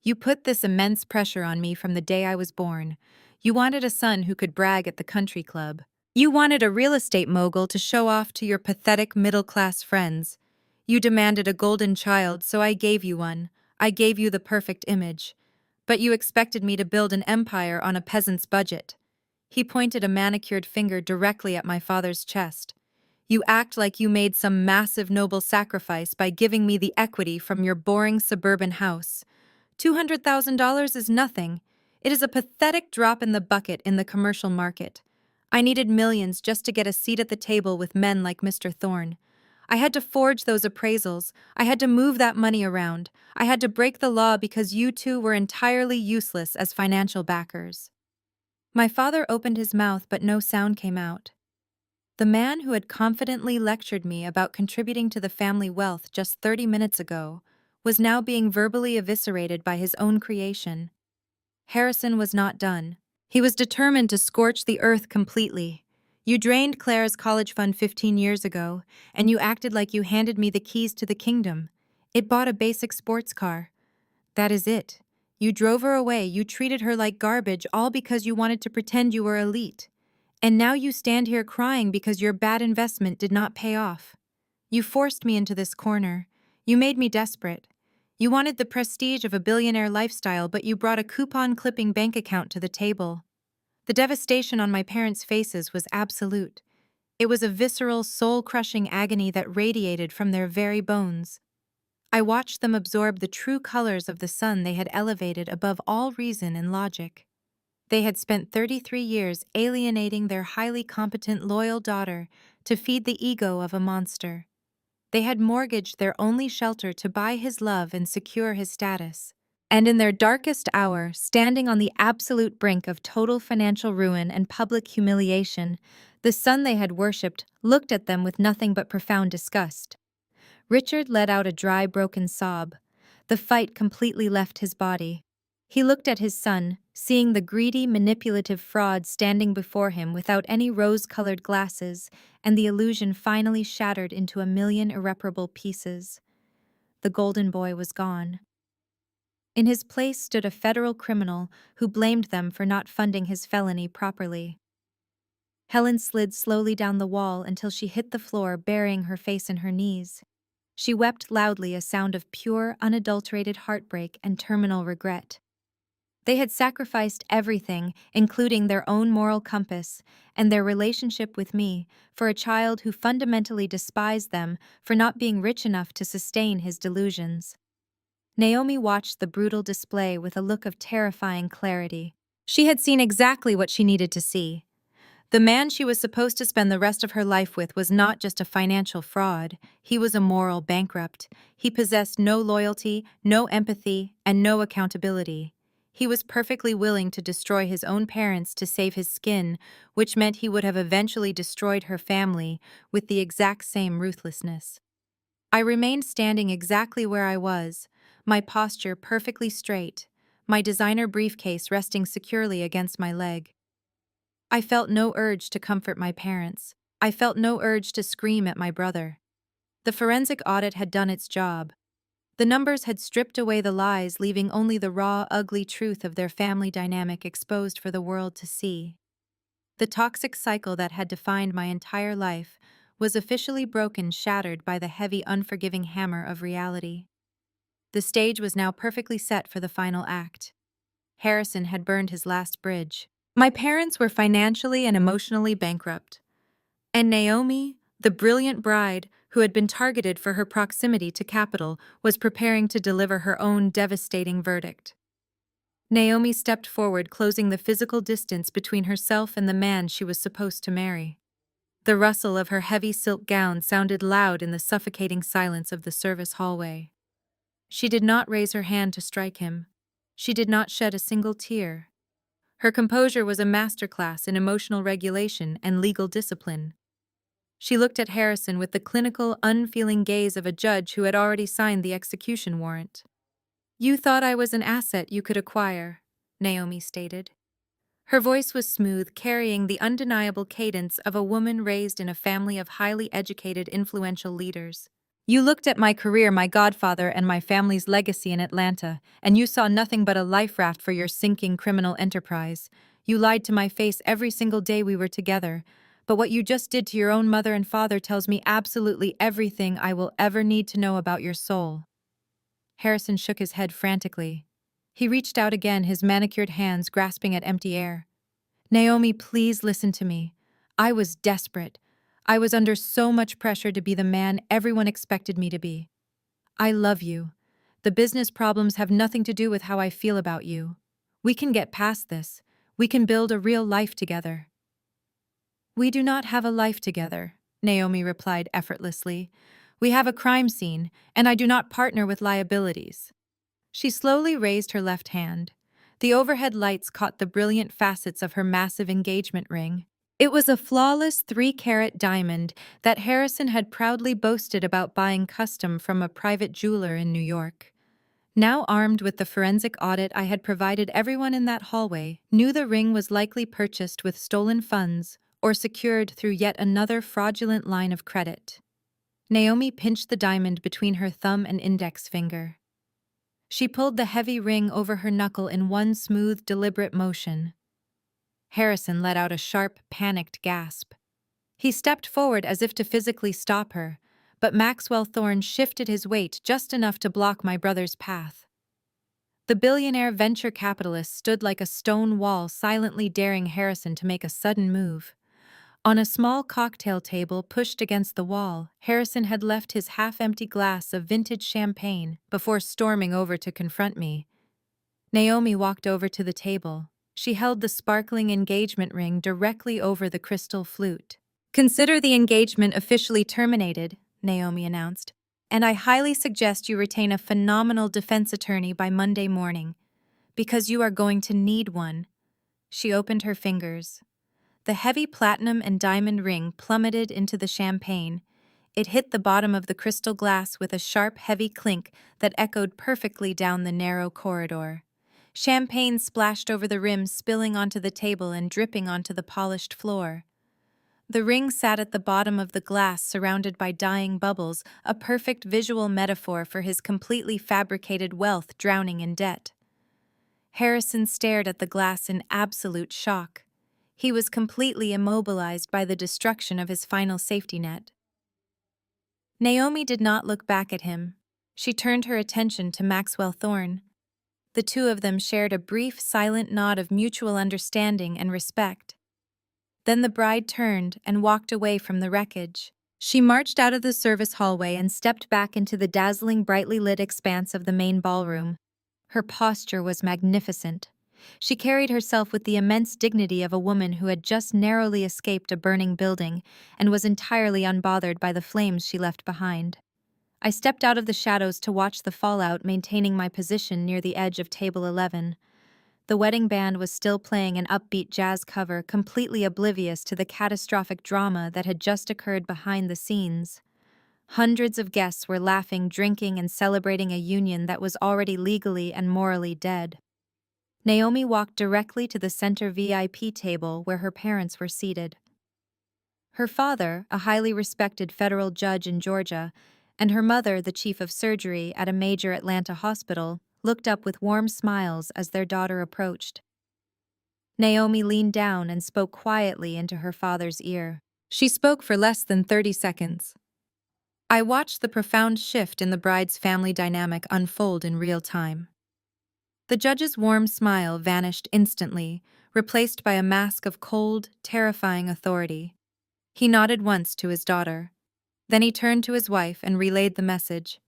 "You put this immense pressure on me from the day I was born. You wanted a son who could brag at the country club. You wanted a real estate mogul to show off to your pathetic middle-class friends. You demanded a golden child, so I gave you one. I gave you the perfect image. But you expected me to build an empire on a peasant's budget." He pointed a manicured finger directly at my father's chest. "You act like you made some massive noble sacrifice by giving me the equity from your boring suburban house. $200,000 is nothing. It is a pathetic drop in the bucket in the commercial market. I needed millions just to get a seat at the table with men like Mr. Thorne. I had to forge those appraisals. I had to move that money around. I had to break the law because you two were entirely useless as financial backers." My father opened his mouth, but no sound came out. The man who had confidently lectured me about contributing to the family wealth just 30 minutes ago was now being verbally eviscerated by his own creation. Harrison was not done. He was determined to scorch the earth completely. "You drained Claire's college fund 15 years ago, and you acted like you handed me the keys to the kingdom. It bought a basic sports car. That is it. You drove her away, you treated her like garbage, all because you wanted to pretend you were elite. And now you stand here crying because your bad investment did not pay off. You forced me into this corner. You made me desperate. You wanted the prestige of a billionaire lifestyle, but you brought a coupon-clipping bank account to the table." The devastation on my parents' faces was absolute. It was a visceral, soul-crushing agony that radiated from their very bones. I watched them absorb the true colors of the sun they had elevated above all reason and logic. They had spent 33 years alienating their highly competent, loyal daughter to feed the ego of a monster. They had mortgaged their only shelter to buy his love and secure his status. And in their darkest hour, standing on the absolute brink of total financial ruin and public humiliation, the son they had worshipped looked at them with nothing but profound disgust. Richard let out a dry, broken sob. The fight completely left his body. He looked at his son, seeing the greedy, manipulative fraud standing before him without any rose-colored glasses, and the illusion finally shattered into a million irreparable pieces. The golden boy was gone. In his place stood a federal criminal who blamed them for not funding his felony properly. Helen slid slowly down the wall until she hit the floor, burying her face in her knees. She wept loudly, a sound of pure, unadulterated heartbreak and terminal regret. They had sacrificed everything, including their own moral compass and their relationship with me, for a child who fundamentally despised them for not being rich enough to sustain his delusions. Naomi watched the brutal display with a look of terrifying clarity. She had seen exactly what she needed to see. The man she was supposed to spend the rest of her life with was not just a financial fraud, he was a moral bankrupt. He possessed no loyalty, no empathy, and no accountability. He was perfectly willing to destroy his own parents to save his skin, which meant he would have eventually destroyed her family with the exact same ruthlessness. I remained standing exactly where I was, my posture perfectly straight, my designer briefcase resting securely against my leg. I felt no urge to comfort my parents. I felt no urge to scream at my brother. The forensic audit had done its job. The numbers had stripped away the lies, leaving only the raw, ugly truth of their family dynamic exposed for the world to see. The toxic cycle that had defined my entire life was officially broken, shattered by the heavy, unforgiving hammer of reality. The stage was now perfectly set for the final act. Harrison had burned his last bridge. My parents were financially and emotionally bankrupt. And Naomi, the brilliant bride who had been targeted for her proximity to capital, was preparing to deliver her own devastating verdict. Naomi stepped forward, closing the physical distance between herself and the man she was supposed to marry. The rustle of her heavy silk gown sounded loud in the suffocating silence of the service hallway. She did not raise her hand to strike him. She did not shed a single tear. Her composure was a masterclass in emotional regulation and legal discipline. She looked at Harrison with the clinical, unfeeling gaze of a judge who had already signed the execution warrant. "You thought I was an asset you could acquire," Naomi stated. Her voice was smooth, carrying the undeniable cadence of a woman raised in a family of highly educated, influential leaders. "You looked at my career, my godfather, and my family's legacy in Atlanta, and you saw nothing but a life raft for your sinking criminal enterprise. You lied to my face every single day we were together. But what you just did to your own mother and father tells me absolutely everything I will ever need to know about your soul." Harrison shook his head frantically. He reached out again, his manicured hands grasping at empty air. "Naomi, please listen to me. I was desperate. I was under so much pressure to be the man everyone expected me to be. I love you. The business problems have nothing to do with how I feel about you. We can get past this. We can build a real life together." "We do not have a life together," Naomi replied effortlessly. "We have a crime scene, and I do not partner with liabilities." She slowly raised her left hand. The overhead lights caught the brilliant facets of her massive engagement ring. It was a flawless 3-carat diamond that Harrison had proudly boasted about buying custom from a private jeweler in New York. Now armed with the forensic audit I had provided, everyone in that hallway knew the ring was likely purchased with stolen funds or secured through yet another fraudulent line of credit. Naomi pinched the diamond between her thumb and index finger. She pulled the heavy ring over her knuckle in one smooth, deliberate motion. Harrison let out a sharp, panicked gasp. He stepped forward as if to physically stop her, but Maxwell Thorne shifted his weight just enough to block my brother's path. The billionaire venture capitalist stood like a stone wall, silently daring Harrison to make a sudden move. On a small cocktail table pushed against the wall, Harrison had left his half-empty glass of vintage champagne before storming over to confront me. Naomi walked over to the table. She held the sparkling engagement ring directly over the crystal flute. "Consider the engagement officially terminated," Naomi announced, "and I highly suggest you retain a phenomenal defense attorney by Monday morning, because you are going to need one." She opened her fingers. The heavy platinum and diamond ring plummeted into the champagne. It hit the bottom of the crystal glass with a sharp, heavy clink that echoed perfectly down the narrow corridor. Champagne splashed over the rim, spilling onto the table and dripping onto the polished floor. The ring sat at the bottom of the glass, surrounded by dying bubbles, a perfect visual metaphor for his completely fabricated wealth drowning in debt. Harrison stared at the glass in absolute shock. He was completely immobilized by the destruction of his final safety net. Naomi did not look back at him. She turned her attention to Maxwell Thorne. The two of them shared a brief, silent nod of mutual understanding and respect. Then the bride turned and walked away from the wreckage. She marched out of the service hallway and stepped back into the dazzling, brightly lit expanse of the main ballroom. Her posture was magnificent. She carried herself with the immense dignity of a woman who had just narrowly escaped a burning building and was entirely unbothered by the flames she left behind. I stepped out of the shadows to watch the fallout, maintaining my position near the edge of table 11. The wedding band was still playing an upbeat jazz cover, completely oblivious to the catastrophic drama that had just occurred behind the scenes. Hundreds of guests were laughing, drinking, and celebrating a union that was already legally and morally dead. Naomi walked directly to the center VIP table where her parents were seated. Her father, a highly respected federal judge in Georgia, and her mother, the chief of surgery at a major Atlanta hospital, looked up with warm smiles as their daughter approached. Naomi leaned down and spoke quietly into her father's ear. She spoke for less than 30 seconds. I watched the profound shift in the bride's family dynamic unfold in real time. The judge's warm smile vanished instantly, replaced by a mask of cold, terrifying authority. He nodded once to his daughter. Then he turned to his wife and relayed the message.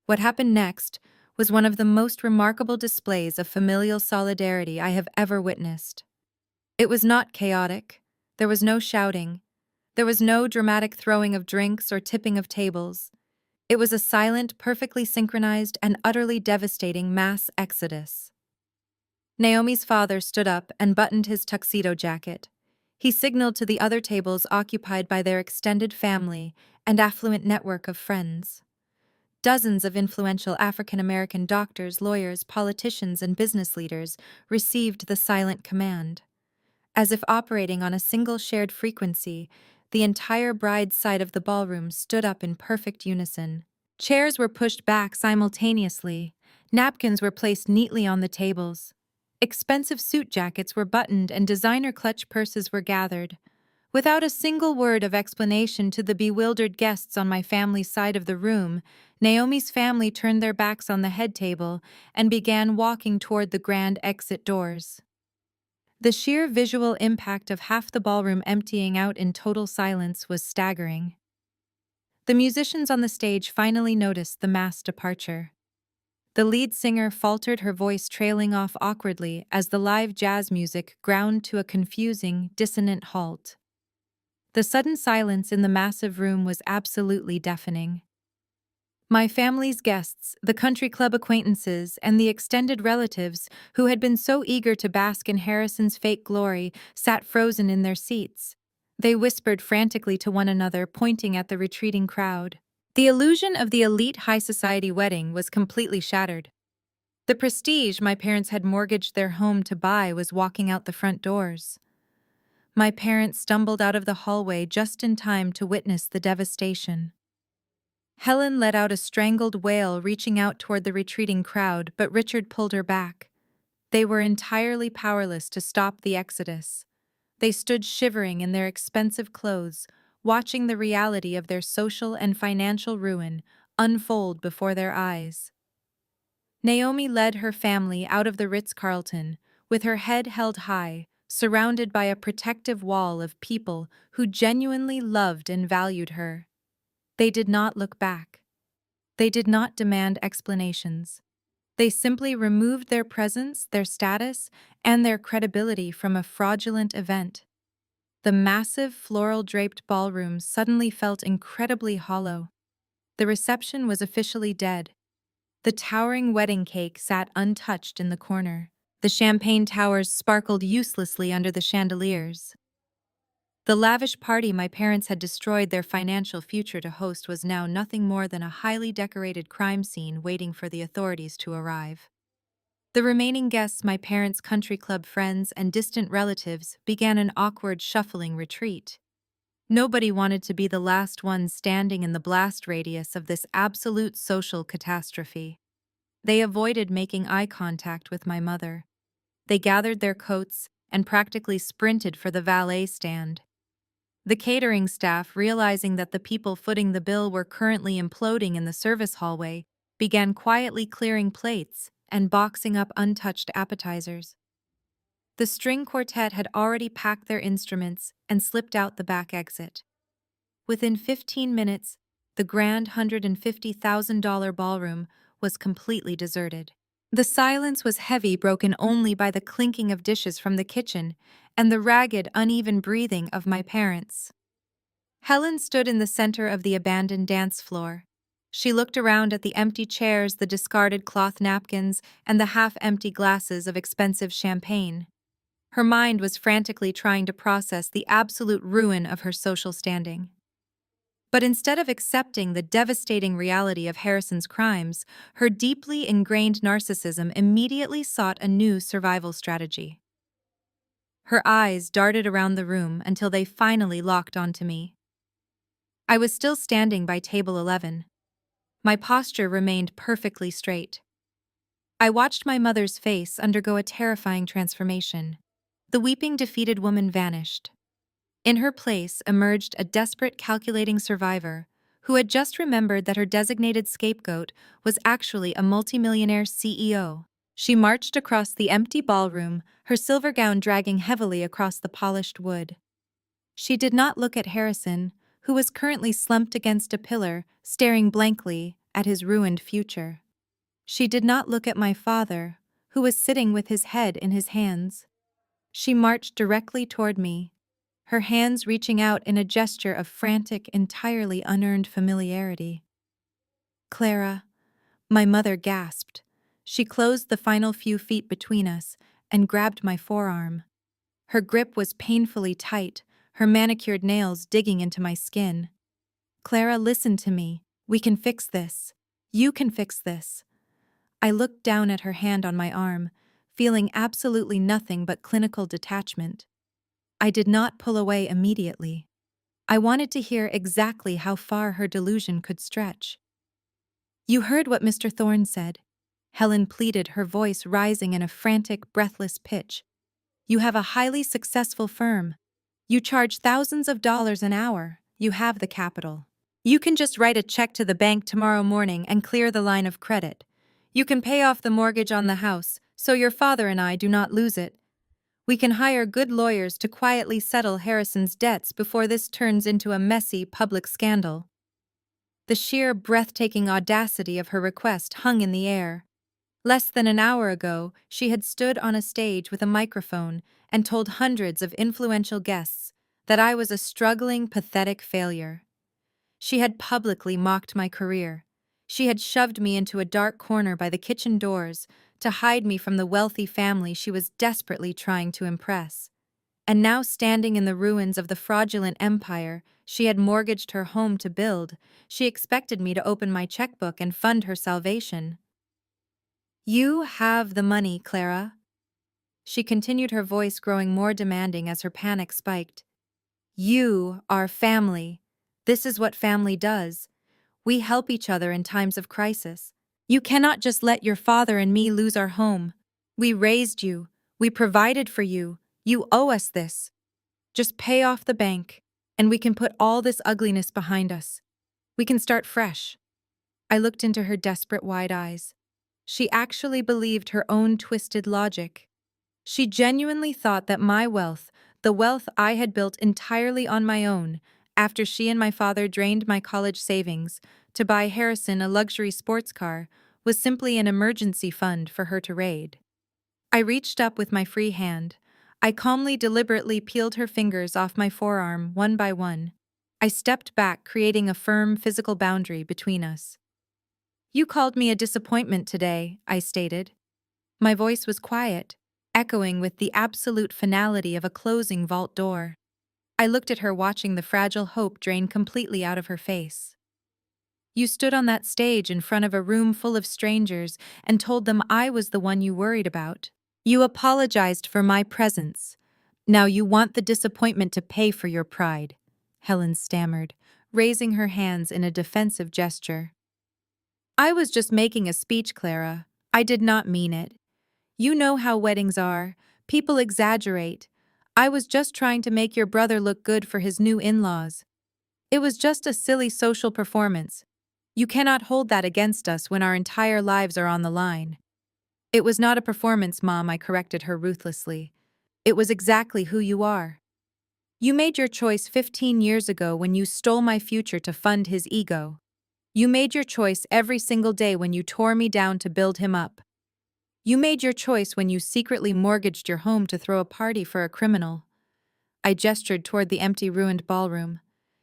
What happened next was one of the most remarkable displays of familial solidarity I have ever witnessed. It was not chaotic. There was no shouting. There was no dramatic throwing of drinks or tipping of tables. It was a silent, perfectly synchronized, and utterly devastating mass exodus. Naomi's father stood up and buttoned his tuxedo jacket. He signaled to the other tables occupied by their extended family and affluent network of friends. Dozens of influential African American doctors, lawyers, politicians, and business leaders received the silent command. As if operating on a single shared frequency, the entire bride's side of the ballroom stood up in perfect unison. Chairs were pushed back simultaneously. Napkins were placed neatly on the tables. Expensive suit jackets were buttoned and designer clutch purses were gathered. Without a single word of explanation to the bewildered guests on my family's side of the room, Naomi's family turned their backs on the head table and began walking toward the grand exit doors. The sheer visual impact of half the ballroom emptying out in total silence was staggering. The musicians on the stage finally noticed the mass departure. The lead singer faltered, her voice trailing off awkwardly as the live jazz music ground to a confusing, dissonant halt. The sudden silence in the massive room was absolutely deafening. My family's guests, the country club acquaintances, and the extended relatives who had been so eager to bask in Harrison's fake glory sat frozen in their seats. They whispered frantically to one another, pointing at the retreating crowd. The illusion of the elite high society wedding was completely shattered. The prestige my parents had mortgaged their home to buy was walking out the front doors. My parents stumbled out of the hallway just in time to witness the devastation. Helen let out a strangled wail, reaching out toward the retreating crowd, but Richard pulled her back. They were entirely powerless to stop the exodus. They stood shivering in their expensive clothes, watching the reality of their social and financial ruin unfold before their eyes. Naomi led her family out of the Ritz-Carlton, with her head held high, surrounded by a protective wall of people who genuinely loved and valued her. They did not look back. They did not demand explanations. They simply removed their presence, their status, and their credibility from a fraudulent event. The massive floral-draped ballroom suddenly felt incredibly hollow. The reception was officially dead. The towering wedding cake sat untouched in the corner. The champagne towers sparkled uselessly under the chandeliers. The lavish party my parents had destroyed their financial future to host was now nothing more than a highly decorated crime scene waiting for the authorities to arrive. The remaining guests, my parents' country club friends and distant relatives, began an awkward shuffling retreat. Nobody wanted to be the last one standing in the blast radius of this absolute social catastrophe. They avoided making eye contact with my mother. They gathered their coats and practically sprinted for the valet stand. The catering staff, realizing that the people footing the bill were currently imploding in the service hallway, began quietly clearing plates and boxing up untouched appetizers. The string quartet had already packed their instruments and slipped out the back exit. Within 15 minutes, the grand $150,000 ballroom was completely deserted. The silence was heavy, broken only by the clinking of dishes from the kitchen and the ragged, uneven breathing of my parents. Helen stood in the center of the abandoned dance floor. She looked around at the empty chairs, the discarded cloth napkins, and the half-empty glasses of expensive champagne. Her mind was frantically trying to process the absolute ruin of her social standing. But instead of accepting the devastating reality of Harrison's crimes, her deeply ingrained narcissism immediately sought a new survival strategy. Her eyes darted around the room until they finally locked onto me. I was still standing by table 11. My posture remained perfectly straight. I watched my mother's face undergo a terrifying transformation. The weeping, defeated woman vanished. In her place emerged a desperate, calculating survivor who had just remembered that her designated scapegoat was actually a multimillionaire CEO. She marched across the empty ballroom, her silver gown dragging heavily across the polished wood. She did not look at Harrison, who was currently slumped against a pillar, staring blankly at his ruined future. She did not look at my father, who was sitting with his head in his hands. She marched directly toward me, her hands reaching out in a gesture of frantic, entirely unearned familiarity. "Clara," my mother gasped. She closed the final few feet between us and grabbed my forearm. Her grip was painfully tight, her manicured nails digging into my skin. "Clara, listen to me. We can fix this. You can fix this." I looked down at her hand on my arm, feeling absolutely nothing but clinical detachment. I did not pull away immediately. I wanted to hear exactly how far her delusion could stretch. "You heard what Mr. Thorne said," Helen pleaded, her voice rising in a frantic, breathless pitch. "You have a highly successful firm. You charge thousands of dollars an hour. You have the capital. You can just write a check to the bank tomorrow morning and clear the line of credit. You can pay off the mortgage on the house, so your father and I do not lose it. We can hire good lawyers to quietly settle Harrison's debts before this turns into a messy public scandal." The sheer, breathtaking audacity of her request hung in the air. Less than an hour ago, she had stood on a stage with a microphone and told hundreds of influential guests that I was a struggling, pathetic failure. She had publicly mocked my career. She had shoved me into a dark corner by the kitchen doors to hide me from the wealthy family she was desperately trying to impress. And now, standing in the ruins of the fraudulent empire she had mortgaged her home to build, she expected me to open my checkbook and fund her salvation. "You have the money, Clara," she continued, her voice growing more demanding as her panic spiked. "You are family. This is what family does. We help each other in times of crisis. You cannot just let your father and me lose our home. We raised you. We provided for you. You owe us this. Just pay off the bank, and we can put all this ugliness behind us. We can start fresh." I looked into her desperate wide eyes. She actually believed her own twisted logic. She genuinely thought that my wealth, the wealth I had built entirely on my own, after she and my father drained my college savings to buy Harrison a luxury sports car, was simply an emergency fund for her to raid. I reached up with my free hand. I calmly, deliberately peeled her fingers off my forearm one by one. I stepped back, creating a firm physical boundary between us. "You called me a disappointment today," I stated. My voice was quiet, echoing with the absolute finality of a closing vault door. I looked at her, watching the fragile hope drain completely out of her face. "You stood on that stage in front of a room full of strangers and told them I was the one you worried about. You apologized for my presence. Now you want the disappointment to pay for your pride," Helen stammered, raising her hands in a defensive gesture. "I was just making a speech, Clara. I did not mean it. You know how weddings are. People exaggerate. I was just trying to make your brother look good for his new in-laws. It was just a silly social performance. You cannot hold that against us when our entire lives are on the line." "It was not a performance, Mom," I corrected her ruthlessly. "It was exactly who you are. You made your choice 15 years ago when you stole my future to fund his ego. You made your choice every single day when you tore me down to build him up. You made your choice when you secretly mortgaged your home to throw a party for a criminal." I gestured toward the empty, ruined ballroom.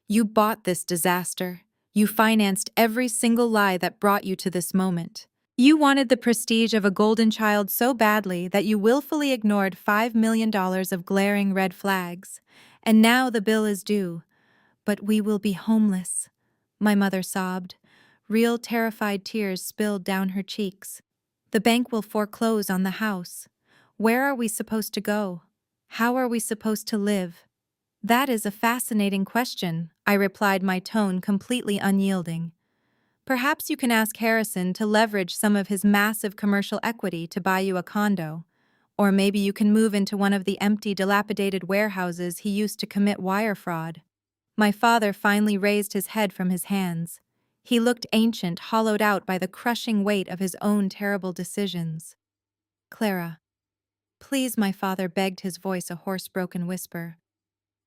"You bought this disaster. You financed every single lie that brought you to this moment. You wanted the prestige of a golden child so badly that you willfully ignored $5 million of glaring red flags. And now the bill is due. But we will be homeless," my mother sobbed. Real terrified tears spilled down her cheeks. "The bank will foreclose on the house. Where are we supposed to go? How are we supposed to live? That is a fascinating question, I replied, my tone completely unyielding. Perhaps you can ask Harrison to leverage some of his massive commercial equity to buy you a condo. Or maybe you can move into one of the empty, dilapidated warehouses he used to commit wire fraud. My father finally raised his head from his hands. He looked ancient, hollowed out by the crushing weight of his own terrible decisions. Clara. Please, my father begged, his voice a hoarse, broken whisper.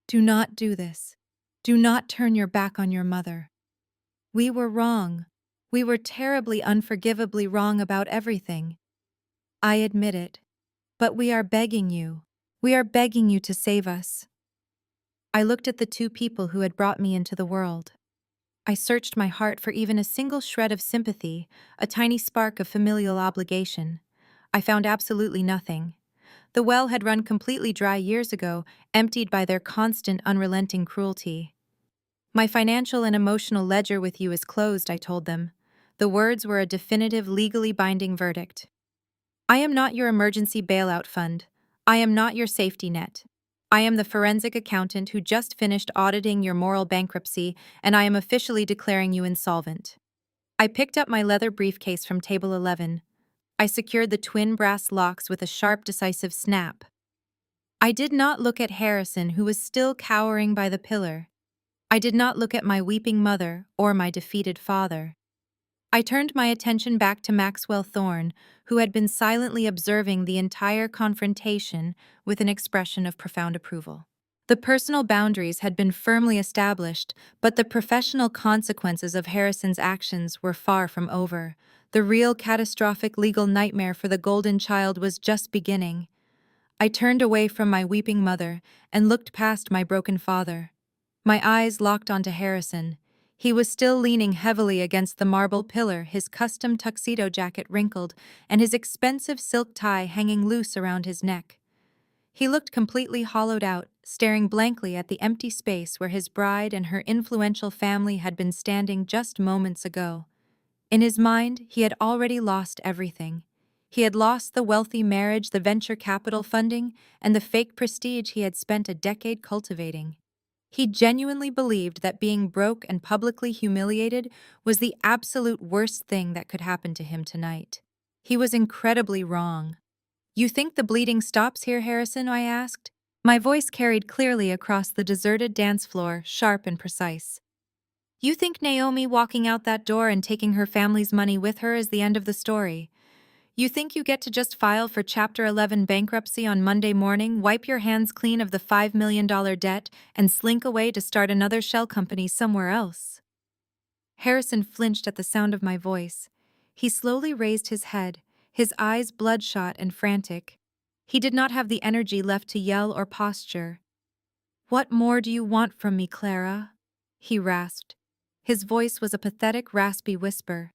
Do not do this. Do not turn your back on your mother. We were wrong. We were terribly, unforgivably wrong about everything. I admit it. But we are begging you. We are begging you to save us. I looked at the two people who had brought me into the world. I searched my heart for even a single shred of sympathy, a tiny spark of familial obligation. I found absolutely nothing. The well had run completely dry years ago, emptied by their constant, unrelenting cruelty. My financial and emotional ledger with you is closed, I told them. The words were a definitive, legally binding verdict. I am not your emergency bailout fund. I am not your safety net. I am the forensic accountant who just finished auditing your moral bankruptcy, and I am officially declaring you insolvent. I picked up my leather briefcase from table 11. I secured the twin brass locks with a sharp, decisive snap. I did not look at Harrison, who was still cowering by the pillar. I did not look at my weeping mother or my defeated father. I turned my attention back to Maxwell Thorne, who had been silently observing the entire confrontation with an expression of profound approval. The personal boundaries had been firmly established, but the professional consequences of Harrison's actions were far from over. The real catastrophic legal nightmare for the golden child was just beginning. I turned away from my weeping mother and looked past my broken father. My eyes locked onto Harrison. He was still leaning heavily against the marble pillar, his custom tuxedo jacket wrinkled and his expensive silk tie hanging loose around his neck. He looked completely hollowed out, staring blankly at the empty space where his bride and her influential family had been standing just moments ago. In his mind, he had already lost everything. He had lost the wealthy marriage, the venture capital funding, and the fake prestige he had spent a decade cultivating. He genuinely believed that being broke and publicly humiliated was the absolute worst thing that could happen to him tonight. He was incredibly wrong. You think the bleeding stops here, Harrison? I asked. My voice carried clearly across the deserted dance floor, sharp and precise. You think Naomi walking out that door and taking her family's money with her is the end of the story? You think you get to just file for Chapter 11 bankruptcy on Monday morning, wipe your hands clean of the $5 million debt, and slink away to start another shell company somewhere else? Harrison flinched at the sound of my voice. He slowly raised his head, his eyes bloodshot and frantic. He did not have the energy left to yell or posture. What more do you want from me, Clara? He rasped. His voice was a pathetic, raspy whisper.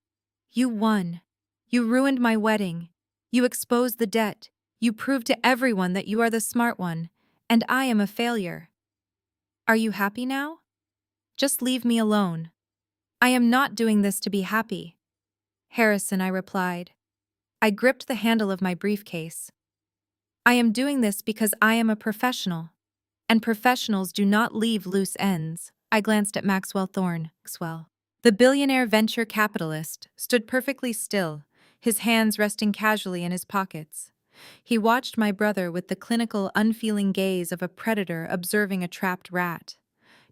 You won. You ruined my wedding. You exposed the debt. You proved to everyone that you are the smart one, and I am a failure. Are you happy now? Just leave me alone. I am not doing this to be happy. Harrison, I replied. I gripped the handle of my briefcase. I am doing this because I am a professional, and professionals do not leave loose ends. I glanced at Maxwell Thorne. The billionaire venture capitalist stood perfectly still, his hands resting casually in his pockets. He watched my brother with the clinical, unfeeling gaze of a predator observing a trapped rat.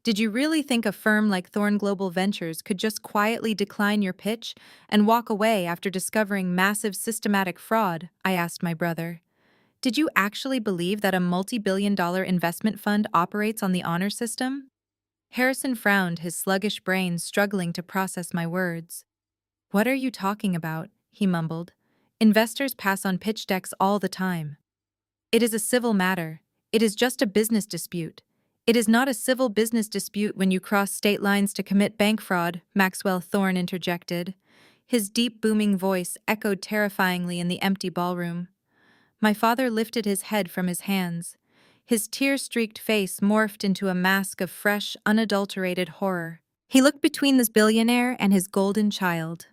Did you really think a firm like Thorne Global Ventures could just quietly decline your pitch and walk away after discovering massive systematic fraud? I asked my brother. Did you actually believe that a multi-billion-dollar investment fund operates on the honor system? Harrison frowned, his sluggish brain struggling to process my words. What are you talking about? He mumbled. Investors pass on pitch decks all the time. It is a civil matter. It is just a business dispute. It is not a civil business dispute when you cross state lines to commit bank fraud, Maxwell Thorne interjected. His deep, booming voice echoed terrifyingly in the empty ballroom. My father lifted his head from his hands. His tear-streaked face morphed into a mask of fresh, unadulterated horror. He looked between this billionaire and his golden child.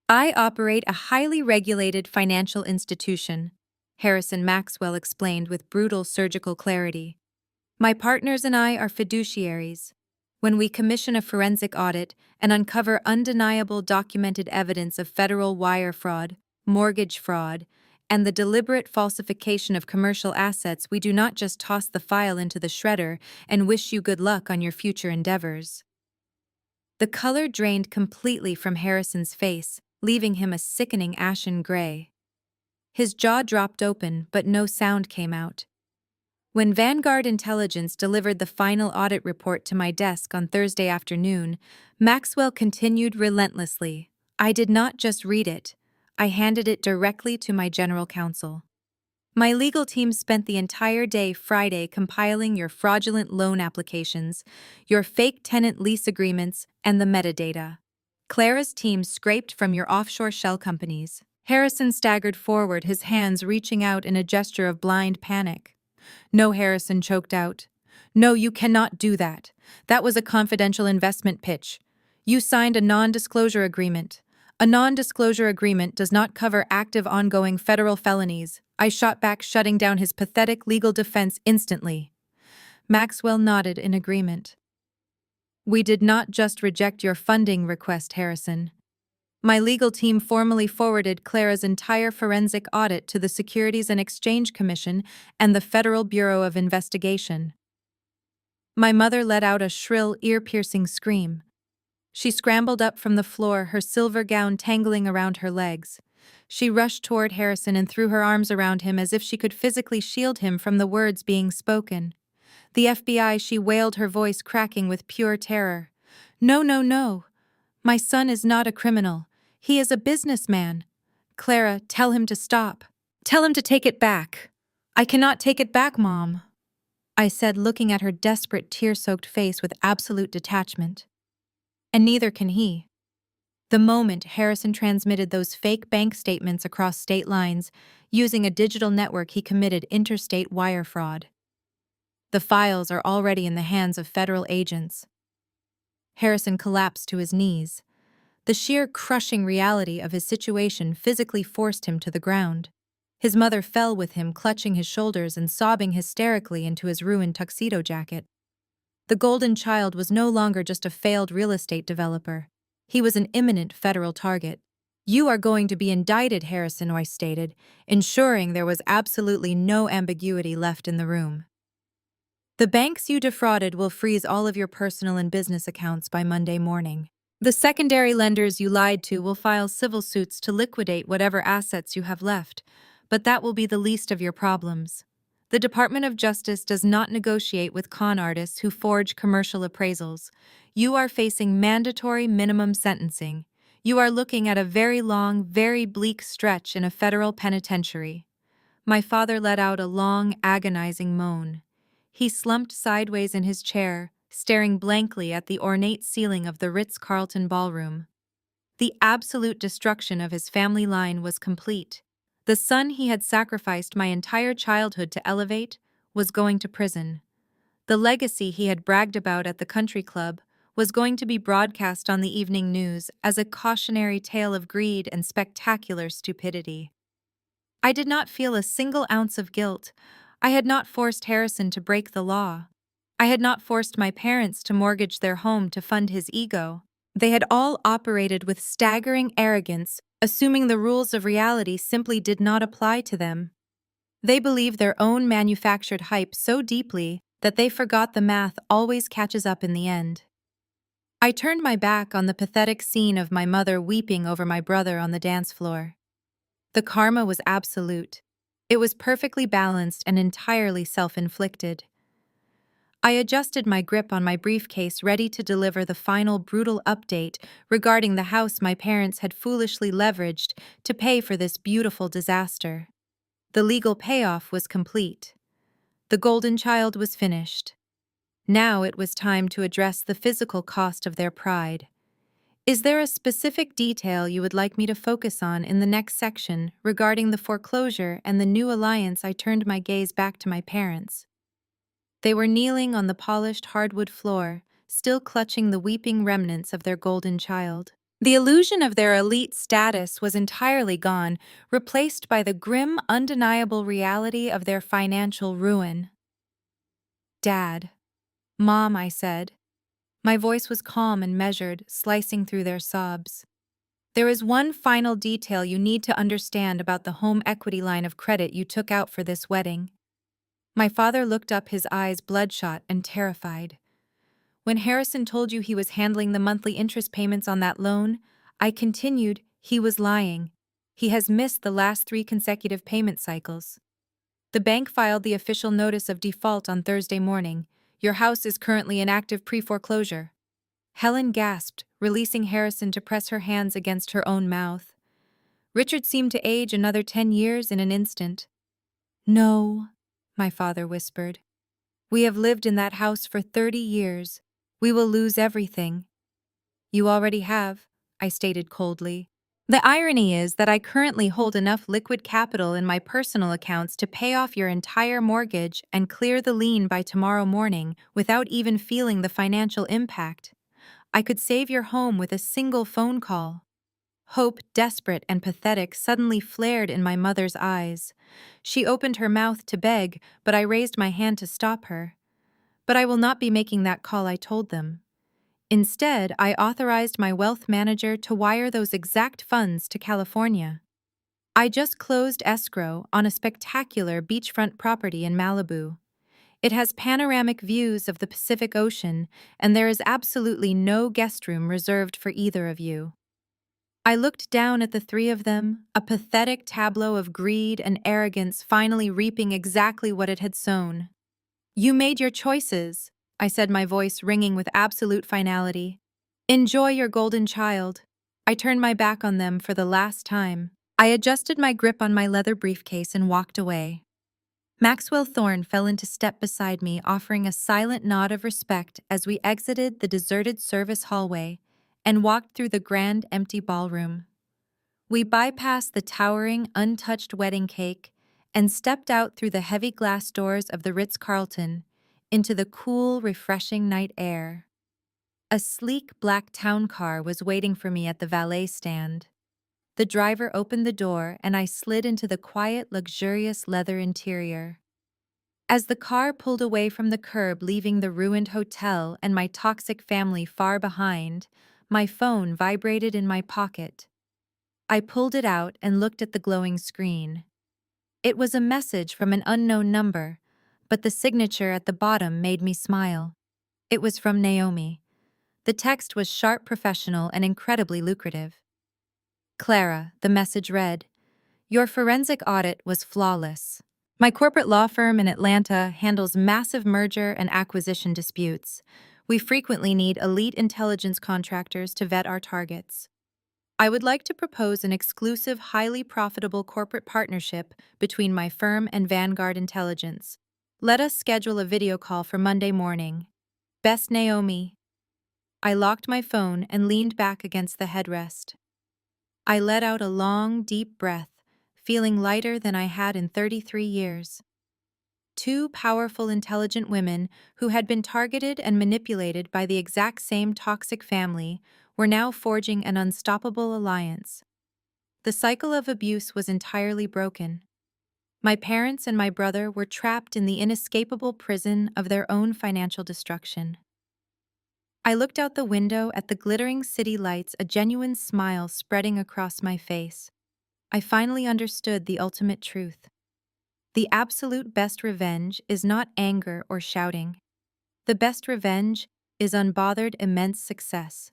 I operate a highly regulated financial institution. Harrison Maxwell explained with brutal surgical clarity. My partners and I are fiduciaries. When we commission a forensic audit and uncover undeniable documented evidence of federal wire fraud, mortgage fraud, and the deliberate falsification of commercial assets, we do not just toss the file into the shredder and wish you good luck on your future endeavors. The color drained completely from Harrison's face, leaving him a sickening ashen gray. His jaw dropped open, but no sound came out. When Vanguard Intelligence delivered the final audit report to my desk on Thursday afternoon, Maxwell continued relentlessly. I did not just read it, I handed it directly to my general counsel. My legal team spent the entire day Friday compiling your fraudulent loan applications, your fake tenant lease agreements, and the metadata. Clara's team scraped from your offshore shell companies. Harrison staggered forward, his hands reaching out in a gesture of blind panic. No, Harrison choked out. No, you cannot do that. That was a confidential investment pitch. You signed a non-disclosure agreement. A non-disclosure agreement does not cover active ongoing federal felonies. I shot back, shutting down his pathetic legal defense instantly. Maxwell nodded in agreement. We did not just reject your funding request, Harrison. My legal team formally forwarded Clara's entire forensic audit to the Securities and Exchange Commission and the Federal Bureau of Investigation. My mother let out a shrill, ear-piercing scream. She scrambled up from the floor, her silver gown tangling around her legs. She rushed toward Harrison and threw her arms around him as if she could physically shield him from the words being spoken. The FBI, she wailed, her voice cracking with pure terror. No, no, no. My son is not a criminal. He is a businessman. Clara, tell him to stop. Tell him to take it back. I cannot take it back, Mom, I said, looking at her desperate, tear-soaked face with absolute detachment. And neither can he. The moment Harrison transmitted those fake bank statements across state lines, using a digital network, he committed interstate wire fraud. The files are already in the hands of federal agents. Harrison collapsed to his knees. The sheer crushing reality of his situation physically forced him to the ground. His mother fell with him, clutching his shoulders and sobbing hysterically into his ruined tuxedo jacket. The golden child was no longer just a failed real estate developer. He was an imminent federal target. You are going to be indicted, Harrison, I stated, ensuring there was absolutely no ambiguity left in the room. The banks you defrauded will freeze all of your personal and business accounts by Monday morning. The secondary lenders you lied to will file civil suits to liquidate whatever assets you have left, but that will be the least of your problems. The Department of Justice does not negotiate with con artists who forge commercial appraisals. You are facing mandatory minimum sentencing. You are looking at a very long, very bleak stretch in a federal penitentiary. My father let out a long, agonizing moan. He slumped sideways in his chair, staring blankly at the ornate ceiling of the Ritz-Carlton ballroom. The absolute destruction of his family line was complete. The son he had sacrificed my entire childhood to elevate was going to prison. The legacy he had bragged about at the country club was going to be broadcast on the evening news as a cautionary tale of greed and spectacular stupidity. I did not feel a single ounce of guilt. I had not forced Harrison to break the law. I had not forced my parents to mortgage their home to fund his ego. They had all operated with staggering arrogance, assuming the rules of reality simply did not apply to them. They believed their own manufactured hype so deeply that they forgot the math always catches up in the end. I turned my back on the pathetic scene of my mother weeping over my brother on the dance floor. The karma was absolute. It was perfectly balanced and entirely self-inflicted. I adjusted my grip on my briefcase, ready to deliver the final brutal update regarding the house my parents had foolishly leveraged to pay for this beautiful disaster. The legal payoff was complete. The golden child was finished. Now it was time to address the physical cost of their pride. Is there a specific detail you would like me to focus on in the next section regarding the foreclosure and the new alliance? I turned my gaze back to my parents. They were kneeling on the polished hardwood floor, still clutching the weeping remnants of their golden child. The illusion of their elite status was entirely gone, replaced by the grim, undeniable reality of their financial ruin. Dad. Mom, I said. My voice was calm and measured, slicing through their sobs. There is one final detail you need to understand about the home equity line of credit you took out for this wedding. My father looked up, his eyes bloodshot and terrified. When Harrison told you he was handling the monthly interest payments on that loan, I continued, he was lying. He has missed the last 3 consecutive payment cycles. The bank filed the official notice of default on Thursday morning. Your house is currently in active pre-foreclosure. Helen gasped, releasing Harrison to press her hands against her own mouth. Richard seemed to age another 10 years in an instant. No, my father whispered. We have lived in that house for 30 years. We will lose everything. You already have, I stated coldly. The irony is that I currently hold enough liquid capital in my personal accounts to pay off your entire mortgage and clear the lien by tomorrow morning without even feeling the financial impact. I could save your home with a single phone call. Hope, desperate and pathetic, suddenly flared in my mother's eyes. She opened her mouth to beg, but I raised my hand to stop her. But I will not be making that call, I told them. Instead, I authorized my wealth manager to wire those exact funds to California. I just closed escrow on a spectacular beachfront property in Malibu. It has panoramic views of the Pacific Ocean, and there is absolutely no guest room reserved for either of you. I looked down at the 3 of them, a pathetic tableau of greed and arrogance finally reaping exactly what it had sown. You made your choices, I said, my voice ringing with absolute finality. Enjoy your golden child. I turned my back on them for the last time. I adjusted my grip on my leather briefcase and walked away. Maxwell Thorne fell into step beside me, offering a silent nod of respect as we exited the deserted service hallway and walked through the grand empty ballroom. We bypassed the towering, untouched wedding cake and stepped out through the heavy glass doors of the Ritz-Carlton into the cool, refreshing night air. A sleek black town car was waiting for me at the valet stand. The driver opened the door and I slid into the quiet, luxurious leather interior. As the car pulled away from the curb, leaving the ruined hotel and my toxic family far behind, my phone vibrated in my pocket. I pulled it out and looked at the glowing screen. It was a message from an unknown number, but the signature at the bottom made me smile. It was from Naomi. The text was sharp, professional, and incredibly lucrative. Clara, the message read, your forensic audit was flawless. My corporate law firm in Atlanta handles massive merger and acquisition disputes. We frequently need elite intelligence contractors to vet our targets. I would like to propose an exclusive, highly profitable corporate partnership between my firm and Vanguard Intelligence. Let us schedule a video call for Monday morning. Best, Naomi. I locked my phone and leaned back against the headrest. I let out a long, deep breath, feeling lighter than I had in 33 years. 2 powerful, intelligent women who had been targeted and manipulated by the exact same toxic family were now forging an unstoppable alliance. The cycle of abuse was entirely broken. My parents and my brother were trapped in the inescapable prison of their own financial destruction. I looked out the window at the glittering city lights, a genuine smile spreading across my face. I finally understood the ultimate truth. The absolute best revenge is not anger or shouting. The best revenge is unbothered, immense success.